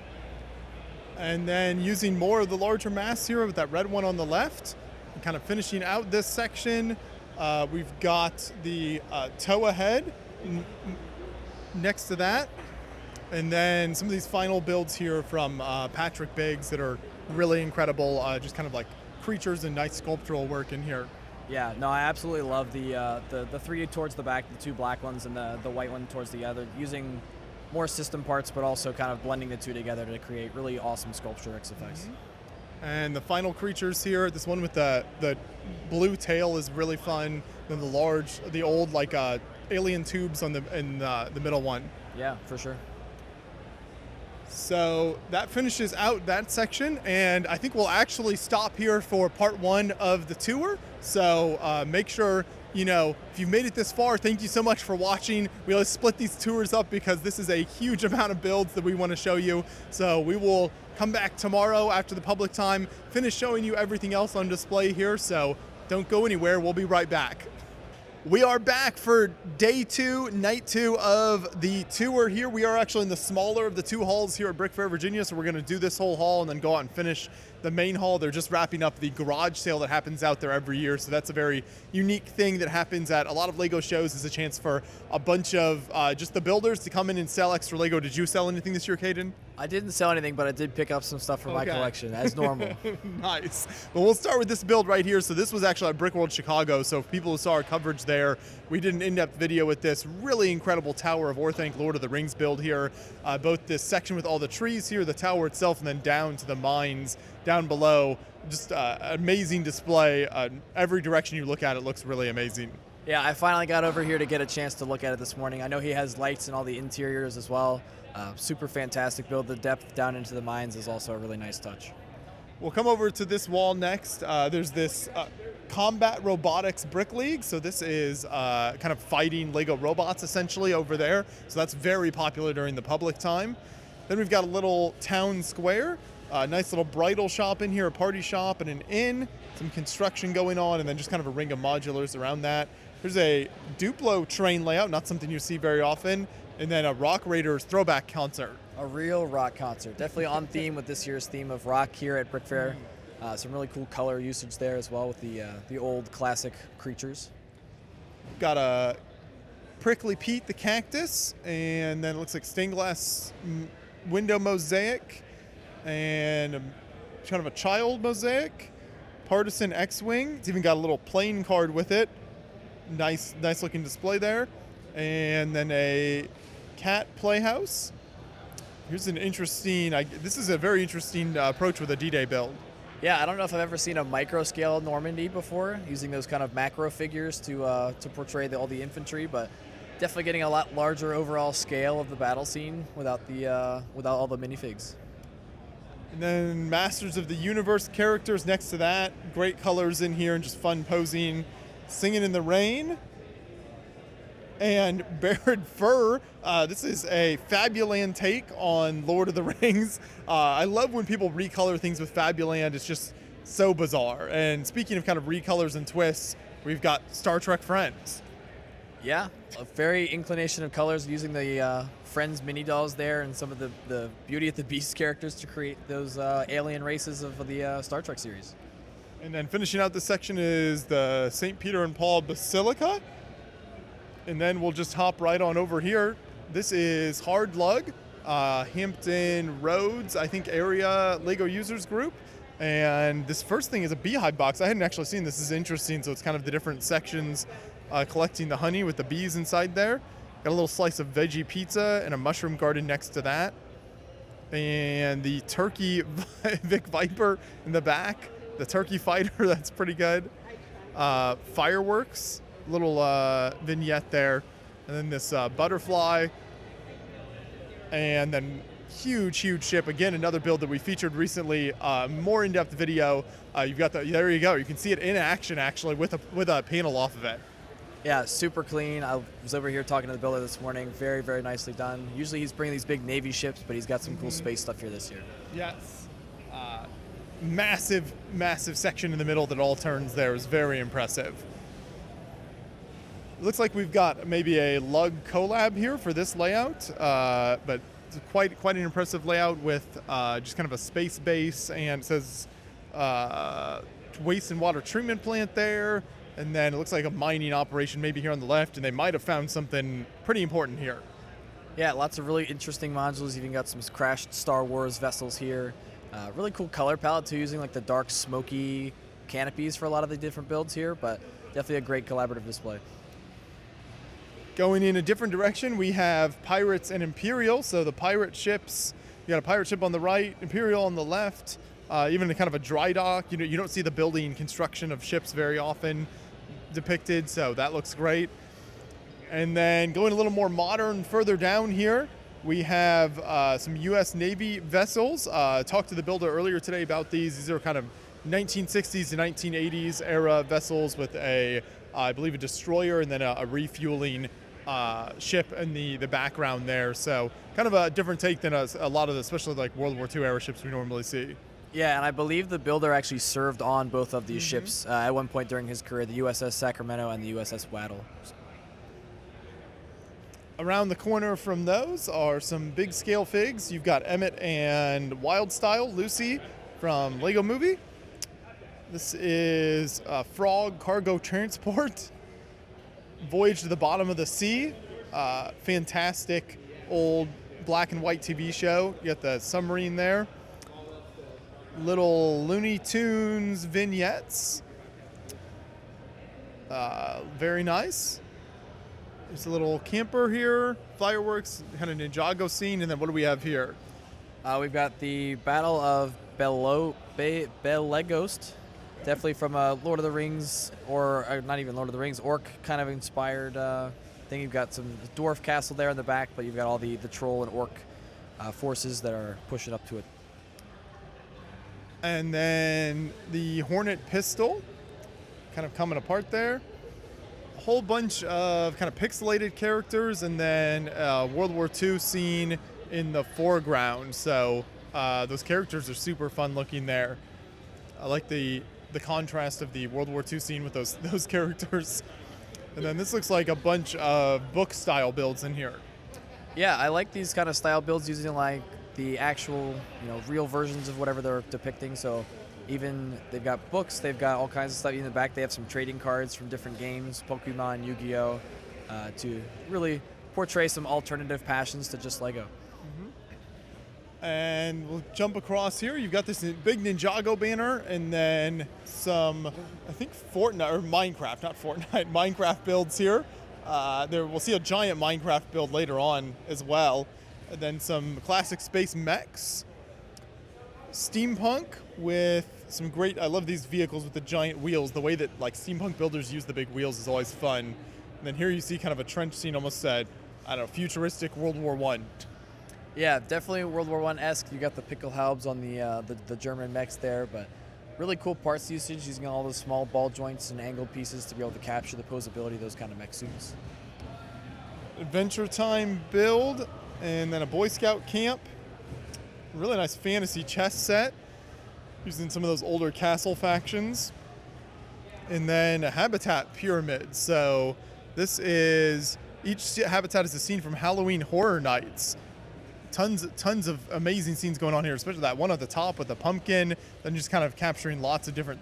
And then using more of the larger masks here with that red one on the left. And kind of finishing out this section, we've got the Toa head next to that. And then some of these final builds here from Patrick Biggs that are really incredible, just kind of like creatures and nice sculptural work in here. Yeah, no, I absolutely love the three towards the back, the two black ones, and the white one towards the other, using more system parts, but also kind of blending the two together to create really awesome sculpture-X effects. Mm-hmm. And the final creatures here, this one with the blue tail is really fun. Then the old like alien tubes in the middle one. Yeah, for sure. So that finishes out that section, and I think we'll actually stop here for part 1 of the tour. So make sure, if you've made it this far, thank you so much for watching. We always split these tours up because this is a huge amount of builds that we want to show you. So we will come back tomorrow after the public time, finish showing you everything else on display here. So don't go anywhere. We'll be right back. We are back for day 2, night 2 of the tour here. We are actually in the smaller of the 2 halls here at BrickFair, Virginia. So we're going to do this whole hall and then go out and finish the main hall. They're just wrapping up the garage sale that happens out there every year. So that's a very unique thing that happens at a lot of Lego shows, is a chance for a bunch of just the builders to come in and sell extra Lego. Did you sell anything this year, Caden? I didn't sell anything, but I did pick up some stuff for my collection, as normal. Nice. But we'll start with this build right here. So this was actually at Brick World Chicago. So for people who saw our coverage there, we did an in-depth video with this really incredible Tower of Orthanc Lord of the Rings build here. Both this section with all the trees here, the tower itself, and then down to the mines down below. Just amazing display. Every direction you look at it looks really amazing. Yeah, I finally got over here to get a chance to look at it this morning. I know he has lights in all the interiors as well. Super fantastic build. The depth down into the mines is also a really nice touch. We'll come over to this wall next. There's this Combat Robotics Brick League. So this is kind of fighting Lego robots essentially over there. So that's very popular during the public time. Then we've got a little town square. Nice little bridal shop in here, a party shop and an inn. Some construction going on, and then just kind of a ring of modulars around that. There's a Duplo train layout, not something you see very often. And then a Rock Raiders throwback concert. A real rock concert. Definitely on theme with this year's theme of rock here at BrickFair. Some really cool color usage there as well with the old classic creatures. Got a Prickly Pete the cactus, and then it looks like stained glass window mosaic, and kind of a child mosaic. Partisan X-Wing. It's even got a little playing card with it. Nice looking display there. And then a cat playhouse. Here's an interesting, this is a very interesting approach with a D-Day build. Yeah, I don't know if I've ever seen a micro scale Normandy before, using those kind of macro figures to portray all the infantry, but definitely getting a lot larger overall scale of the battle scene without all the minifigs. And then Masters of the Universe characters next to that. Great colors in here and just fun posing. Singing in the Rain. And Bared Fur. This is a Fabuland take on Lord of the Rings. I love when people recolor things with Fabuland. It's just so bizarre. And speaking of kind of recolors and twists, we've got Star Trek Friends. Yeah, a very inclination of colors, using the Friends mini dolls there and some of the Beauty and the Beast characters to create those alien races of the Star Trek series. And then finishing out this section is the St. Peter and Paul Basilica. And then we'll just hop right on over here. This is Hard Lug, Hampton Roads, I think, area Lego users group. And this first thing is a beehive box. I hadn't actually seen this. This is interesting. So it's kind of the different sections collecting the honey with the bees inside there. Got a little slice of veggie pizza and a mushroom garden next to that. And the turkey Vic Viper in the back. The turkey fighter, that's pretty good. Fireworks, little vignette there. And then this butterfly. And then huge ship. Again, another build that we featured recently. More in-depth video. You've got there you go. You can see it in action actually with a panel off of it. Yeah, super clean. I was over here talking to the builder this morning. Very, very nicely done. Usually he's bringing these big Navy ships, but he's got some cool space stuff here this year. Yes. Massive section in the middle that all turns there is very impressive. Looks like we've got maybe a lug collab here for this layout, but it's quite an impressive layout with just kind of a space base, and it says waste and water treatment plant there. And then it looks like a mining operation maybe here on the left, and they might have found something pretty important here. Yeah, lots of really interesting modules. Even got some crashed Star Wars vessels here. Really cool color palette too, using like the dark smoky canopies for a lot of the different builds here, but definitely a great collaborative display. Going in a different direction, we have Pirates and Imperial. So the pirate ships, you got a pirate ship on the right, Imperial on the left. Even kind of a dry dock. You don't see the building construction of ships very often depicted, so that looks great. And then going a little more modern further down here, We have some U.S. Navy vessels. Talked to the builder earlier today about these. These are kind of 1960s to 1980s era vessels with I believe, a destroyer and then a refueling ship in the background there. So kind of a different take than a lot of the, especially like World War II era ships we normally see. Yeah, and I believe the builder actually served on both of these ships at one point during his career, the USS Sacramento and the USS Waddell. Around the corner from those are some big scale figs. You've got Emmett and Wild Style, Lucy from Lego Movie. This is a Frog Cargo Transport, Voyage to the Bottom of the Sea. Fantastic old black and white TV show. You got the submarine there. Little Looney Tunes vignettes. Very nice. There's a little camper here, fireworks, kind of Ninjago scene, and then what do we have here? We've got the Battle of Belegost, definitely from Lord of the Rings, or not even Lord of the Rings, orc kind of inspired thing. You've got some dwarf castle there in the back, but you've got all the troll and orc forces that are pushing up to it. And then the Hornet pistol, kind of coming apart there. A whole bunch of kind of pixelated characters, and then World War II scene in the foreground. So those characters are super fun looking there. I like the contrast of the World War II scene with those characters. And then this looks like a bunch of book style builds in here. Yeah, I like these kind of style builds using like the actual, real versions of whatever they're depicting. So even they've got books, they've got all kinds of stuff in the back. They have some trading cards from different games, Pokemon, Yu-Gi-Oh, to really portray some alternative passions to just Lego. And we'll jump across here. You've got this big Ninjago banner, and then some, I think Fortnite, or Minecraft, not Fortnite, Minecraft builds here. We'll see a giant Minecraft build later on as well. And then some classic space mechs. Steampunk with some great, I love these vehicles with the giant wheels. The way that like steampunk builders use the big wheels is always fun. And then here you see kind of a trench scene, almost said, I don't know, futuristic World War I. Yeah, definitely World War I-esque. You got the Pickelhaubes on the German mechs there, but really cool parts usage using all those small ball joints and angled pieces to be able to capture the posability of those kind of mech suits. Adventure Time build, and then a Boy Scout camp. Really nice fantasy chess set using some of those older castle factions. And then a habitat pyramid. So this is, each habitat is a scene from Halloween Horror Nights. Tons of amazing scenes going on here, especially that one at the top with the pumpkin, then just kind of capturing lots of different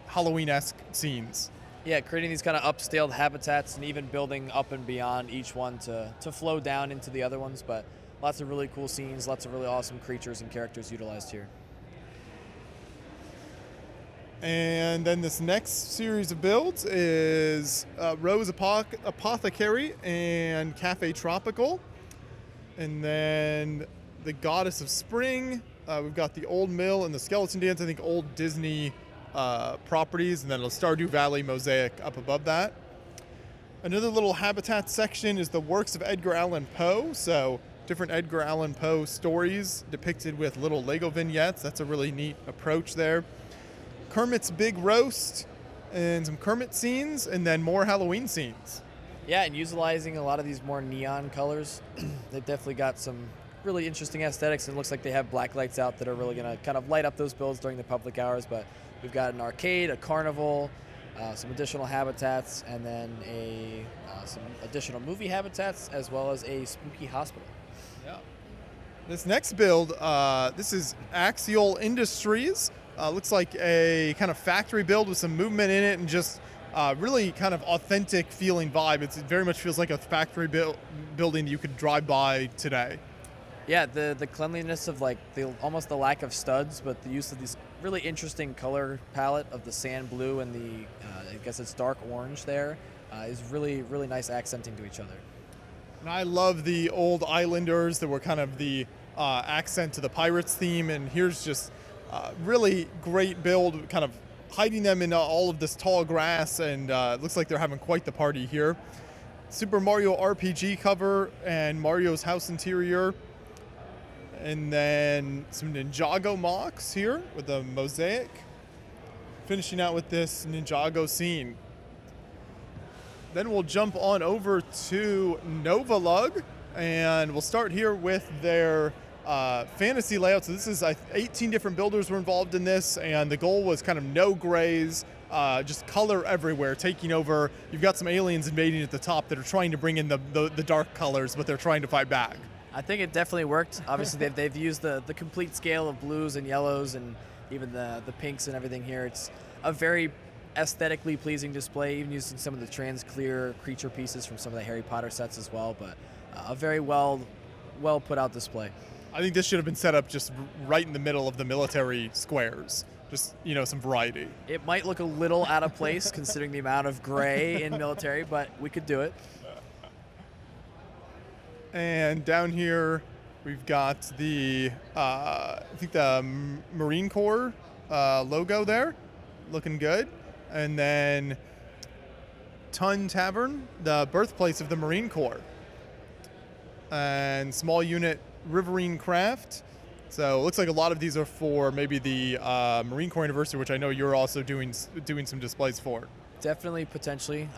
Halloween-esque scenes. Yeah, creating these kind of upscaled habitats and even building up and beyond each one to flow down into the other ones, but lots of really cool scenes, lots of really awesome creatures and characters utilized here. And then this next series of builds is Rose Apothecary and Cafe Tropical. And then the Goddess of Spring. We've got the Old Mill and the Skeleton Dance, I think old Disney properties, and then a Stardew Valley mosaic up above that. Another little habitat section is the works of Edgar Allan Poe. So different Edgar Allan Poe stories depicted with little Lego vignettes. That's a really neat approach there. Kermit's Big Roast and some Kermit scenes, and then more Halloween scenes. Yeah, and utilizing a lot of these more neon colors. They've definitely got some really interesting aesthetics. It looks like they have black lights out that are really going to kind of light up those builds during the public hours. But we've got an arcade, a carnival, some additional habitats, and then some additional movie habitats, as well as a spooky hospital. Yeah. This next build, this is Axial Industries. Looks like a kind of factory build with some movement in it and just really kind of authentic feeling vibe. It very much feels like a factory building that you could drive by today. Yeah, the cleanliness of like almost the lack of studs, but the use of this really interesting color palette of the sand blue and the I guess it's dark orange there is really, really nice accenting to each other. And I love the old islanders that were kind of the accent to the Pirates theme, and here's just really great build, kind of hiding them in all of this tall grass, and it looks like they're having quite the party here. Super Mario RPG cover and Mario's house interior. And then some Ninjago mocks here with a mosaic. Finishing out with this Ninjago scene. Then we'll jump on over to Novalug, and we'll start here with their fantasy layout. So this is 18 different builders were involved in this, and the goal was kind of no grays, just color everywhere, taking over. You've got some aliens invading at the top that are trying to bring in the dark colors, but they're trying to fight back. I think it definitely worked. Obviously, they've used the complete scale of blues and yellows and even the pinks and everything here. It's a very aesthetically pleasing display, even using some of the trans clear creature pieces from some of the Harry Potter sets as well, but a very well put out display. I think this should have been set up just right in the middle of the military squares. Just, some variety. It might look a little out of place considering the amount of gray in military, but we could do it. And down here, we've got the Marine Corps logo there, looking good. And then Ton Tavern, the birthplace of the Marine Corps. And small unit Riverine Craft. So it looks like a lot of these are for maybe the Marine Corps anniversary, which I know you're also doing some displays for. Definitely, potentially.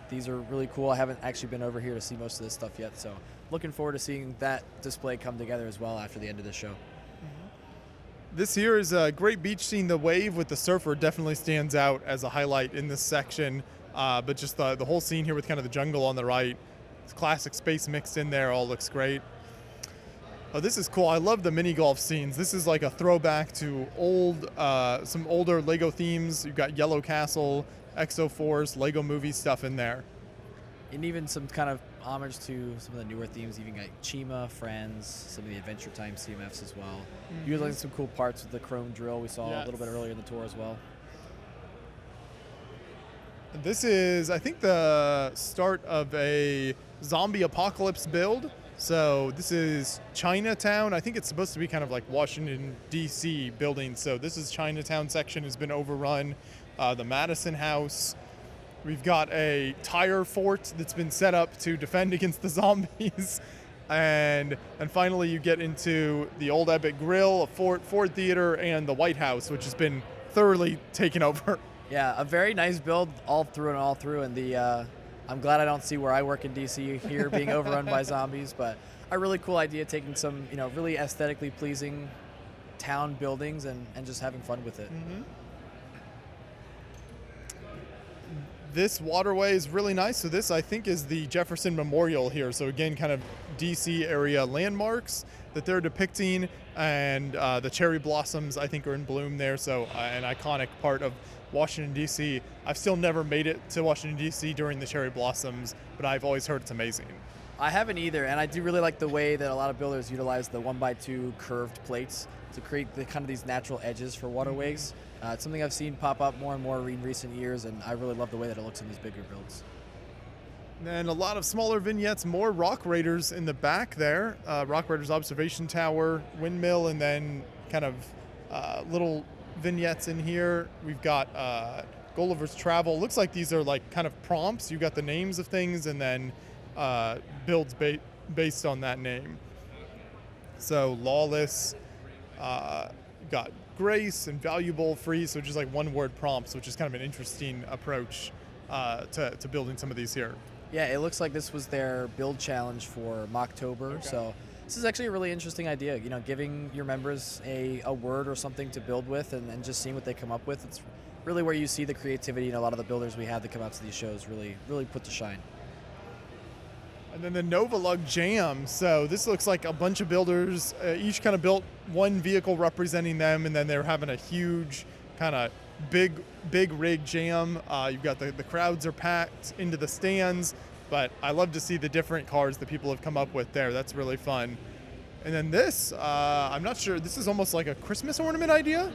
These are really cool. I haven't actually been over here to see most of this stuff yet, so looking forward to seeing that display come together as well after the end of the show. This here is a great beach scene. The wave with the surfer definitely stands out as a highlight in this section, but just the whole scene here with kind of the jungle on the right, it's classic space mixed in there, all looks great. Oh, this is cool. I love the mini golf scenes. This is like a throwback to some older Lego themes. You've got Yellow Castle, Exo Force, Lego Movie stuff in there. And even some kind of homage to some of the newer themes. Even got Chima, Friends, some of the Adventure Time CMFs as well. Mm-hmm. Usually some cool parts with the chrome drill we saw a little bit earlier in the tour as well. This is, I think, the start of a zombie apocalypse build. So this is Chinatown. I think it's supposed to be kind of like Washington, D.C. building. So this is Chinatown section has been overrun. The Madison House. We've got a tire fort that's been set up to defend against the zombies. And finally you get into the Old Ebbitt Grill, a Ford Theater, and the White House, which has been thoroughly taken over. Yeah, a very nice build all through. And the I'm glad I don't see where I work in DC here being overrun by zombies, but a really cool idea taking some, really aesthetically pleasing town buildings and just having fun with it. Mm-hmm. This waterway is really nice. So this, I think, is the Jefferson Memorial here. So again, kind of DC area landmarks that they're depicting, and the cherry blossoms, I think, are in bloom there. So an iconic part of Washington, D.C. I've still never made it to Washington, D.C. during the cherry blossoms, but I've always heard it's amazing. I haven't either, and I do really like the way that a lot of builders utilize the 1x2 curved plates to create kind of these natural edges for waterways. It's something I've seen pop up more and more in recent years, and I really love the way that it looks in these bigger builds. And a lot of smaller vignettes, more Rock Raiders in the back there. Rock Raiders Observation Tower, windmill, and then kind of little vignettes in here. We've got Gulliver's Travel. Looks like these are like kind of prompts. You've got the names of things and then builds based on that name. So Lawless, got Grace and Valuable, Free, so just like one-word prompts, which is kind of an interesting approach to building some of these here. Yeah, it looks like this was their build challenge for Mocktober. Okay. So this is actually a really interesting idea, giving your members a word or something to build with and just seeing what they come up with. It's really where you see the creativity in a lot of the builders we have that come out to these shows really put to shine. And then the Novalug Jam. So this looks like a bunch of builders, each kind of built one vehicle representing them, and then they're having a huge kind of big rig jam. You've got the crowds are packed into the stands, but I love to see the different cars that people have come up with there. That's really fun. And then this, I'm not sure, this is almost like a Christmas ornament idea?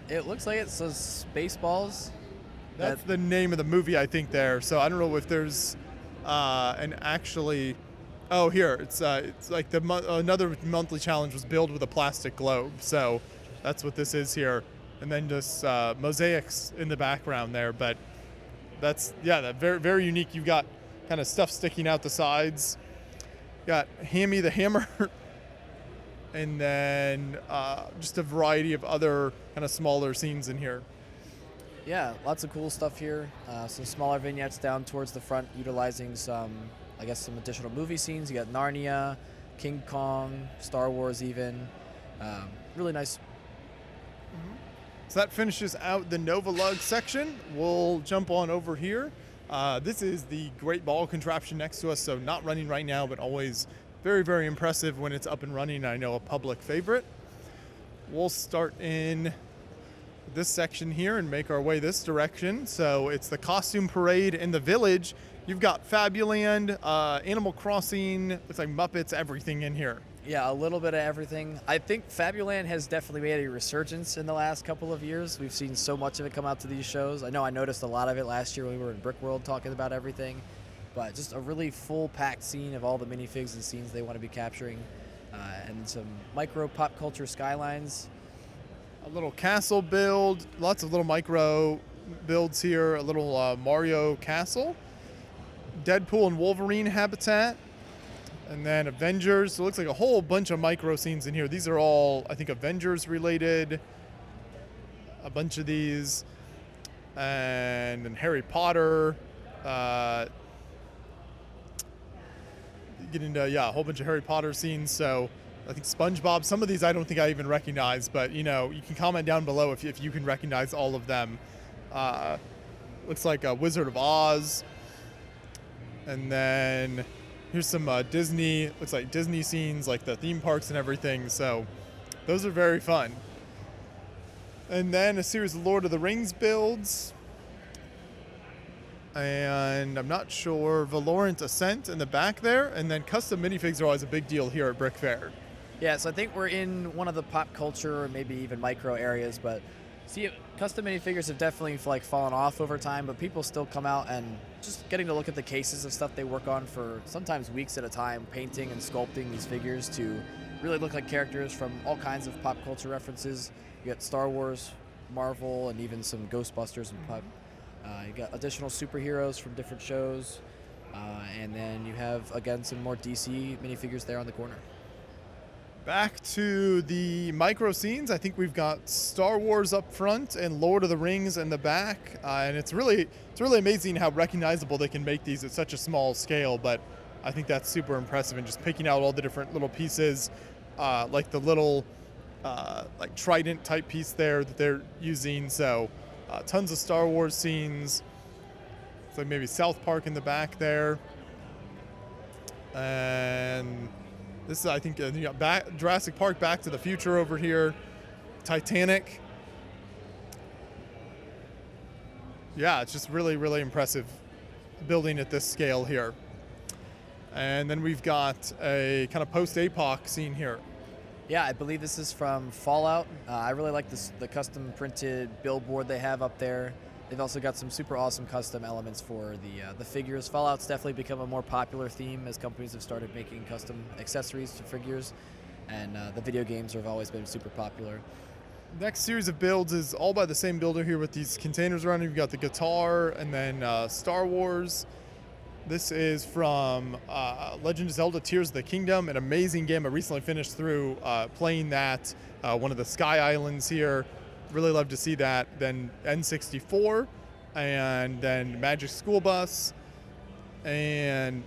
It looks like it says Spaceballs. That's the name of the movie, I think, there. So I don't know if there's here, it's like another monthly challenge was build with a plastic globe. So that's what this is here. And then just mosaics in the background there. But that's very, very unique. You've got kind of stuff sticking out the sides. Got Hammy the Hammer, and then just a variety of other kind of smaller scenes in here. Yeah, lots of cool stuff here. Some smaller vignettes down towards the front, utilizing some additional movie scenes. You got Narnia, King Kong, Star Wars even. Really nice. So that finishes out the Nova Lug section. We'll jump on over here. This is the Great Ball contraption next to us, so not running right now, but always very, very impressive when it's up and running. I know a public favorite. We'll start in this section here and make our way this direction. So it's the costume parade in the village. You've got Fabuland, Animal Crossing, it's like Muppets, everything in here. Yeah, a little bit of everything. I think Fabuland has definitely made a resurgence in the last couple of years. We've seen so much of it come out to these shows. I know I noticed a lot of it last year when we were in Brick World talking about everything. But just a really full-packed scene of all the minifigs and scenes they want to be capturing. And some micro pop culture skylines. A little castle build, lots of little micro builds here, a little Mario castle. Deadpool and Wolverine habitat. And then Avengers. So it looks like a whole bunch of micro scenes in here. These are all, I think, Avengers related. A bunch of these. And then Harry Potter. Get into, a whole bunch of Harry Potter scenes. So I think SpongeBob. Some of these I don't think I even recognize. But, you can comment down below if you can recognize all of them. Looks like a Wizard of Oz. And then here's some Disney, looks like Disney scenes, like the theme parks and everything. So those are very fun. And then a series of Lord of the Rings builds. And I'm not sure, Valorant Ascent in the back there. And then custom minifigs are always a big deal here at BrickFair. Yeah, so I think we're in one of the pop culture or maybe even micro areas, but custom minifigures have definitely fallen off over time, but people still come out and just getting to look at the cases of stuff they work on for sometimes weeks at a time, painting and sculpting these figures to really look like characters from all kinds of pop culture references. You got Star Wars, Marvel, and even some Ghostbusters and pop. You got additional superheroes from different shows, and then you have, again, some more DC minifigures there on the corner. Back to the micro scenes. I think we've got Star Wars up front and Lord of the Rings in the back, and it's really amazing how recognizable they can make these at such a small scale. But I think that's super impressive, and just picking out all the different little pieces, like the little like trident type piece there that they're using. So tons of Star Wars scenes. It's like maybe South Park in the back there, and this is, I think, Jurassic Park, Back to the Future over here, Titanic. Yeah, it's just really, really impressive building at this scale here. And then we've got a kind of post-APOC scene here. Yeah, I believe this is from Fallout. I really like the custom printed billboard they have up there. They've also got some super awesome custom elements for the figures. Fallout's definitely become a more popular theme as companies have started making custom accessories to figures, and the video games have always been super popular. Next series of builds is all by the same builder here with these containers around. You've got the guitar and then Star Wars. This is from Legend of Zelda Tears of the Kingdom, an amazing game. I recently finished through playing that, one of the Sky Islands here. Really love to see that. Then N64, and then Magic School Bus, and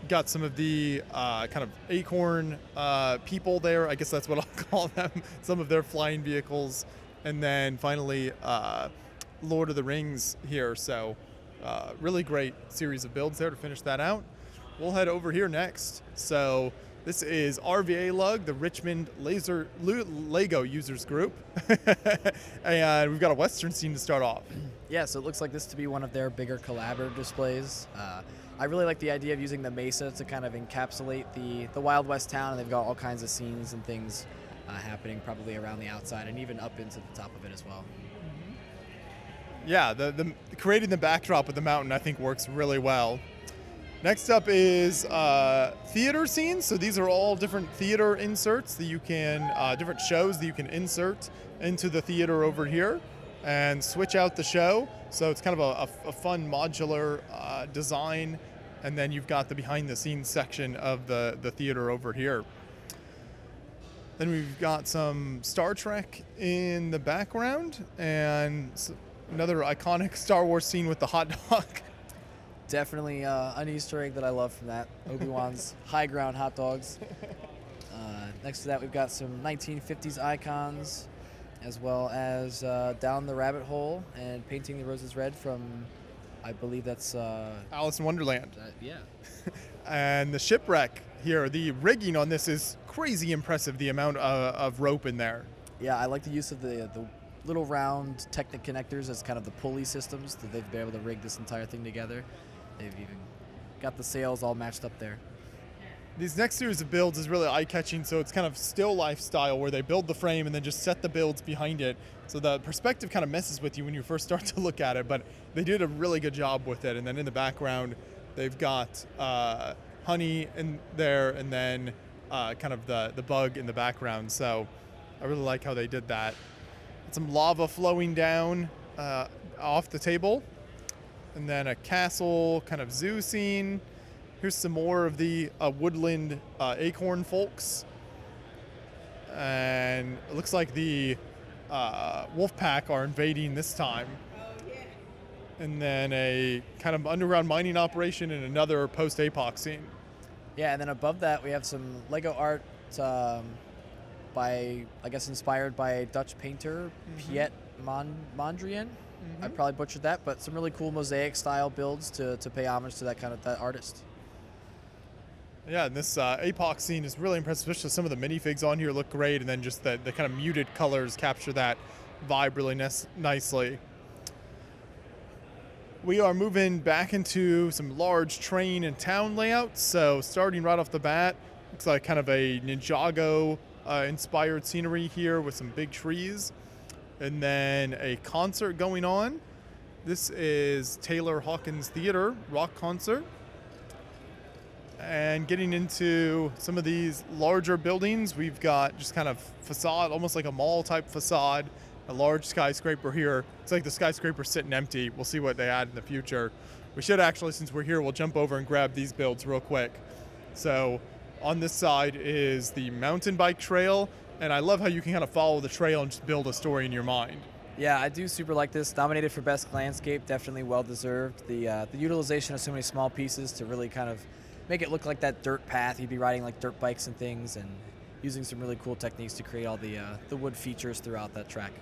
got some of the kind of acorn people there. I guess that's what I'll call them. Some of their flying vehicles, and then finally Lord of the Rings here. So really great series of builds there to finish that out. We'll head over here next. So this is RVA Lug, the Richmond Lego Users Group. And we've got a Western scene to start off. Yeah, so it looks like this to be one of their bigger collaborative displays. I really like the idea of using the mesa to kind of encapsulate the Wild West town, and they've got all kinds of scenes and things happening probably around the outside and even up into the top of it as well. Yeah, the creating the backdrop of the mountain I think works really well. Next up is theater scenes. So these are all different theater inserts that you can, different shows that you can insert into the theater over here and switch out the show. So it's kind of a fun modular design. And then you've got the behind the scenes section of the theater over here. Then we've got some Star Trek in the background and another iconic Star Wars scene with the hot dog. Definitely an Easter egg that I love from that. Obi-Wan's high ground hot dogs. Next to that, we've got some 1950s icons, as well as Down the Rabbit Hole and Painting the Roses Red from, I believe that's... Alice in Wonderland. Yeah. And the shipwreck here, the rigging on this is crazy impressive, the amount of rope in there. Yeah, I like the use of the little round Technic connectors as kind of the pulley systems that they've been able to rig this entire thing together. They've even got the sails all matched up there. These next series of builds is really eye-catching, so it's kind of still lifestyle where they build the frame and then just set the builds behind it. So the perspective kind of messes with you when you first start to look at it, but they did a really good job with it. And then in the background, they've got honey in there and then kind of the bug in the background. So I really like how they did that. Some lava flowing down off the table. And then a castle kind of zoo scene. Here's some more of the woodland acorn folks. And it looks like the wolf pack are invading this time. And then a kind of underground mining operation and another post-APOC scene. Yeah, and then above that we have some Lego art by, I guess, inspired by a Dutch painter, Piet Mondrian. I probably butchered that, but some really cool mosaic style builds to pay homage to that artist. Yeah, and this APOC scene is really impressive, especially some of the minifigs on here look great, and then just the kind of muted colors capture that vibe really nicely. We are moving back into some large train and town layouts, so starting right off the bat, looks like kind of a Ninjago inspired scenery here with some big trees, and then a concert going on. This is Taylor Hawkins Theater rock concert. And getting into some of these larger buildings, we've got just kind of facade, almost like a mall type facade, a large skyscraper here. It's like the skyscraper's sitting empty. We'll see what they add in the future. We should actually, since we're here, we'll jump over and grab these builds real quick. So on this side is the mountain bike trail, and I love how you can kind of follow the trail and just build a story in your mind. Yeah, I do super like this. Nominated for Best Landscape, definitely well deserved. The utilization of so many small pieces to really kind of make it look like that dirt path. You'd be riding like dirt bikes and things, and using some really cool techniques to create all the wood features throughout that track.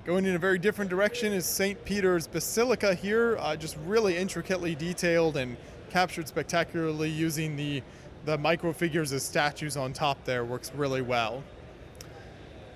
Going in a very different direction is St. Peter's Basilica here, just really intricately detailed and captured spectacularly using the micro figures as statues on top there. Works really well.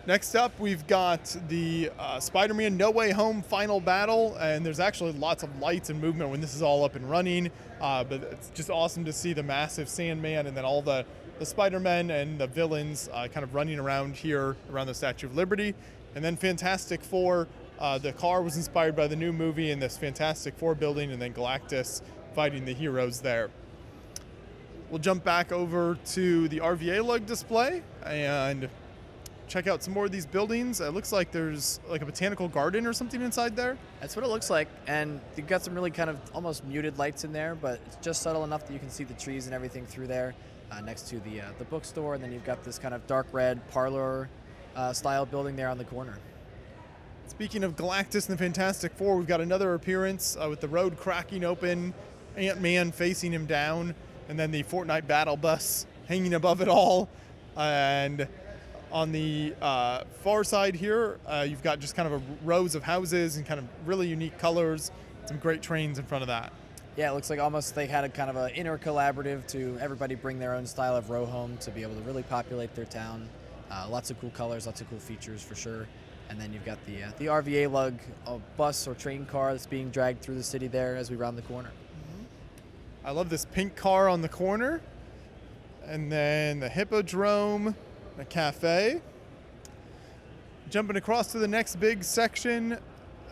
Next up, we've got the Spider-Man No Way Home final battle, and there's actually lots of lights and movement when this is all up and running, but it's just awesome to see the massive Sandman and then all the Spider-Men and the villains kind of running around here around the Statue of Liberty. And then Fantastic Four, the car was inspired by the new movie in this Fantastic Four building, and then Galactus fighting the heroes there. We'll jump back over to the RVA lug display and check out some more of these buildings. It looks like there's like a botanical garden or something inside there. That's what it looks like, and you've got some really kind of almost muted lights in there, but it's just subtle enough that you can see the trees and everything through there next to the bookstore, and then you've got this kind of dark red parlor style building there on the corner. Speaking of Galactus and the Fantastic Four, we've got another appearance with the road cracking open, Ant-Man facing him down, and then the Fortnite battle bus hanging above it all. And on the far side here, you've got just kind of rows of houses and kind of really unique colors, some great trains in front of that. Yeah, it looks like almost they had a kind of an inner collaborative to everybody bring their own style of row home to be able to really populate their town. Lots of cool colors, lots of cool features for sure. And then you've got the RVA lug bus or train car that's being dragged through the city there as we round the corner. I love this pink car on the corner. And then the Hippodrome, a cafe. Jumping across to the next big section,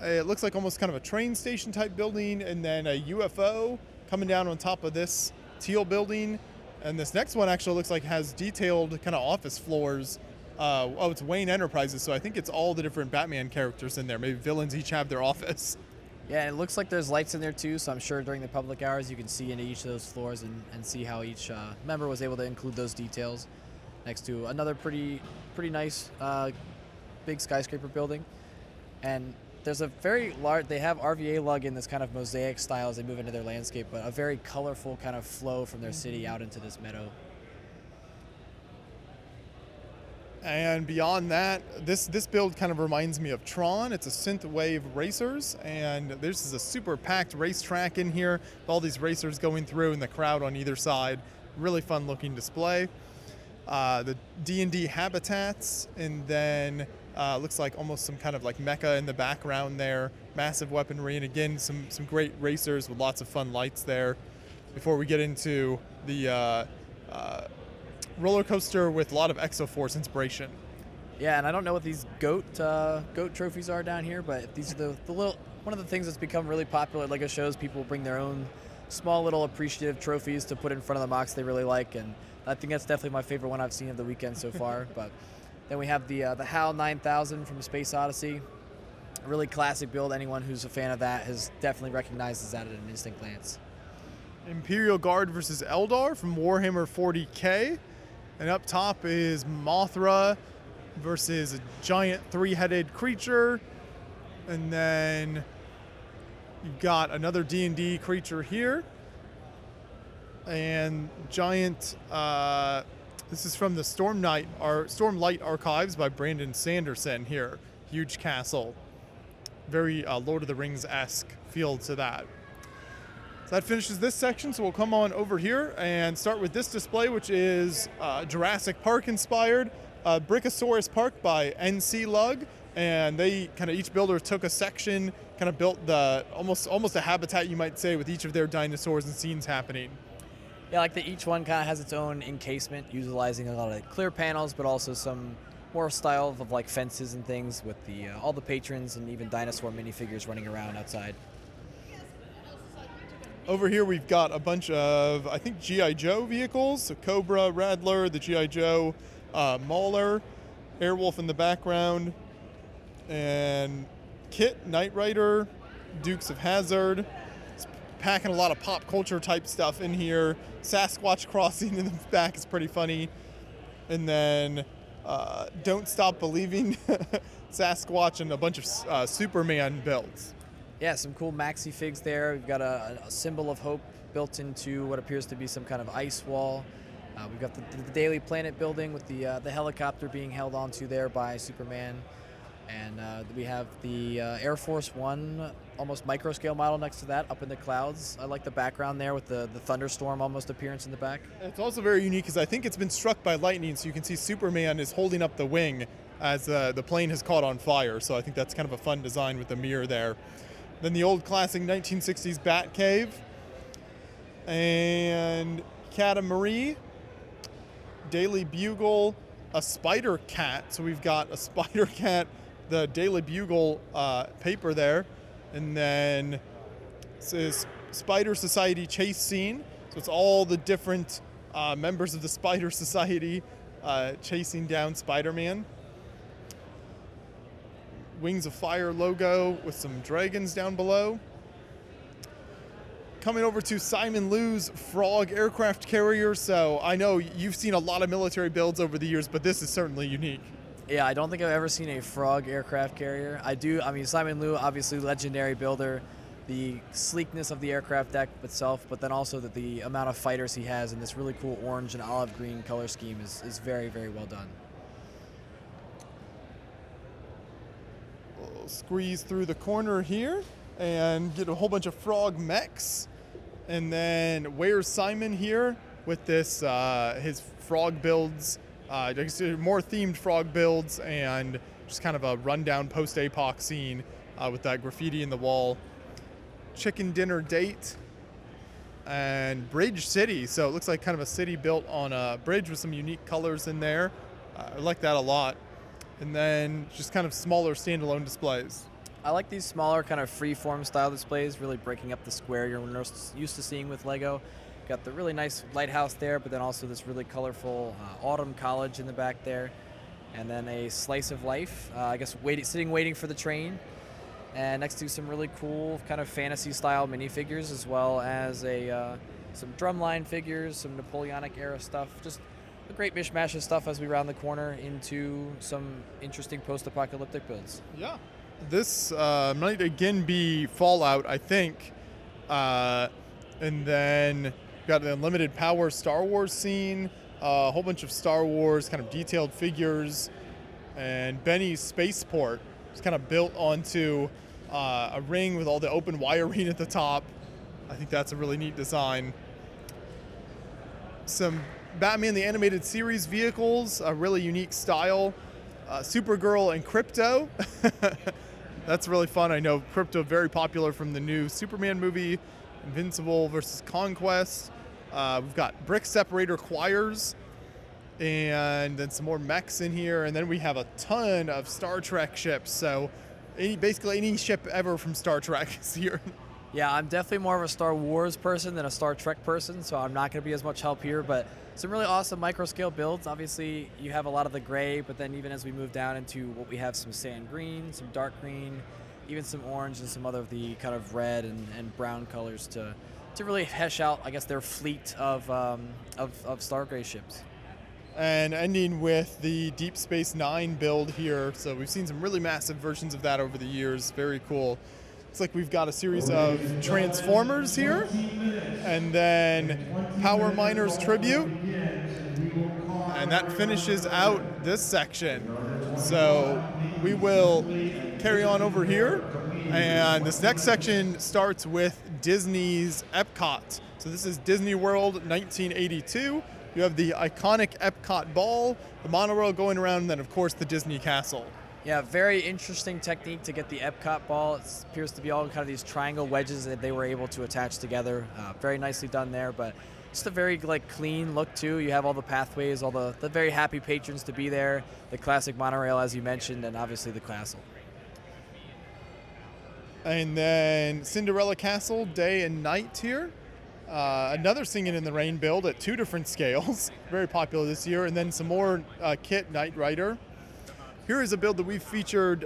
it looks like almost kind of a train station type building, and then a UFO coming down on top of this teal building. And this next one actually looks like has detailed kind of office floors. It's Wayne Enterprises, so I think it's all the different Batman characters in there. Maybe villains each have their office. Yeah, it looks like there's lights in there too, so I'm sure during the public hours you can see into each of those floors and see how each member was able to include those details next to another pretty nice big skyscraper building. And there's a very large, they have RVA lug in this kind of mosaic style as they move into their landscape, but a very colorful kind of flow from their city out into this meadow. And beyond that, this build kind of reminds me of Tron. It's a synthwave racers, and this is a super packed racetrack in here with all these racers going through and the crowd on either side. Really fun looking display. The D&D habitats, and then looks like almost some kind of like mecha in the background there. Massive weaponry, and again some great racers with lots of fun lights there. Before we get into the roller coaster with a lot of Exoforce inspiration. Yeah, and I don't know what these goat trophies are down here, but these are the little, one of the things that's become really popular at LEGO shows. People bring their own small little appreciative trophies to put in front of the MOCs they really like, and I think that's definitely my favorite one I've seen of the weekend so far. But then we have the HAL 9000 from Space Odyssey, a really classic build. Anyone who's a fan of that has definitely recognizes that at an instant glance. Imperial Guard versus Eldar from Warhammer 40K. And up top is Mothra versus a giant three-headed creature. And then you've got another D&D creature here. And giant, this is from the Stormlight Archives by Brandon Sanderson here. Huge castle. Very Lord of the Rings-esque feel to that. So that finishes this section, so we'll come on over here and start with this display, which is Jurassic Park inspired. Brickosaurus Park by NC Lug, and they kind of, each builder took a section, kind of built the almost a habitat, you might say, with each of their dinosaurs and scenes happening. Yeah, like each one kind of has its own encasement, utilizing a lot of clear panels, but also some more style of like fences and things with the all the patrons and even dinosaur minifigures running around outside. Over here we've got a bunch of, I think, G.I. Joe vehicles. So Cobra, Rattler, the G.I. Joe Mauler, Airwolf in the background, and Kit, Knight Rider, Dukes of Hazzard. It's packing a lot of pop culture type stuff in here. Sasquatch Crossing in the back is pretty funny. And then Don't Stop Believing, Sasquatch, and a bunch of Superman builds. Yeah, some cool maxi figs there. We've got a symbol of hope built into what appears to be some kind of ice wall. We've got the Daily Planet building with the helicopter being held onto there by Superman. And we have the Air Force One, almost micro scale model next to that up in the clouds. I like the background there with the thunderstorm almost appearance in the back. It's also very unique because I think it's been struck by lightning, so you can see Superman is holding up the wing as the plane has caught on fire. So I think that's kind of a fun design with the mirror there. Then the old classic 1960s Bat Cave, and Catamarie, Daily Bugle, a Spider Cat. So we've got a Spider Cat, the Daily Bugle paper there, and then it says Spider Society chase scene. So it's all the different members of the Spider Society chasing down Spider-Man. Wings of Fire logo with some dragons down below. Coming over to Simon Liu's Frog aircraft carrier. So I know you've seen a lot of military builds over the years, but this is certainly unique. Yeah, I don't think I've ever seen a Frog aircraft carrier. I mean, Simon Liu, obviously legendary builder, the sleekness of the aircraft deck itself, but then also the amount of fighters he has in this really cool orange and olive green color scheme is very, very well done. We'll squeeze through the corner here and get a whole bunch of Frog mechs. And then where's Simon here with this, his Frog builds, more themed Frog builds, and just kind of a rundown post-APOC scene with that graffiti in the wall. Chicken dinner date and Bridge City. So it looks like kind of a city built on a bridge with some unique colors in there. I like that a lot. And then just kind of smaller standalone displays. I like these smaller kind of free-form style displays, really breaking up the square you're used to seeing with LEGO. Got the really nice lighthouse there, but then also this really colorful autumn college in the back there. And then a slice of life, I guess waiting for the train. and next to some really cool kind of fantasy-style minifigures, as well as some drumline figures, some Napoleonic era stuff. Just a great mishmash of stuff as we round the corner into some interesting post-apocalyptic builds. Yeah. This might again be Fallout, I think. And then got the Unlimited Power Star Wars scene, a whole bunch of Star Wars kind of detailed figures, and Benny's spaceport is kind of built onto a ring with all the open wiring at the top. I think that's a really neat design. Some Batman the Animated Series vehicles, a really unique style. Supergirl and Crypto. That's really fun. I know Crypto very popular from the new Superman movie, Invincible versus Conquest. We've got brick separator choirs, and then some more mechs in here. And then we have a ton of Star Trek ships. So basically any ship ever from Star Trek is here. Yeah, I'm definitely more of a Star Wars person than a Star Trek person, so I'm not going to be as much help here, but some really awesome micro-scale builds. Obviously, you have a lot of the gray, but then even as we move down into what we have, some sand green, some dark green, even some orange, and some other of the kind of red and brown colors to really hash out, I guess, their fleet of Stargray ships. And ending with the Deep Space Nine build here. So we've seen some really massive versions of that over the years. Very cool. Looks like we've got a series of Transformers here, and then Power Miners Tribute, and that finishes out this section. So we will carry on over here, and this next section starts with Disney's Epcot. So this is Disney World 1982. You have the iconic Epcot ball, the monorail going around, and then of course the Disney Castle. Yeah, very interesting technique to get the Epcot ball. It appears to be all kind of these triangle wedges that they were able to attach together. Very nicely done there, but just a very clean look too. You have all the pathways, all the very happy patrons to be there, the classic monorail as you mentioned, and obviously the castle. And then Cinderella Castle, day and night here. Another Singing in the Rain build at 2 different scales, very popular this year, and then some more Kit Knight Rider. Here is a build that we've featured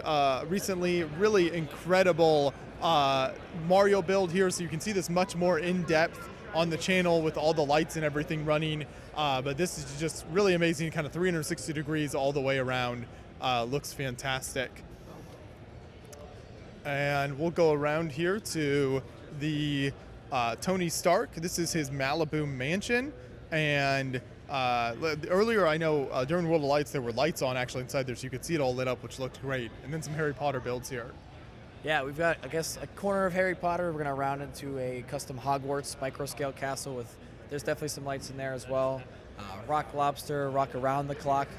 recently, really incredible Mario build here, so you can see this much more in depth on the channel with all the lights and everything running, but this is just really amazing, kind of 360 degrees all the way around. Looks fantastic. And we'll go around here to the Tony Stark. This is his Malibu mansion, and earlier I know during World of Lights there were lights on actually inside there, so you could see it all lit up, which looked great. And then some Harry Potter builds here. Yeah, we've got, I guess, a corner of Harry Potter. We're going to round into a custom Hogwarts micro-scale castle with, there's definitely some lights in there as well. Rock Lobster, Rock Around the Clock.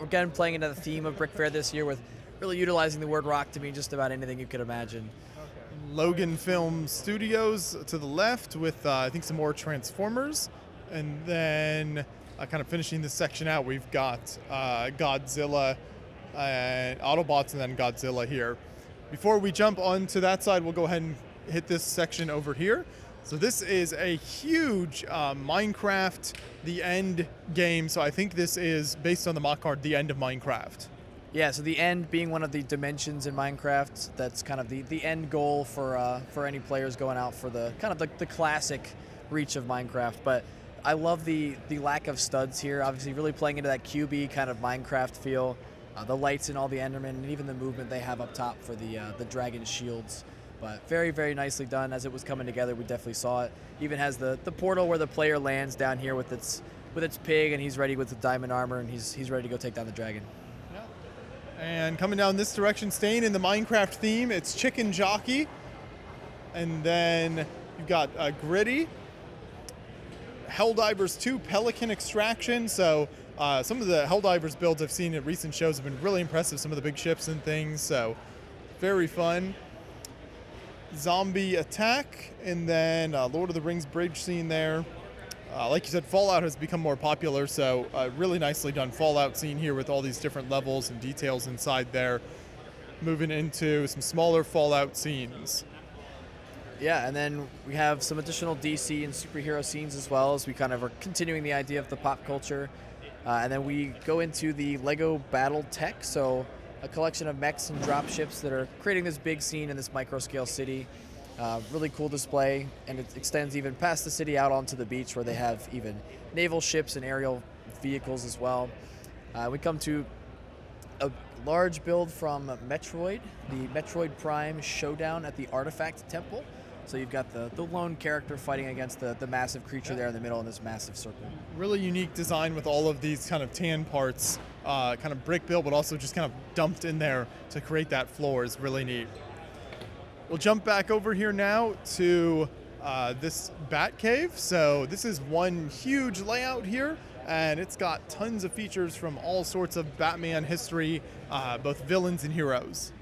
Again, playing into the theme of BrickFair this year with really utilizing the word rock to mean just about anything you could imagine. Logan Film Studios to the left with, I think, some more Transformers. And then kind of finishing this section out, we've got Godzilla and Autobots and then Godzilla here. Before we jump onto that side, we'll go ahead and hit this section over here. So this is a huge Minecraft The End game. So I think this is based on the mock card, The End of Minecraft. Yeah, so the end being one of the dimensions in Minecraft, that's kind of the end goal for any players going out for the kind of the classic reach of Minecraft. But I love the lack of studs here, obviously really playing into that QB kind of Minecraft feel. The lights and all the Endermen, and even the movement they have up top for the dragon shields. But very, very nicely done. As it was coming together, we definitely saw it. Even has the portal where the player lands down here with its pig, and he's ready with the diamond armor, and he's ready to go take down the dragon. And coming down this direction, staying in the Minecraft theme, it's Chicken Jockey. And then you've got Gritty. Helldivers 2 Pelican Extraction. So some of the Helldivers builds I've seen at recent shows have been really impressive. Some of the big ships and things. So very fun. Zombie Attack. And then Lord of the Rings bridge scene there. Like you said, Fallout has become more popular, so really nicely done Fallout scene here with all these different levels and details inside there. Moving into some smaller Fallout scenes. Yeah, and then we have some additional DC and superhero scenes as well, as we kind of are continuing the idea of the pop culture. And then we go into the Lego Battle Tech. So a collection of mechs and drop ships that are creating this big scene in this micro-scale city. Really cool display, and it extends even past the city out onto the beach where they have even naval ships and aerial vehicles as well. We come to a large build from Metroid, the Metroid Prime Showdown at the Artifact Temple. So you've got the lone character fighting against the massive creature there in the middle in this massive circle. Really unique design with all of these kind of tan parts, kind of brick build, but also just kind of dumped in there to create that floor is really neat. We'll jump back over here now to this bat cave. So this is one huge layout here, and it's got tons of features from all sorts of Batman history, both villains and heroes.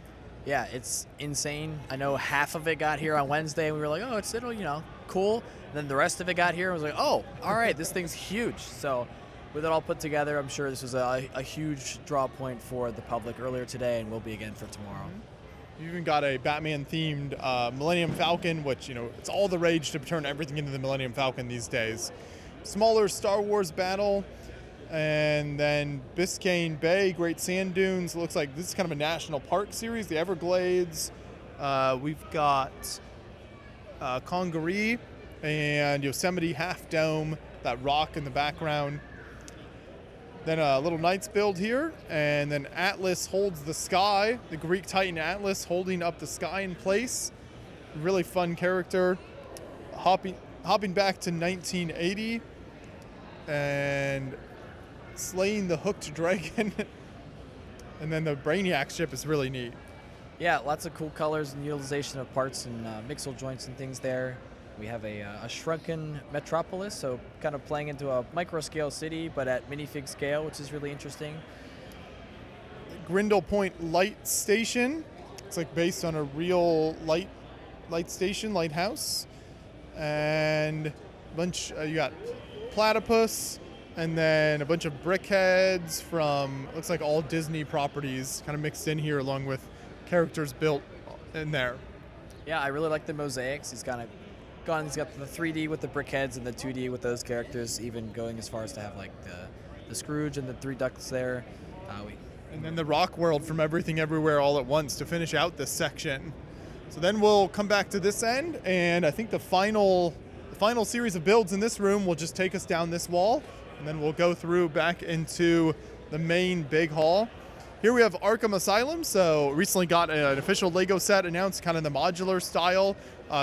Yeah, it's insane. I know half of it got here on Wednesday, and we were like, oh, it'll, cool. And then the rest of it got here, and was like, oh, all right, this thing's huge. So with it all put together, I'm sure this was a huge draw point for the public earlier today, and will be again for tomorrow. You even got a Batman-themed Millennium Falcon, which, it's all the rage to turn everything into the Millennium Falcon these days. Smaller Star Wars battle. And then Biscayne Bay, Great Sand Dunes. Looks like this is kind of a national park series. The Everglades. We've got Congaree and Yosemite Half Dome, that rock in the background. Then a little Knights build here. And then Atlas holds the sky. The Greek Titan Atlas holding up the sky in place. Really fun character. Hopping back to 1980. And slaying the hooked dragon. And then the Brainiac ship is really neat. Yeah, lots of cool colors and utilization of parts and mixel joints and things there. We have a shrunken metropolis, so kind of playing into a micro-scale city, but at minifig scale, which is really interesting. Grindle Point Light Station. It's like based on a real light station, lighthouse. And a bunch, you got Platypus, and then a bunch of brickheads from, looks like all Disney properties kind of mixed in here along with characters built in there. Yeah, I really like the mosaics. He's got the 3D with the brickheads and the 2D with those characters, even going as far as to have like the Scrooge and the three ducks there. And then the rock world from Everything Everywhere All at Once to finish out this section. So then we'll come back to this end, and I think the final series of builds in this room will just take us down this wall, and then we'll go through back into the main big hall. Here we have Arkham Asylum. So recently got an official Lego set announced, kind of the modular style.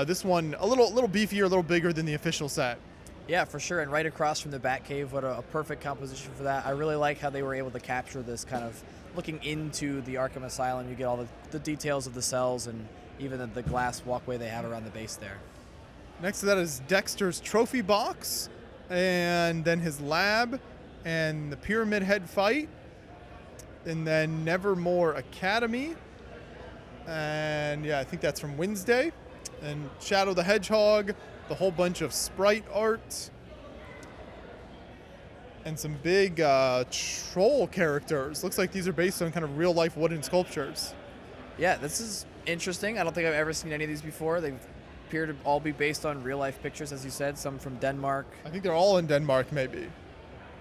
This one a little beefier, a little bigger than the official set. Yeah, for sure. And right across from the Batcave, what a perfect composition for that. I really like how they were able to capture this kind of looking into the Arkham Asylum. You get all the details of the cells and even the glass walkway they have around the base there. Next to that is Dexter's trophy box, and then his lab, and the Pyramid Head fight, and then Nevermore Academy, and yeah, I think that's from Wednesday, and Shadow the Hedgehog, the whole bunch of sprite art, and some big troll characters. Looks like these are based on kind of real-life wooden sculptures. Yeah, this is interesting. I don't think I've ever seen any of these before. They appear to all be based on real-life pictures, as you said, some from Denmark. I think they're all in Denmark, maybe.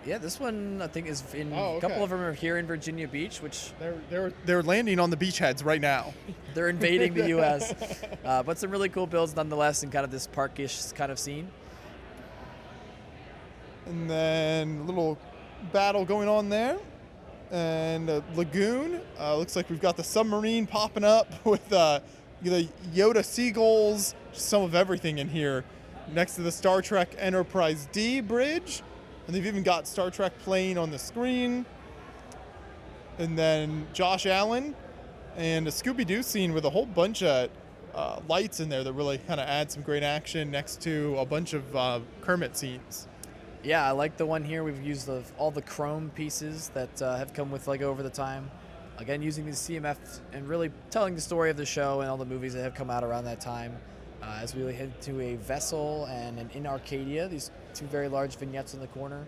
Yeah, this one I think is in okay. A couple of them are here in Virginia Beach, which they're landing on the beachheads right now. They're invading the U.S. But some really cool builds nonetheless, in kind of this parkish kind of scene. And then a little battle going on there, and a lagoon. Looks like we've got the submarine popping up with the Yoda seagulls, just some of everything in here. Next to the Star Trek Enterprise D bridge. And they've even got Star Trek playing on the screen. And then Josh Allen and a Scooby-Doo scene with a whole bunch of lights in there that really kind of add some great action next to a bunch of Kermit scenes. Yeah, I like the one here. We've used all the chrome pieces that have come with Lego over the time. Again, using these CMF and really telling the story of the show and all the movies that have come out around that time. As we head to a vessel and an in Arcadia, these two very large vignettes in the corner.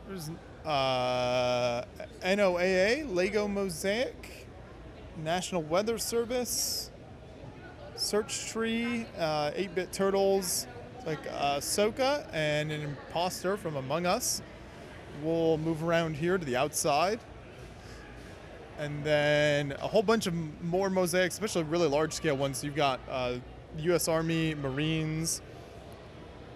There's NOAA, Lego Mosaic, National Weather Service, Search Tree, 8-Bit Turtles, like Soka, and an imposter from Among Us. We'll move around here to the outside. And then a whole bunch of more mosaics, especially really large scale ones. So you've got U.S. Army, Marines,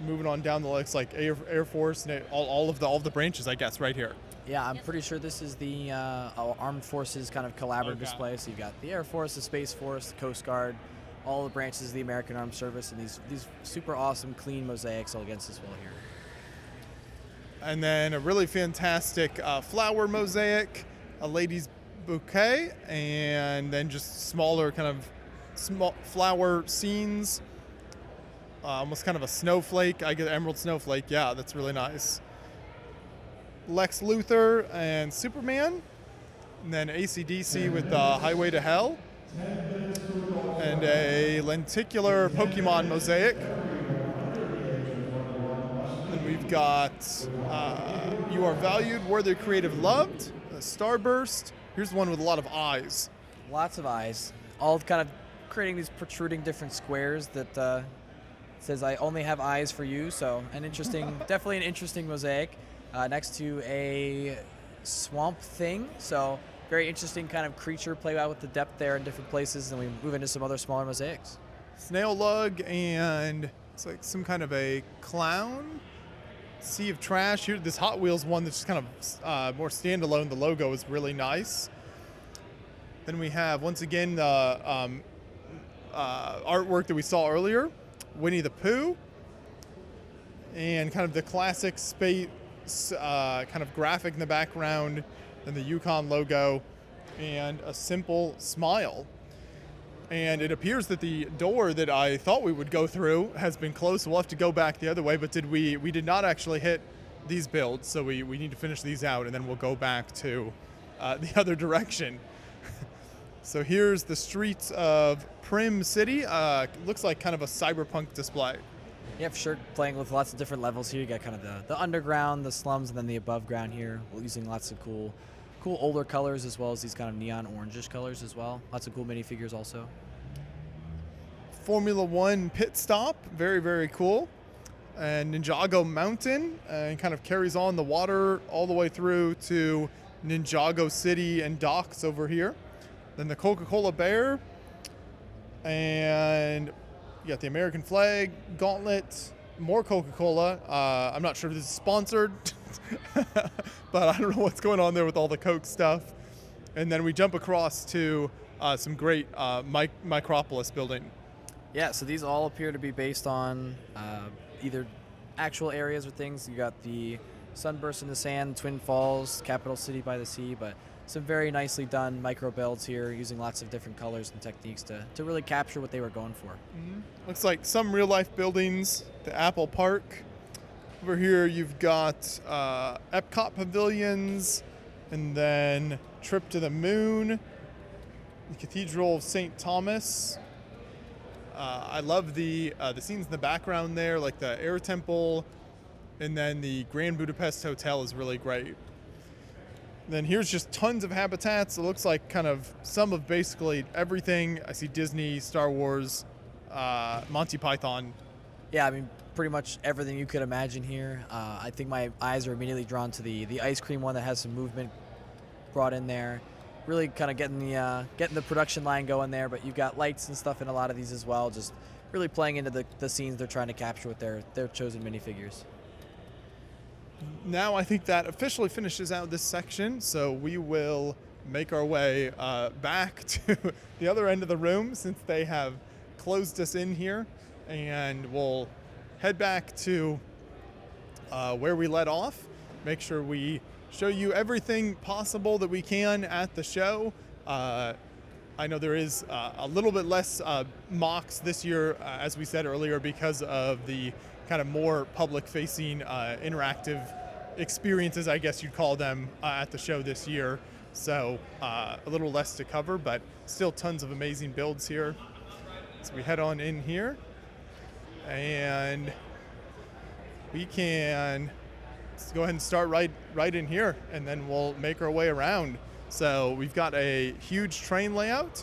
moving on down the list, like Air Force, and all of the branches, I guess, right here. Yeah, I'm pretty sure this is the Armed Forces kind of collaborative display. So you've got the Air Force, the Space Force, the Coast Guard, all the branches of the American Armed Service, and these super awesome, clean mosaics all against this wall here. And then a really fantastic flower mosaic, a lady's bouquet, and then just smaller kind of small flower scenes, almost kind of a snowflake. I get emerald snowflake. Yeah, that's really nice. Lex Luthor and Superman, and then AC/DC with Highway to Hell, and a lenticular Pokemon mosaic. Then we've got You Are Valued, Worthy, Creative, Loved, a Starburst. Here's one with a lot of eyes. Lots of eyes, all kind of creating these protruding different squares that says "I only have eyes for you." So an interesting, definitely an interesting mosaic. Next to a swamp thing, so very interesting kind of creature, play out with the depth there in different places, and we move into some other smaller mosaics. Snail lug, and it's like some kind of a clown. Sea of Trash. Here, this Hot Wheels one that's just kind of more standalone. The logo is really nice. Then we have, once again, the artwork that we saw earlier, Winnie the Pooh, and kind of the classic space kind of graphic in the background, and the Yukon logo, and a simple smile. And it appears that the door that I thought we would go through has been closed. We'll have to go back the other way, but we did not actually hit these builds, so we need to finish these out, and then we'll go back to the other direction. So here's the streets of Prim City. Looks like kind of a cyberpunk display. Yeah, for sure. Playing with lots of different levels here. You got kind of the underground, the slums, and then the above ground here. We're using lots of cool older colors, as well as these kind of neon orangish colors as well. Lots of cool minifigures also. Formula One pit stop, very, very cool. And Ninjago Mountain, and kind of carries on the water all the way through to Ninjago City and docks over here. Then the Coca-Cola Bear, and you got the American flag, gauntlet, more Coca-Cola. I'm not sure if this is sponsored, but I don't know what's going on there with all the Coke stuff. And then we jump across to some great Micropolis building. Yeah, so these all appear to be based on either actual areas or things. You got the Sunburst in the Sand, Twin Falls, Capital City by the Sea, but some very nicely done micro builds here using lots of different colors and techniques to really capture what they were going for. Mm-hmm. Looks like some real life buildings, the Apple Park. Over here you've got Epcot pavilions, and then Trip to the Moon, the Cathedral of St. Thomas. I love the scenes in the background there, like the Air Temple, and then the Grand Budapest Hotel is really great. Then here's just tons of habitats. It looks like kind of some of basically everything. I see Disney, Star Wars, Monty Python. Yeah, I mean, pretty much everything you could imagine here. I think my eyes are immediately drawn to the ice cream one that has some movement brought in there. Really kind of getting the production line going there, but you've got lights and stuff in a lot of these as well, just really playing into the scenes they're trying to capture with their chosen minifigures. Now I think that officially finishes out this section, so we will make our way back to the other end of the room since they have closed us in here, and we'll head back to where we let off, make sure we show you everything possible that we can at the show. I know there is a little bit less mocks this year, as we said earlier, because of the kind of more public-facing interactive experiences, I guess you'd call them, at the show this year. So a little less to cover, but still tons of amazing builds here. So we head on in here, and we can go ahead and start right in here, and then we'll make our way around. So we've got a huge train layout.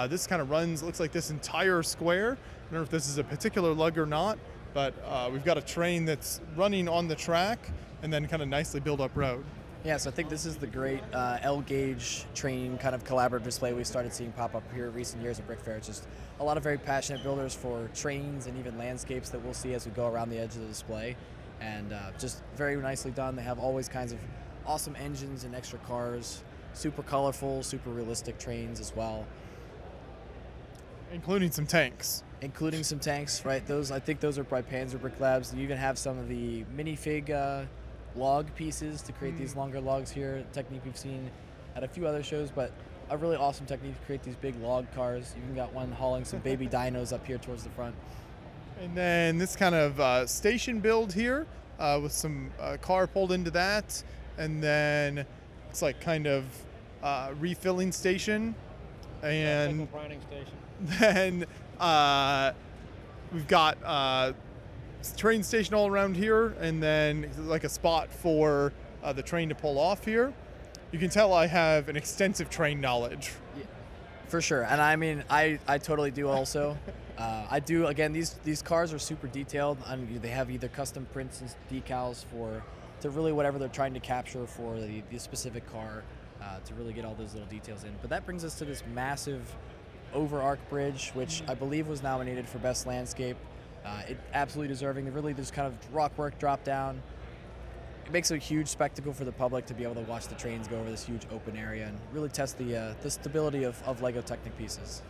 This kind of runs, looks like this entire square. I don't know if this is a particular lug or not, but we've got a train that's running on the track and then kind of nicely built up road. Yeah, so I think this is the great L-gauge train kind of collaborative display we started seeing pop up here in recent years at BrickFair. It's just a lot of very passionate builders for trains and even landscapes that we'll see as we go around the edge of the display. And just very nicely done. They have always kinds of awesome engines and extra cars, super colorful, super realistic trains as well. Including some tanks. Including some tanks, right? Those, I think those are by Panzer Brick Labs. You even have some of the minifig log pieces to create these longer logs here, a technique we've seen at a few other shows, but a really awesome technique to create these big log cars. You even got one hauling some baby dinos up here towards the front. And then this kind of station build here with some car pulled into that. And then it's like kind of refilling station. And Technical grinding station. then we've got train station all around here, and then like a spot for the train to pull off here. You can tell I have an extensive train knowledge. Yeah, for sure, and I mean, I totally do also. I do, again, these cars are super detailed. They have either custom prints and decals to really whatever they're trying to capture for the specific car to really get all those little details in. But that brings us to this massive over-arc bridge, which I believe was nominated for Best Landscape. It absolutely deserving. Really, there's kind of rock work drop down. It makes a huge spectacle for the public to be able to watch the trains go over this huge open area and really test the stability of LEGO Technic pieces.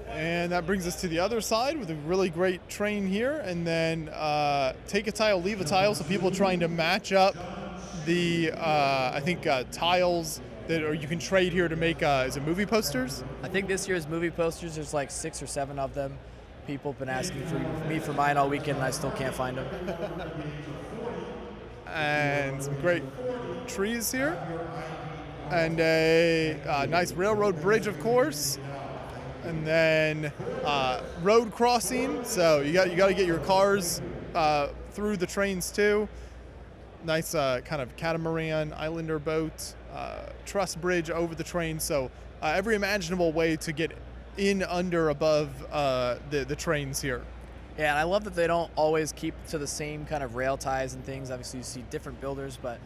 And that brings us to the other side with a really great train here, and then take a tile, leave a tile, so people trying to match up the, I think, tiles that you can trade here to make, is it movie posters? I think this year's movie posters, there's like 6 or 7 of them. People have been asking for me for mine all weekend, and I still can't find them. And some great trees here. And a nice railroad bridge, of course. And then road crossing, so you got to get your cars through the trains too. Nice kind of catamaran, islander boat, truss bridge over the train. So every imaginable way to get in, under, above the trains here. Yeah, and I love that they don't always keep to the same kind of rail ties and things. Obviously, you see different builders, but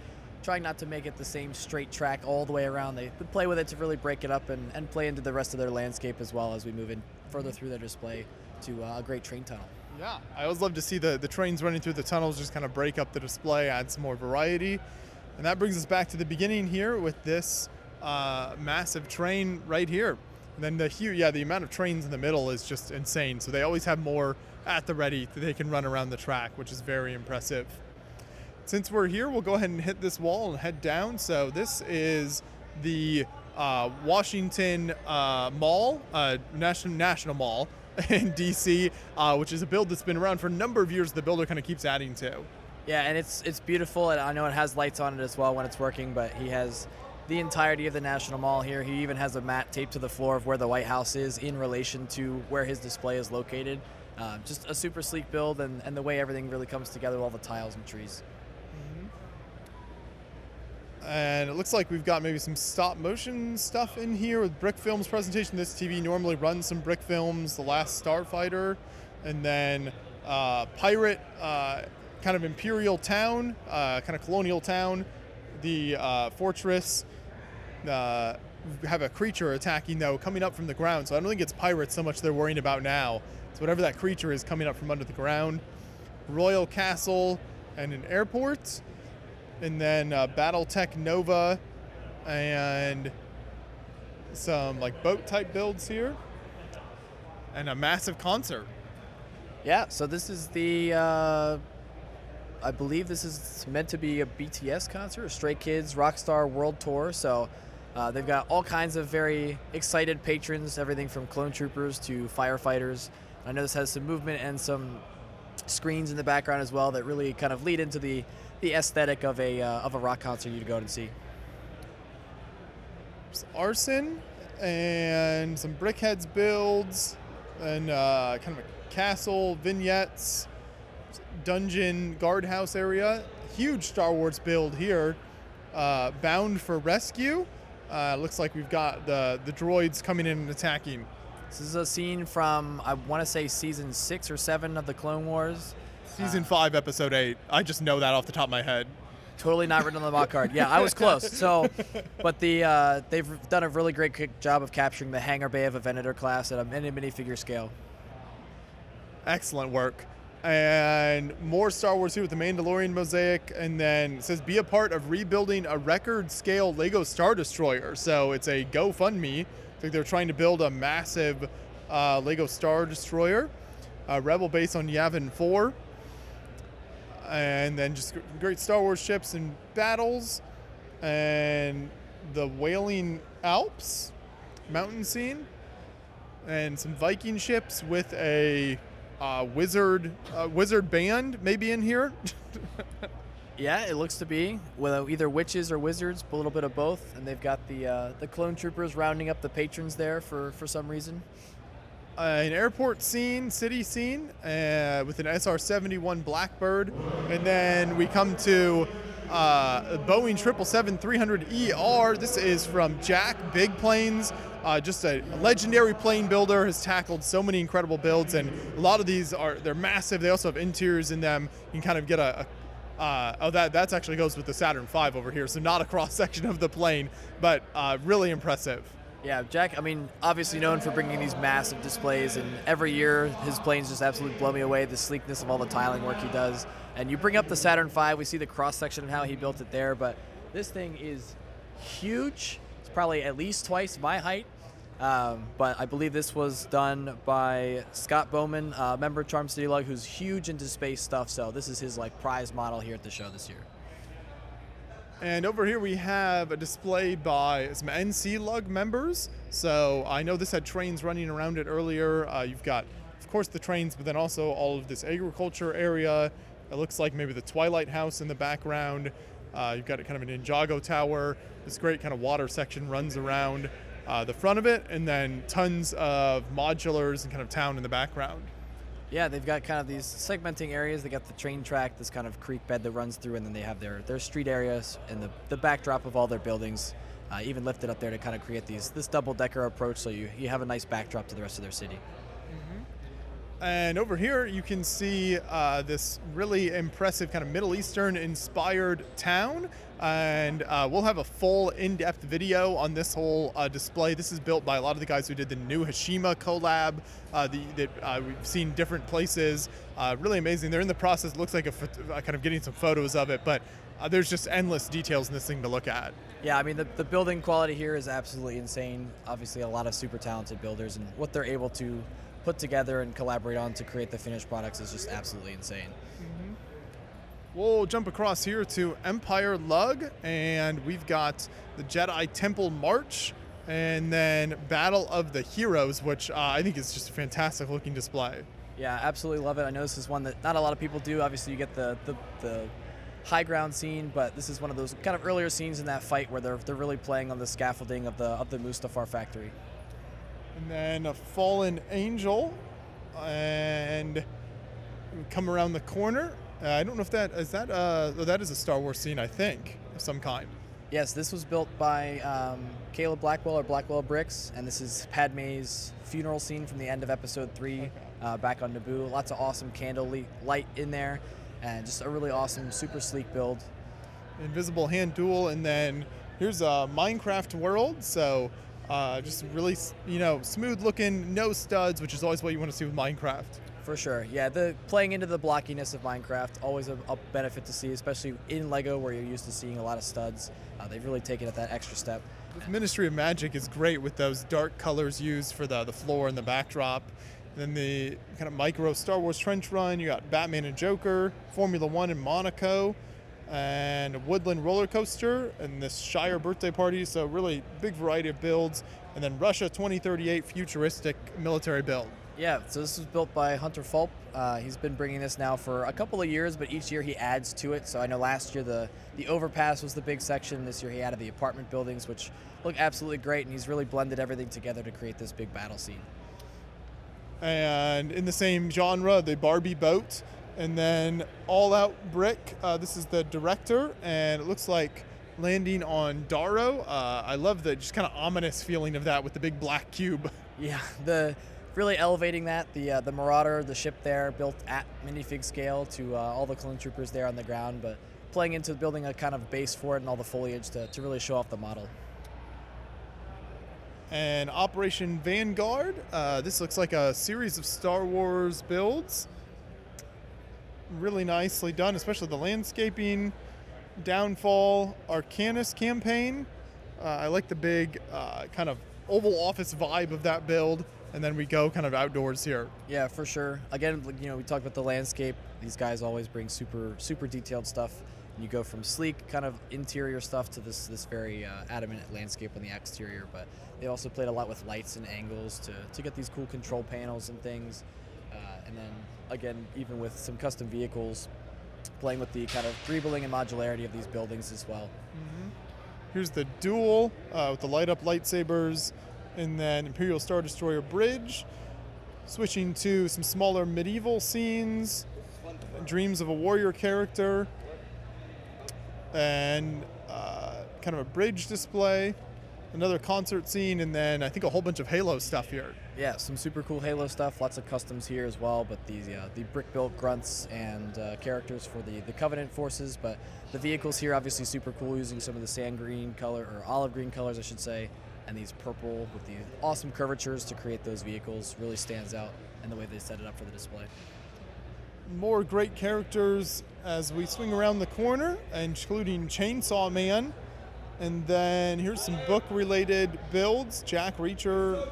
trying not to make it the same straight track all the way around. They would play with it to really break it up and play into the rest of their landscape as well as we move in further through their display to a great train tunnel. Yeah, I always love to see the trains running through the tunnels, just kind of break up the display, add some more variety. And that brings us back to the beginning here with this massive train right here. And then the amount of trains in the middle is just insane. So they always have more at the ready that they can run around the track, which is very impressive. Since we're here, we'll go ahead and hit this wall and head down. So this is the Washington Mall, National Mall in DC, which is a build that's been around for a number of years. The builder kind of keeps adding to. Yeah, and it's beautiful, and I know it has lights on it as well when it's working, but he has the entirety of the National Mall here. He even has a mat taped to the floor of where the White House is in relation to where his display is located. Just a super sleek build, and the way everything really comes together with all the tiles and trees. And it looks like we've got maybe some stop motion stuff in here with Brick Films presentation. This TV normally runs some Brick Films, The Last Starfighter, and then Pirate, kind of Imperial Town, kind of colonial town, the fortress. We have a creature attacking though, coming up from the ground. So I don't think it's pirates so much they're worrying about now. It's whatever that creature is coming up from under the ground. Royal Castle and an airport. And then Battletech Nova and some like boat type builds here. And a massive concert. Yeah, so this is the, I believe this is meant to be a BTS concert, a Stray Kids Rockstar World Tour. So they've got all kinds of very excited patrons, everything from clone troopers to firefighters. I know this has some movement and some screens in the background as well that really kind of lead into the aesthetic of a rock concert you'd go and see. There's arson and some Brickheads builds and kind of a castle, vignettes, dungeon, guardhouse area. Huge Star Wars build here. Bound for rescue. Looks like we've got the droids coming in and attacking. This is a scene from, I want to say, season 6 or 7 of the Clone Wars. Season 5, episode 8. I just know that off the top of my head. Totally not written on the mock card. Yeah, I was close. So, but they've done a really great job of capturing the hangar bay of a Venator class at a minifigure scale. Excellent work. And more Star Wars here with the Mandalorian mosaic, and then it says be a part of rebuilding a record scale Lego Star Destroyer. So it's a GoFundMe. I think they're trying to build a massive Lego Star Destroyer, Rebel base on Yavin 4. And then just great Star Wars ships and battles, and the Wailing Alps mountain scene, and some Viking ships with a wizard band maybe in here. Yeah, it looks to be with either witches or wizards, a little bit of both, and they've got the clone troopers rounding up the patrons there for some reason. An airport scene, city scene, with an SR-71 Blackbird. And then we come to a Boeing 777-300ER. This is from Jack Big Planes. Just a legendary plane builder, has tackled so many incredible builds, and a lot of these they're massive. They also have interiors in them. You can kind of get that actually goes with the Saturn V over here, so not a cross section of the plane, but really impressive. Yeah, Jack, I mean, obviously known for bringing these massive displays, and every year his planes just absolutely blow me away, the sleekness of all the tiling work he does. And you bring up the Saturn V, we see the cross-section of how he built it there, but this thing is huge. It's probably at least twice my height, but I believe this was done by Scott Bowman, member of Charm City Lug, who's huge into space stuff, so this is his prize model here at the show this year. And over here we have a display by some NC Lug members. So I know this had trains running around it earlier. You've got, of course, the trains, but then also all of this agriculture area. It looks like maybe the Twilight House in the background. You've got kind of an Ninjago tower. This great kind of water section runs around the front of it, and then tons of modulars and kind of town in the background. Yeah, they've got kind of these segmenting areas. They got the train track, this kind of creek bed that runs through, and then they have their street areas and the backdrop of all their buildings, even lifted up there to kind of create this double-decker approach, so you have a nice backdrop to the rest of their city. Mm-hmm. And over here you can see this really impressive kind of Middle Eastern-inspired town. And we'll have a full in-depth video on this whole display. This is built by a lot of the guys who did the new Hashima collab that we've seen different places. Really amazing. They're in the process, looks like kind of getting some photos of it, but there's just endless details in this thing to look at. Yeah, I mean, the building quality here is absolutely insane. Obviously, a lot of super talented builders, and what they're able to put together and collaborate on to create the finished products is just absolutely insane. Mm-hmm. We'll jump across here to Empire Lug, and we've got the Jedi Temple March, and then Battle of the Heroes, which I think is just a fantastic looking display. Yeah, absolutely love it. I know this is one that not a lot of people do. Obviously, you get the high ground scene, but this is one of those kind of earlier scenes in that fight where they're really playing on the scaffolding of the Mustafar factory. And then a Fallen Angel, and we come around the corner. I don't know if that is a Star Wars scene, I think, of some kind. Yes, this was built by Caleb Blackwell or Blackwell Bricks, and this is Padme's funeral scene from the end of Episode 3 back on Naboo. Lots of awesome candle light in there, and just a really awesome, super sleek build. Invisible Hand Duel, and then here's a Minecraft world, so just really, smooth looking, no studs, which is always what you want to see with Minecraft. For sure, yeah. The playing into the blockiness of Minecraft, always a benefit to see, especially in LEGO where you're used to seeing a lot of studs. They've really taken it that extra step. This Ministry of Magic is great with those dark colors used for the floor and the backdrop. And then the kind of micro Star Wars trench run, you got Batman and Joker, Formula One in Monaco, and a Woodland roller coaster, and this Shire birthday party. So really big variety of builds. And then Russia 2038 futuristic military build. Yeah, so this was built by Hunter Fulp. He's been bringing this now for a couple of years, but each year he adds to it. So I know last year the overpass was the big section. This year he added the apartment buildings, which look absolutely great, and he's really blended everything together to create this big battle scene. And in the same genre, the Barbie boat, and then All Out Brick. This is the director, and it looks like landing on Darrow. I love the just kind of ominous feeling of that with the big black cube. Yeah, really elevating that. The Marauder, the ship there, built at minifig scale to all the clone troopers there on the ground, but playing into building a kind of base for it and all the foliage to really show off the model. And Operation Vanguard. This looks like a series of Star Wars builds. Really nicely done, especially the landscaping. Downfall Arcanus campaign. I like the big kind of Oval Office vibe of that build. And then we go kind of outdoors here. Yeah, for sure. Again, we talked about the landscape. These guys always bring super detailed stuff. You go from sleek kind of interior stuff to this very adamant landscape on the exterior, but they also played a lot with lights and angles to get these cool control panels and things. And then again, even with some custom vehicles, playing with the kind of greebling and modularity of these buildings as well. Mm-hmm. Here's the duel with the light up lightsabers, and then Imperial Star Destroyer bridge. Switching to some smaller medieval scenes, dreams of a warrior character, and kind of a bridge display, another concert scene, and then I think a whole bunch of Halo stuff here. Yeah, some super cool Halo stuff, lots of customs here as well, but the brick-built grunts and characters for the Covenant forces, but the vehicles here obviously super cool, using some of the sand green color, or olive green colors I should say, and these purple with the awesome curvatures to create those vehicles really stands out in the way they set it up for the display. More great characters as we swing around the corner, including Chainsaw Man. And then here's some book-related builds, Jack Reacher.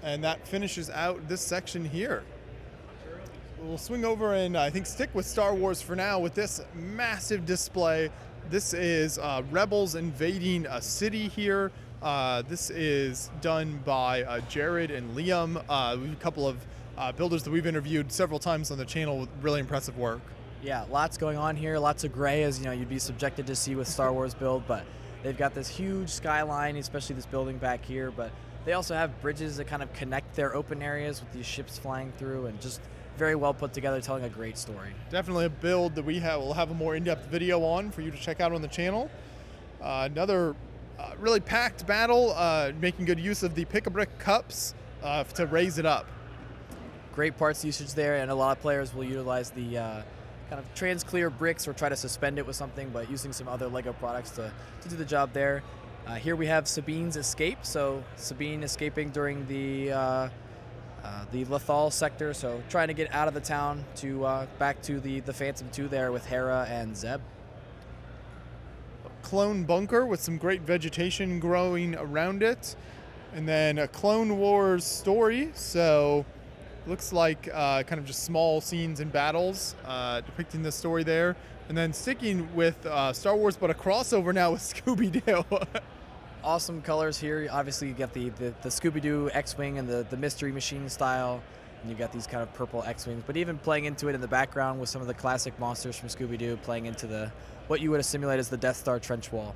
And that finishes out this section here. We'll swing over and I think stick with Star Wars for now with this massive display. This is Rebels invading a city here. This is done by Jared and Liam, a couple of builders that we've interviewed several times on the channel with really impressive work. Yeah, lots going on here, lots of gray, as you'd be subjected to see with Star Wars build, but they've got this huge skyline, especially this building back here, but they also have bridges that kind of connect their open areas with these ships flying through, and just very well put together, telling a great story. Definitely a build that we'll have a more in-depth video on for you to check out on the channel. Another really packed battle, making good use of the Pick-a-Brick cups to raise it up. Great parts usage there, and a lot of players will utilize the kind of trans-clear bricks or try to suspend it with something, but using some other LEGO products to do the job there. Here we have Sabine's escape, so Sabine escaping during the Lethal sector, so trying to get out of the town to back to the Phantom 2 there with Hera and Zeb. Clone bunker with some great vegetation growing around it, and then a Clone Wars story, so looks like kind of just small scenes and battles depicting the story there. And then sticking with Star Wars, but a crossover now with Scooby-Doo. Awesome colors here. Obviously, you get the Scooby-Doo X-Wing and the Mystery Machine style, and you got these kind of purple X-Wings. But even playing into it in the background with some of the classic monsters from Scooby-Doo, playing into what you would assimilate as the Death Star trench wall.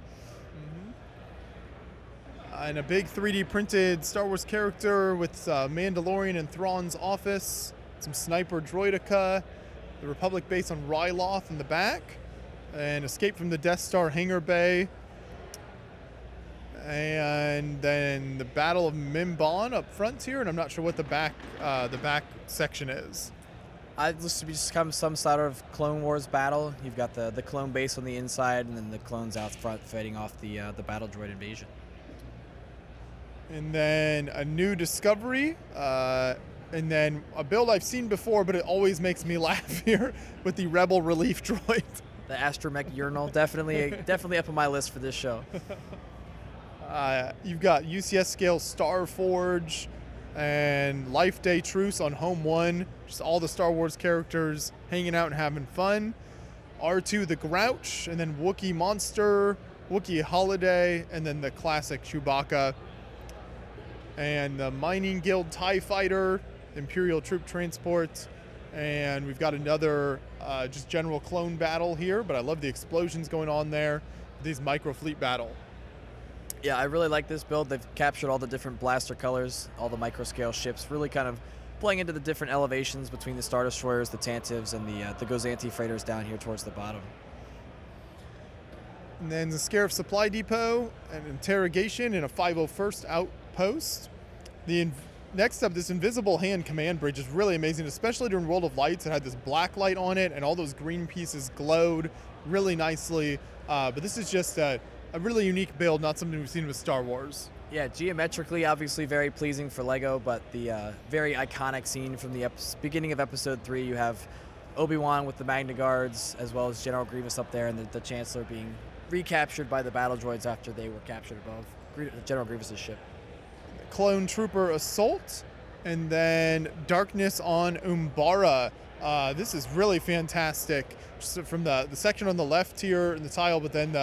And a big 3D printed Star Wars character with Mandalorian and Thrawn's office, some Sniper Droideka, the Republic base on Ryloth in the back, and Escape from the Death Star hangar bay, and then the Battle of Mimban up front here, and I'm not sure what the back section is. It looks to be just kind of some sort of Clone Wars battle. You've got the clone base on the inside, and then the clones out front fighting off the battle droid invasion. And then a new discovery, and then a build I've seen before, but it always makes me laugh here with the Rebel Relief Droid. The Astromech Urinal, definitely up on my list for this show. You've got UCS scale Star Forge and Life Day Truce on Home 1, just all the Star Wars characters hanging out and having fun. R2 the Grouch, and then Wookiee Monster, Wookiee Holiday, and then the classic Chewbacca. And the Mining Guild TIE Fighter, Imperial Troop Transport, and we've got another just general clone battle here, but I love the explosions going on there, these micro fleet battle. Yeah, I really like this build. They've captured all the different blaster colors, all the micro scale ships, really kind of playing into the different elevations between the Star Destroyers, the Tantivs, and the Gozanti freighters down here towards the bottom. And then the Scarif Supply Depot, an interrogation in a 501st outpost. The Next up, this invisible hand command bridge is really amazing, especially during World of Lights. It had this black light on it, and all those green pieces glowed really nicely. But this is just a really unique build, not something we've seen with Star Wars. Yeah, geometrically, obviously very pleasing for LEGO, but the very iconic scene from the beginning of Episode 3, you have Obi-Wan with the Magna Guards, as well as General Grievous up there, and the Chancellor being recaptured by the battle droids after they were captured above General Grievous' ship. Clone Trooper Assault, and then Darkness on Umbara. This is really fantastic. Just from the section on the left here in the tile, but then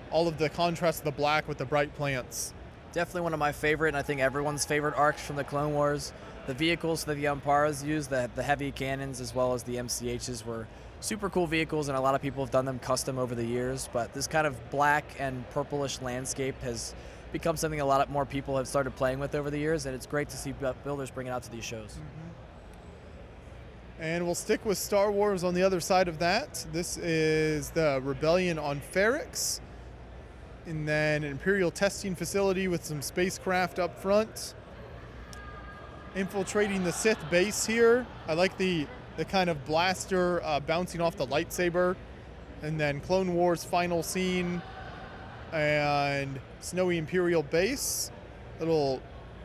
all of the contrast of the black with the bright plants. Definitely one of my favorite, and I think everyone's favorite arcs from the Clone Wars. The vehicles that the Umparas use, the heavy cannons as well as the MCHs, were super cool vehicles, and a lot of people have done them custom over the years. But this kind of black and purplish landscape has become something a lot more people have started playing with over the years, and it's great to see builders bring it out to these shows. And we'll stick with Star Wars on the other side of that. This is the Rebellion on Ferrix, and then an Imperial testing facility with some spacecraft up front. Infiltrating the Sith base here. I like the kind of blaster bouncing off the lightsaber. And then Clone Wars final scene and Snowy Imperial base. Little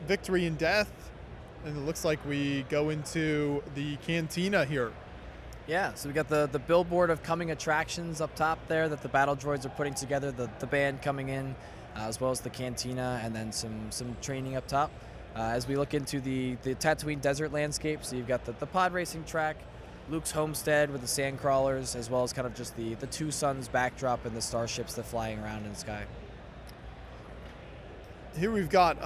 victory and death. And it looks like we go into the cantina here. Yeah, so we got the billboard of coming attractions up top there that the battle droids are putting together, the band coming in, as well as the cantina, and then some training up top. As we look into the Tatooine desert landscape, so you've got the pod racing track, Luke's homestead with the sand crawlers, as well as kind of just the two suns backdrop and the starships that flying around in the sky. Here we've got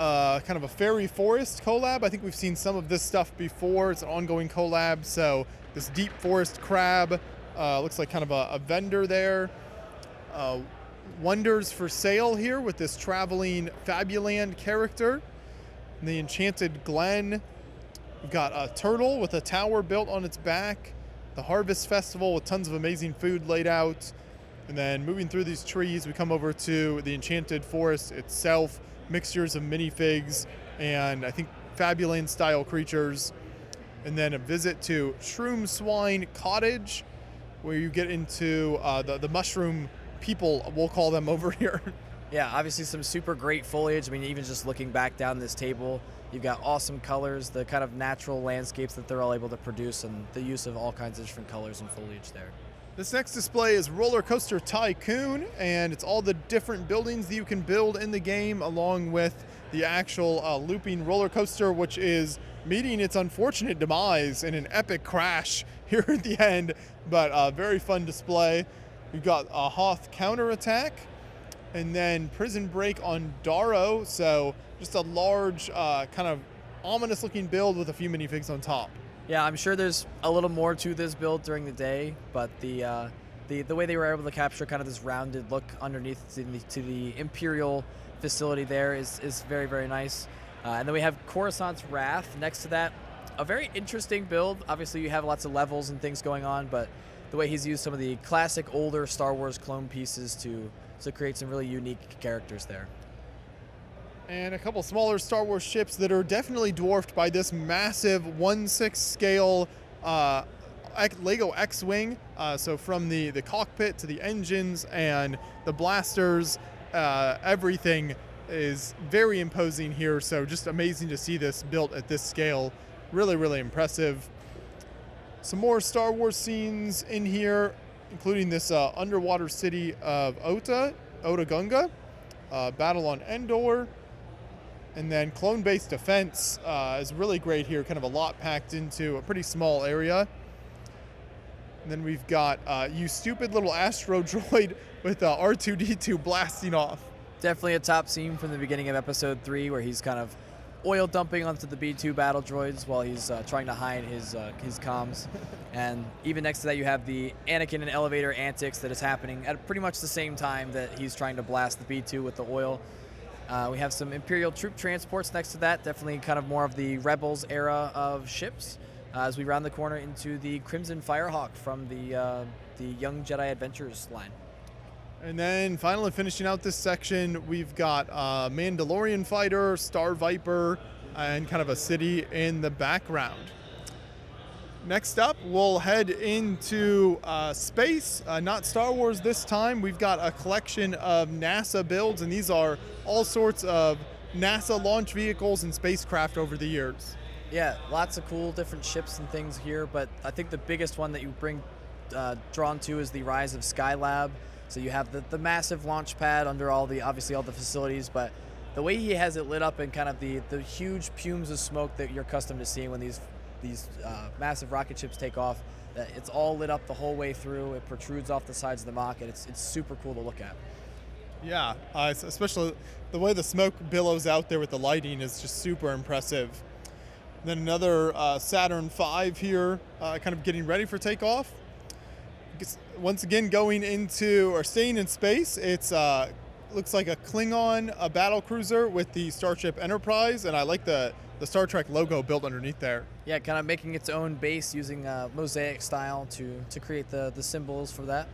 kind of a fairy forest collab. I think we've seen some of this stuff before. It's an ongoing collab. So this deep forest crab looks like kind of a vendor there. Wonders for sale here with this traveling Fabuland character. And the Enchanted Glen. We've got a turtle with a tower built on its back. The Harvest Festival with tons of amazing food laid out. And then moving through these trees, we come over to the Enchanted Forest itself. Mixtures of minifigs and I think Fabuland style creatures. And then a visit to Shroom Swine Cottage, where you get into the mushroom people, we'll call them over here. Yeah, obviously some super great foliage. I mean, even just looking back down this table, you've got awesome colors, the kind of natural landscapes that they're all able to produce, and the use of all kinds of different colors and foliage there. This next display is Roller Coaster Tycoon, and it's all the different buildings that you can build in the game, along with the actual looping roller coaster, which is meeting its unfortunate demise in an epic crash here at the end, but a very fun display. We've got a Hoth counterattack, and then Prison Break on Darrow, so just a large, kind of ominous-looking build with a few minifigs on top. Yeah, I'm sure there's a little more to this build during the day, but the way they were able to capture kind of this rounded look underneath to the Imperial facility there is very, very nice. And then we have Coruscant's Wrath next to that. A very interesting build. Obviously, you have lots of levels and things going on, but the way he's used some of the classic older Star Wars clone pieces to create some really unique characters there. And a couple smaller Star Wars ships that are definitely dwarfed by this massive 1/6 scale Lego X-Wing. So from the cockpit to the engines and the blasters, everything is very imposing here. So just amazing to see this built at this scale. Really, really impressive. Some more Star Wars scenes in here, including this underwater city of Otoh Gunga, battle on Endor. And then clone-based defense is really great here, kind of a lot packed into a pretty small area. And then we've got you stupid little astro droid with R2-D2 blasting off. Definitely a top scene from the beginning of Episode 3, where he's kind of oil dumping onto the B2 battle droids while he's trying to hide his comms. And even next to that, you have the Anakin and elevator antics that is happening at pretty much the same time that he's trying to blast the B2 with the oil. We have some Imperial troop transports next to that, definitely kind of more of the Rebels era of ships, as we round the corner into the Crimson Firehawk from the Young Jedi Adventures line. And then finally finishing out this section, we've got Mandalorian Fighter, Star Viper, and kind of a city in the background. Next up, we'll head into space, not Star Wars this time. We've got a collection of NASA builds, and these are all sorts of NASA launch vehicles and spacecraft over the years. Yeah, lots of cool different ships and things here, but I think the biggest one that you bring drawn to is the rise of Skylab. So you have the massive launch pad under obviously all the facilities, but the way he has it lit up and kind of the huge fumes of smoke that you're accustomed to seeing when these massive rocket ships take off, that it's all lit up the whole way through. It protrudes off the sides of the rocket. It's super cool to look at. Yeah, especially the way the smoke billows out there with the lighting is just super impressive. Then another Saturn V here, kind of getting ready for takeoff. Once again, going into or staying in space. It's looks like a Klingon, a battle cruiser with the Starship Enterprise, and I like the Star Trek logo built underneath there. Yeah, kind of making its own base using mosaic style to create the symbols for that.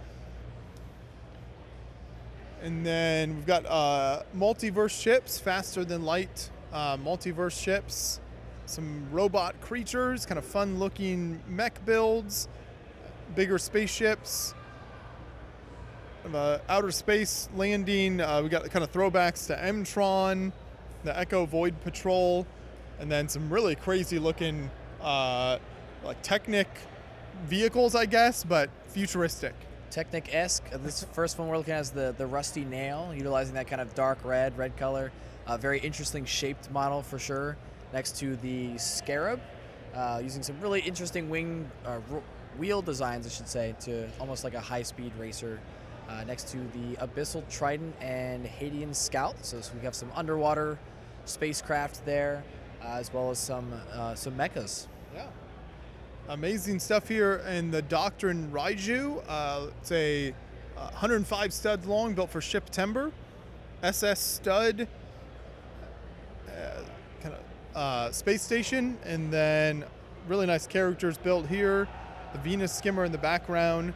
And then we've got multiverse ships, faster than light multiverse ships. Some robot creatures, kind of fun looking mech builds, bigger spaceships, outer space landing. We got kind of throwbacks to M-Tron, the Echo Void Patrol, and then some really crazy looking like Technic vehicles, I guess, but futuristic. Technic-esque. This first one we're looking at is the Rusty Nail, utilizing that kind of dark red color. Very interesting shaped model for sure. Next to the Scarab, using some really interesting wheel designs, I should say, to almost like a high-speed racer. Next to the Abyssal Trident and Hadean Scout, so we have some underwater spacecraft there, as well as some mechas. Yeah. Amazing stuff here in the Doctrine Raiju. It's a 105 studs long, built for ship timber. SS stud, kind of space station, and then really nice characters built here. The Venus skimmer in the background,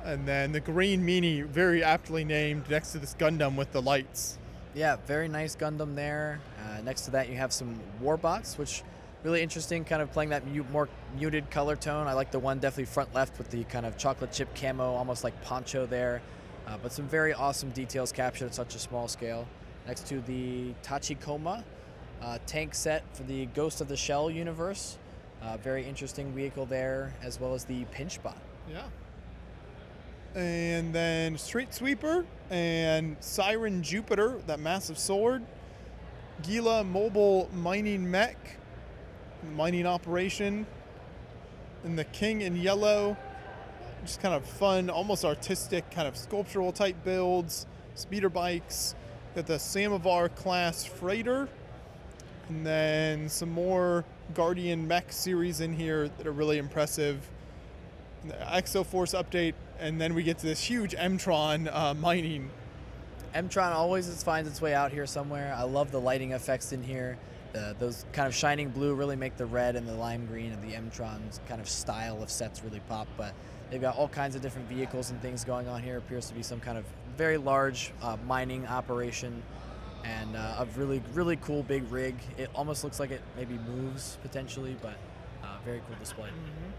and then the green meanie, very aptly named, next to this Gundam with the lights. Yeah, very nice Gundam there. Next to that, you have some Warbots, which really interesting, kind of playing that more muted color tone. I like the one definitely front left with the kind of chocolate chip camo, almost like poncho there. But some very awesome details captured at such a small scale. Next to the Tachikoma tank set for the Ghost of the Shell universe. Very interesting vehicle there, as well as the Pinchbot. Yeah. And then Street Sweeper and Siren Jupiter, that massive sword. Gila mobile mining mech, mining operation. And the King in yellow, just kind of fun, almost artistic, kind of sculptural type builds. Speeder bikes. Got the Samovar class freighter. And then some more Guardian mech series in here that are really impressive. The Exoforce update, and then we get to this huge M-Tron mining. M-Tron always finds its way out here somewhere. I love the lighting effects in here. Those kind of shining blue really make the red and the lime green of the M-Tron's kind of style of sets really pop. But they've got all kinds of different vehicles and things going on here. Appears to be some kind of very large mining operation, and a really, really cool big rig. It almost looks like it maybe moves potentially, but very cool display. Mm-hmm.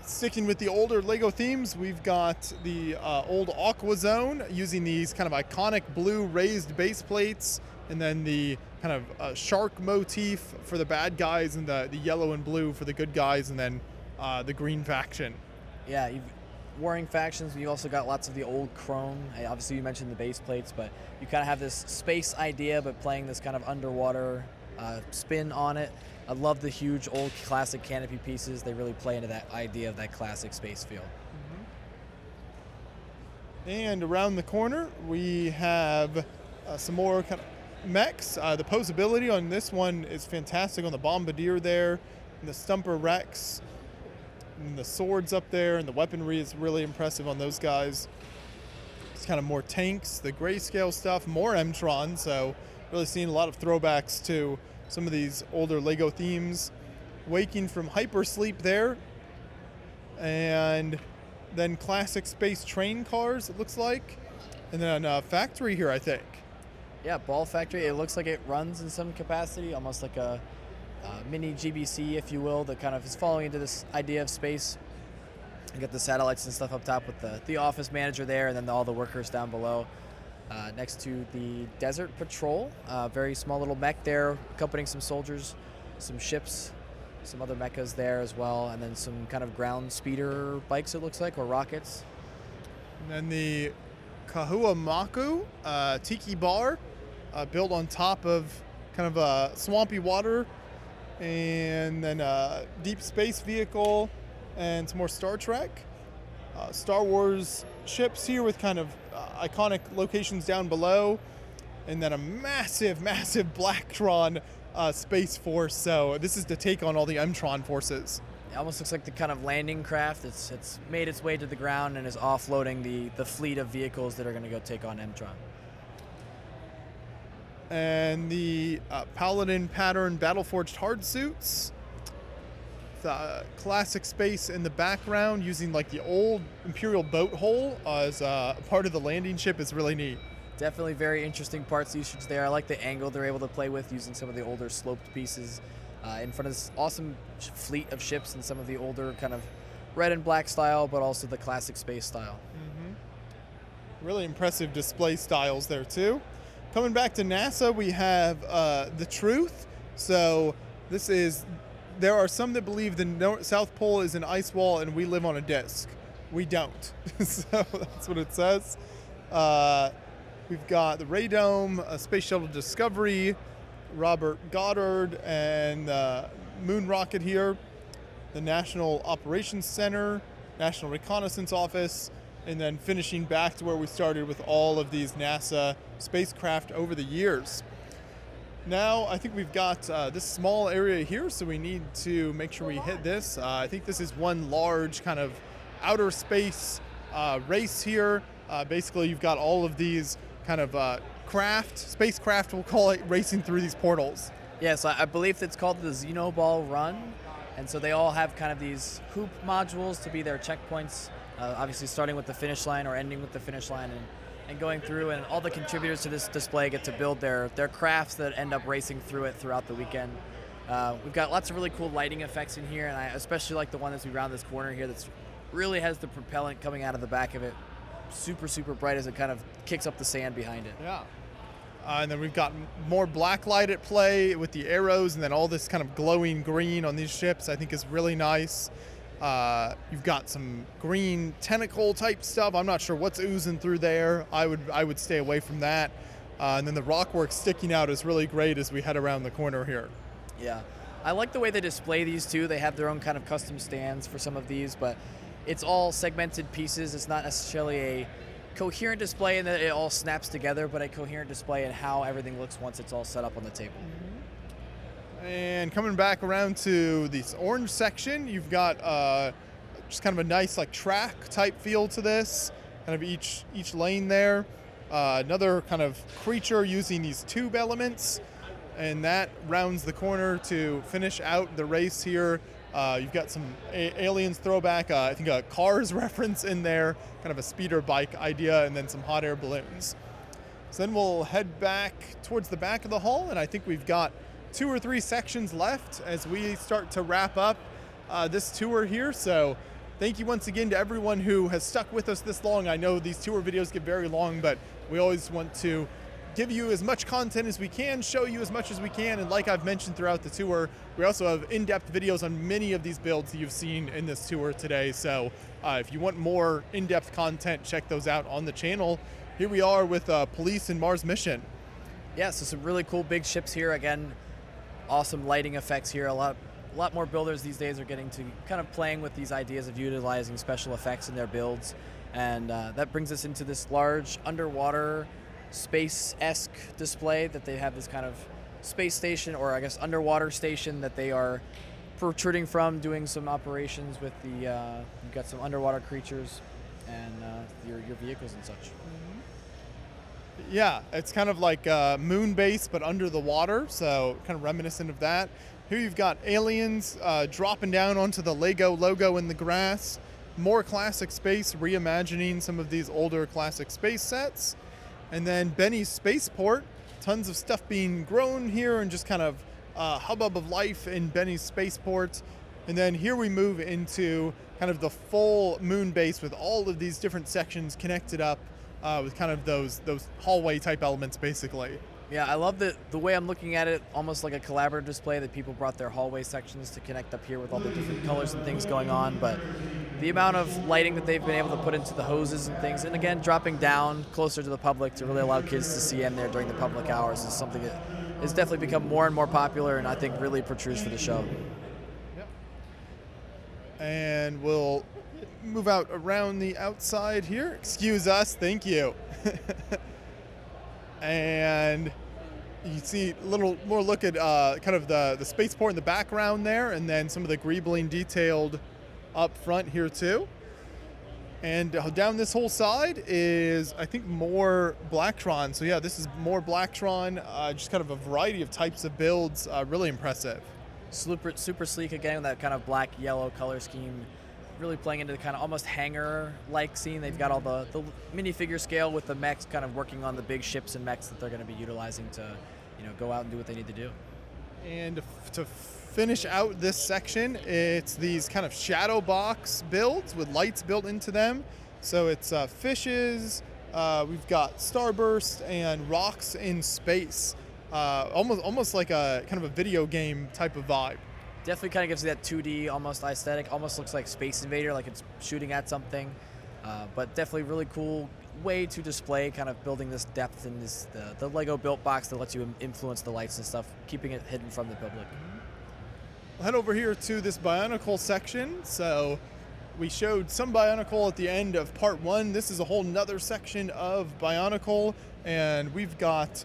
Sticking with the older LEGO themes, we've got the old Aqua Zone using these kind of iconic blue raised base plates, and then the kind of shark motif for the bad guys, and the yellow and blue for the good guys, and then the green faction. Yeah, you've warring factions. You also got lots of the old chrome. Obviously, you mentioned the base plates, but you kind of have this space idea, but playing this kind of underwater spin on it. I love the huge old classic canopy pieces. They really play into that idea of that classic space feel. Mm-hmm. And around the corner, we have some more kind of mechs. The posability on this one is fantastic on the Bombardier there, and the Stumper Rex, and the swords up there, and the weaponry is really impressive on those guys. It's kind of more tanks, the grayscale stuff, more M-Tron, so really seeing a lot of throwbacks to some of these older LEGO themes. Waking from hypersleep there, and then classic space train cars, it looks like, and then a factory here, I think. Yeah, ball factory. It looks like it runs in some capacity, almost like a mini GBC, if you will, that kind of is following into this idea of space. You got the satellites and stuff up top with the office manager there, and then all the workers down below. Next to the Desert Patrol, very small little mech there, accompanying some soldiers, some ships, some other mechas there as well, and then some kind of ground speeder bikes, it looks like, or rockets. And then the Kahuamaku Tiki Bar, built on top of kind of swampy water, and then a deep space vehicle, and some more Star Trek. Star Wars ships here with kind of iconic locations down below, and then a massive, massive Blacktron Space Force. So this is to take on all the Mtron forces. It almost looks like the kind of landing craft. It's made its way to the ground and is offloading the fleet of vehicles that are going to go take on Mtron. And the Paladin pattern Battleforged hard suits. The classic space in the background using like the old Imperial boat hull as part of the landing ship is really neat. Definitely very interesting parts usage there. I like the angle they're able to play with using some of the older sloped pieces in front of this awesome fleet of ships and some of the older kind of red and black style, but also the classic space style. Mm-hmm. Really impressive display styles there too. Coming back to NASA, we have the Truth. So there are some that believe the South Pole is an ice wall and we live on a disk. We don't. So that's what it says. We've got the Radome, Space Shuttle Discovery, Robert Goddard, and Moon Rocket here. The National Operations Center, National Reconnaissance Office, and then finishing back to where we started with all of these NASA spacecraft over the years. Now, I think we've got this small area here, so we need to make sure we hit this. I think this is one large kind of outer space race here. Basically, you've got all of these kind of spacecraft, we'll call it, racing through these portals. Yes, I believe it's called the Xenoball Run, and so they all have kind of these hoop modules to be their checkpoints, obviously starting with the finish line or ending with the finish line, and going through, and all the contributors to this display get to build their crafts that end up racing through it throughout the weekend. We've got lots of really cool lighting effects in here, and I especially like the one as we round this corner here that's really has the propellant coming out of the back of it. Super, super bright as it kind of kicks up the sand behind it. Yeah. And then we've got more black light at play with the arrows, and then all this kind of glowing green on these ships I think is really nice. You've got some green tentacle type stuff. I'm not sure what's oozing through there. I would stay away from that. And then the rockwork sticking out is really great as we head around the corner here. Yeah. I like the way they display these too. They have their own kind of custom stands for some of these, but it's all segmented pieces. It's not necessarily a coherent display in that it all snaps together, but a coherent display in how everything looks once it's all set up on the table. And coming back around to this orange section, you've got just kind of a nice like track type feel to this, kind of each lane there. Another kind of creature using these tube elements, and that rounds the corner to finish out the race here. You've got some Aliens throwback, I think a Cars reference in there, kind of a speeder bike idea, and then some hot air balloons. So then we'll head back towards the back of the hall, and I think we've got 2 or 3 sections left as we start to wrap up this tour here. So thank you once again to everyone who has stuck with us this long. I know these tour videos get very long, but we always want to give you as much content as we can, show you as much as we can, and like I've mentioned throughout the tour, we also have in-depth videos on many of these builds that you've seen in this tour today. So if you want more in-depth content, check those out on the channel. Here we are with Police and Mars Mission. Yeah, so some really cool big ships here. Again, awesome lighting effects here. A lot more builders these days are getting to kind of playing with these ideas of utilizing special effects in their builds. And that brings us into this large underwater space-esque display that they have this kind of space station, or I guess underwater station, that they are protruding from, doing some operations with the, you've got some underwater creatures and your vehicles and such. Yeah, it's kind of like moon base, but under the water, so kind of reminiscent of that. Here you've got aliens dropping down onto the Lego logo in the grass. More classic space, reimagining some of these older classic space sets. And then Benny's spaceport, tons of stuff being grown here and just kind of hubbub of life in Benny's spaceport. And then here we move into kind of the full moon base with all of these different sections connected up with kind of those hallway type elements, basically. Yeah, I love the way I'm looking at it, almost like a collaborative display that people brought their hallway sections to connect up here with all the different colors and things going on. But the amount of lighting that they've been able to put into the hoses and things, and again, dropping down closer to the public to really allow kids to see in there during the public hours is something that has definitely become more and more popular and I think really protrudes for the show. Yep. And we'll move out around the outside here. Excuse us, thank you. And you see a little more look at kind of the spaceport in the background there, and then some of the greebling detailed up front here too. And down this whole side is, I think, more Blacktron. So yeah, this is more Blacktron, just kind of a variety of types of builds, really impressive. Super sleek again with that kind of black yellow color scheme, really playing into the kind of almost hangar-like scene. They've got all the minifigure scale with the mechs kind of working on the big ships and mechs that they're going to be utilizing to, go out and do what they need to do. And to finish out this section, it's these kind of shadow box builds with lights built into them. So it's fishes, we've got starburst and rocks in space. Almost like a kind of a video game type of vibe. Definitely kind of gives you that 2D almost aesthetic. Almost looks like Space Invader, like it's shooting at something. But definitely really cool way to display kind of building this depth in the Lego built box that lets you influence the lights and stuff, keeping it hidden from the public. We'll head over here to this Bionicle section. So we showed some Bionicle at the end of part 1. This is a whole nother section of Bionicle, and we've got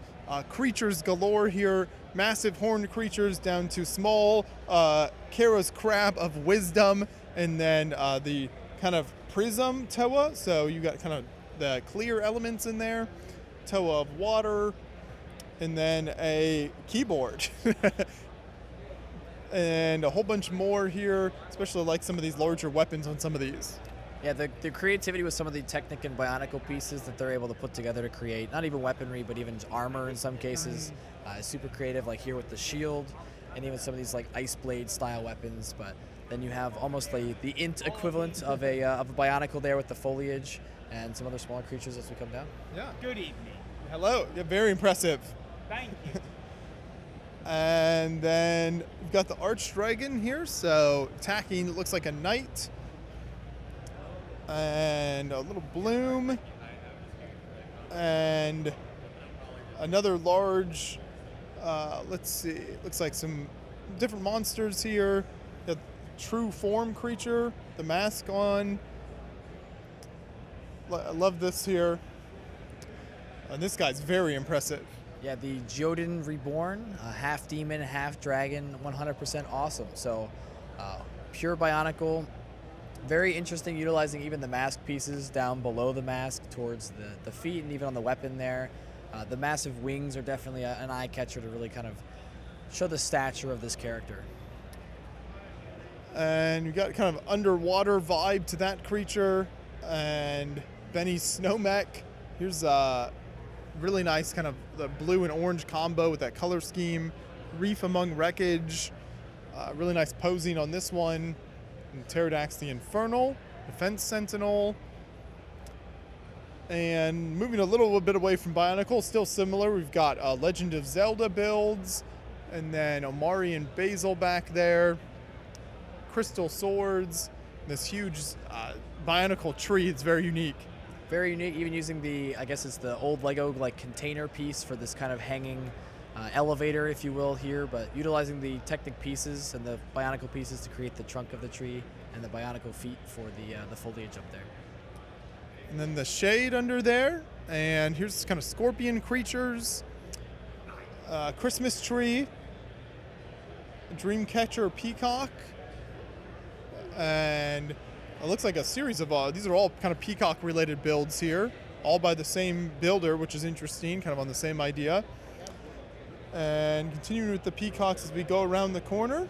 creatures galore here. Massive horned creatures down to small Kara's crab of wisdom, and then the kind of prism Toa. So you got kind of the clear elements in there, Toa of water, and then a keyboard. And a whole bunch more here, especially like some of these larger weapons on some of these. Yeah, the creativity with some of the Technic and Bionicle pieces that they're able to put together to create, not even weaponry, but even armor in some cases, is super creative, like here with the shield, and even some of these like Ice Blade style weapons. But then you have almost like the int equivalent of a Bionicle there with the foliage and some other smaller creatures as we come down. Yeah. Good evening. Hello. Yeah, very impressive. Thank you. And then we've got the Archdragon here, so attacking, it looks like a knight. And a little bloom. And another large, let's see, it looks like some different monsters here. The true form creature, the mask on. I love this here. And this guy's very impressive. Yeah, the Jodin Reborn, half demon, half dragon, 100% awesome. So pure Bionicle, very interesting, utilizing even the mask pieces down below the mask towards the feet and even on the weapon there. The massive wings are definitely an eye catcher to really kind of show the stature of this character. And you got kind of underwater vibe to that creature. And Benny's snow mech. Here's really nice kind of the blue and orange combo with that color scheme. Reef Among Wreckage. Really nice posing on this one. And Pterodax the Infernal. Defense Sentinel. And moving a little bit away from Bionicle, still similar. We've got Legend of Zelda builds. And then Omari and Basil back there. Crystal swords. This huge Bionicle tree. It's very unique. Very unique, even using the, I guess it's the old Lego like container piece for this kind of hanging elevator, if you will, here, but utilizing the Technic pieces and the Bionicle pieces to create the trunk of the tree and the Bionicle feet for the foliage up there. And then the shade under there, and here's kind of scorpion creatures, Christmas tree, Dreamcatcher peacock, and it looks like a series of, these are all kind of peacock-related builds here, all by the same builder, which is interesting, kind of on the same idea. And continuing with the peacocks as we go around the corner.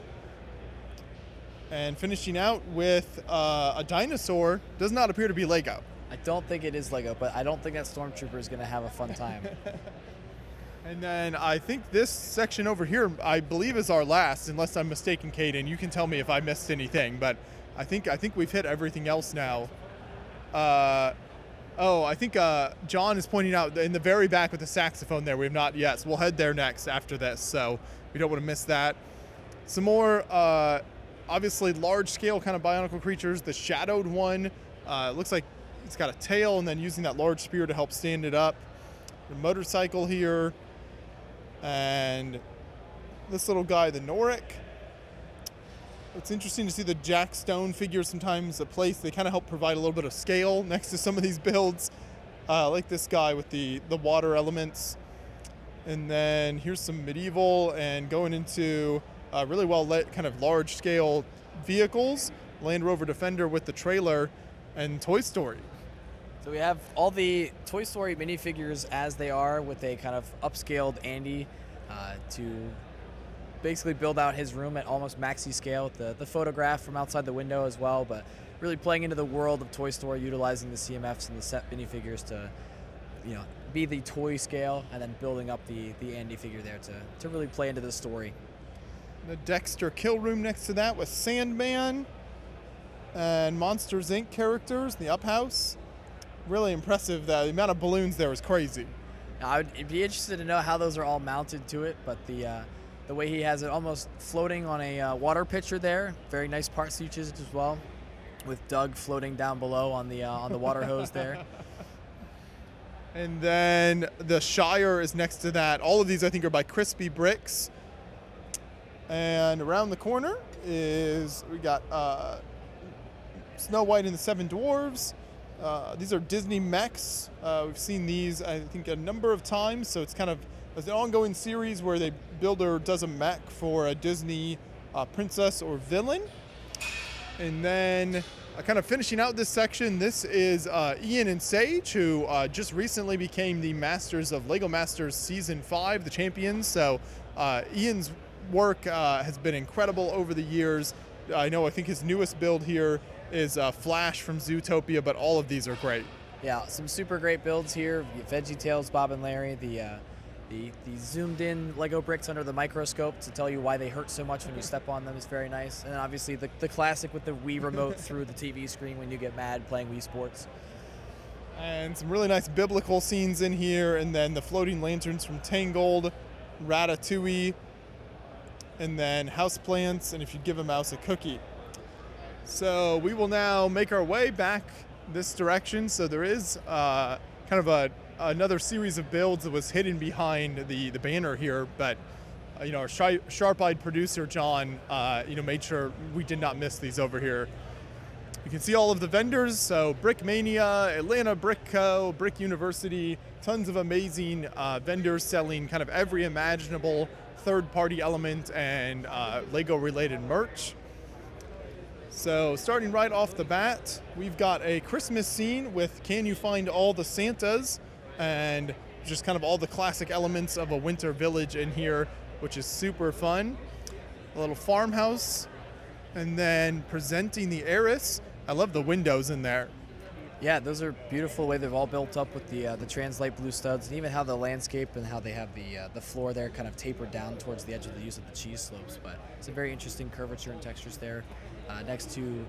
And finishing out with a dinosaur. Does not appear to be Lego. I don't think it is Lego, but I don't think that Stormtrooper is going to have a fun time. And then I think this section over here, I believe, is our last, unless I'm mistaken, Caden. You can tell me if I missed anything, but I think we've hit everything else now. I think John is pointing out in the very back with the saxophone there. We have not yet, so we'll head there next after this, so we don't want to miss that. Some more, obviously, large-scale kind of bionicle creatures. The shadowed one looks like it's got a tail, and then using that large spear to help stand it up. The motorcycle here. And this little guy, the Noric. It's interesting to see the Jack Stone figures sometimes a place. They kind of help provide a little bit of scale next to some of these builds. Like this guy with the water elements. And then here's some medieval and going into really well lit kind of large scale vehicles. Land Rover Defender with the trailer and Toy Story. So we have all the Toy Story minifigures as they are with a kind of upscaled Andy to basically build out his room at almost maxi scale with the photograph from outside the window as well, but really playing into the world of Toy Story, utilizing the CMFs and the set minifigures to, be the toy scale, and then building up the Andy figure there to really play into the story. The Dexter kill room next to that with Sandman and Monsters Inc. characters, the Up House. Really impressive. The amount of balloons there was crazy. I'd be interested to know how those are all mounted to it, but the way he has it almost floating on a water pitcher there, very nice parts usage as well, with Doug floating down below on the water hose there. And then the Shire is next to that. All of these I think are by Crispy Bricks. And around the corner is we got Snow White and the Seven Dwarves. These are Disney mechs. We've seen these, I think, a number of times. So it's kind of an ongoing series where the builder does a mech for a Disney princess or villain. And then kind of finishing out this section, this is Ian and Sage, who just recently became the Masters of LEGO Masters Season 5, the champions. So Ian's work has been incredible over the years. I think his newest build here is Flash from Zootopia, but all of these are great. Yeah, some super great builds here. VeggieTales, Bob and Larry, the zoomed in Lego bricks under the microscope to tell you why they hurt so much when you step on them is very nice. And then obviously the classic with the Wii remote through the TV screen when you get mad playing Wii Sports. And some really nice biblical scenes in here, and then the floating lanterns from Tangled, Ratatouille, and then houseplants, and if you give a mouse a cookie. So we will now make our way back this direction. So there is kind of another series of builds that was hidden behind the banner here, but our sharp-eyed producer John made sure we did not miss these over here. You can see all of the vendors, so Brick Mania, Atlanta Brick Co., Brick University, tons of amazing vendors selling kind of every imaginable third-party element and Lego-related merch. So starting right off the bat, we've got a Christmas scene with Can You Find All the Santas? And just kind of all the classic elements of a winter village in here, which is super fun. A little farmhouse, and then presenting the Heiress. I love the windows in there. Yeah, those are beautiful the way they've all built up with the Translite blue studs, and even how the landscape and how they have the floor there kind of tapered down towards the edge of the use of the cheese slopes. But it's a very interesting curvature and textures there. Next to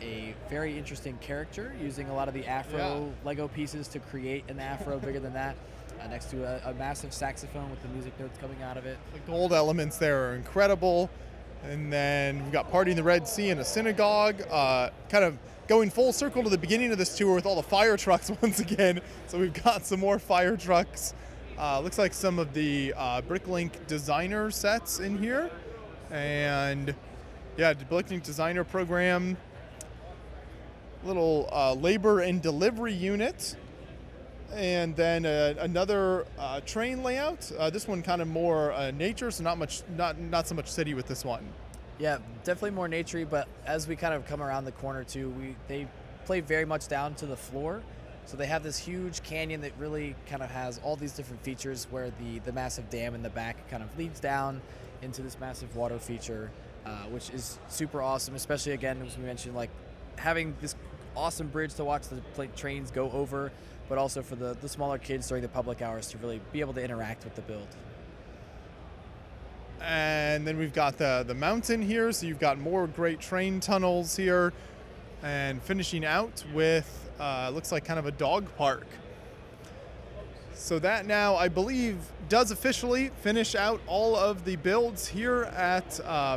a very interesting character using a lot of the Afro Lego pieces to create an Afro bigger than that. Next to a massive saxophone with the music notes coming out of it. The gold elements there are incredible. And then we've got Party in the Red Sea and a synagogue. Kind of going full circle to the beginning of this tour with all the fire trucks once again. So we've got some more fire trucks. Looks like some of the Bricklink designer sets in here. And yeah, the Bricklink designer program. Little labor and delivery unit. And then another train layout. This one kind of more nature, so not so much city with this one. Yeah, definitely more naturey, but as we kind of come around the corner too, they play very much down to the floor. So they have this huge canyon that really kind of has all these different features where the massive dam in the back kind of leads down into this massive water feature, which is super awesome, especially again, as we mentioned, like having this awesome bridge to watch the trains go over, but also for the smaller kids during the public hours to really be able to interact with the build. And then we've got the mountain here, so you've got more great train tunnels here. And finishing out with, looks like kind of a dog park. So that now, I believe, does officially finish out all of the builds here at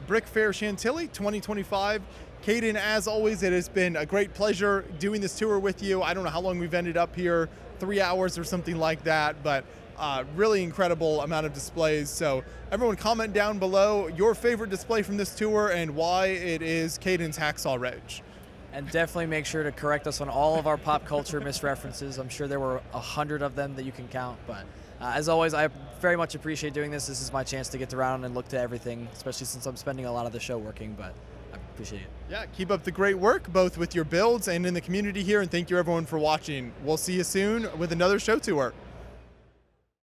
BrickFair Chantilly 2025. Caden, as always, it has been a great pleasure doing this tour with you. I don't know how long we've ended up here, 3 hours or something like that, but really incredible amount of displays. So everyone comment down below your favorite display from this tour and why it is Caden's Hacksaw Ridge. And definitely make sure to correct us on all of our pop culture misreferences. I'm sure there were 100 of them that you can count. But as always, I very much appreciate doing this. This is my chance to get around and look to everything, especially since I'm spending a lot of the show working. But I appreciate it. Yeah, keep up the great work, both with your builds and in the community here. And thank you, everyone, for watching. We'll see you soon with another show tour.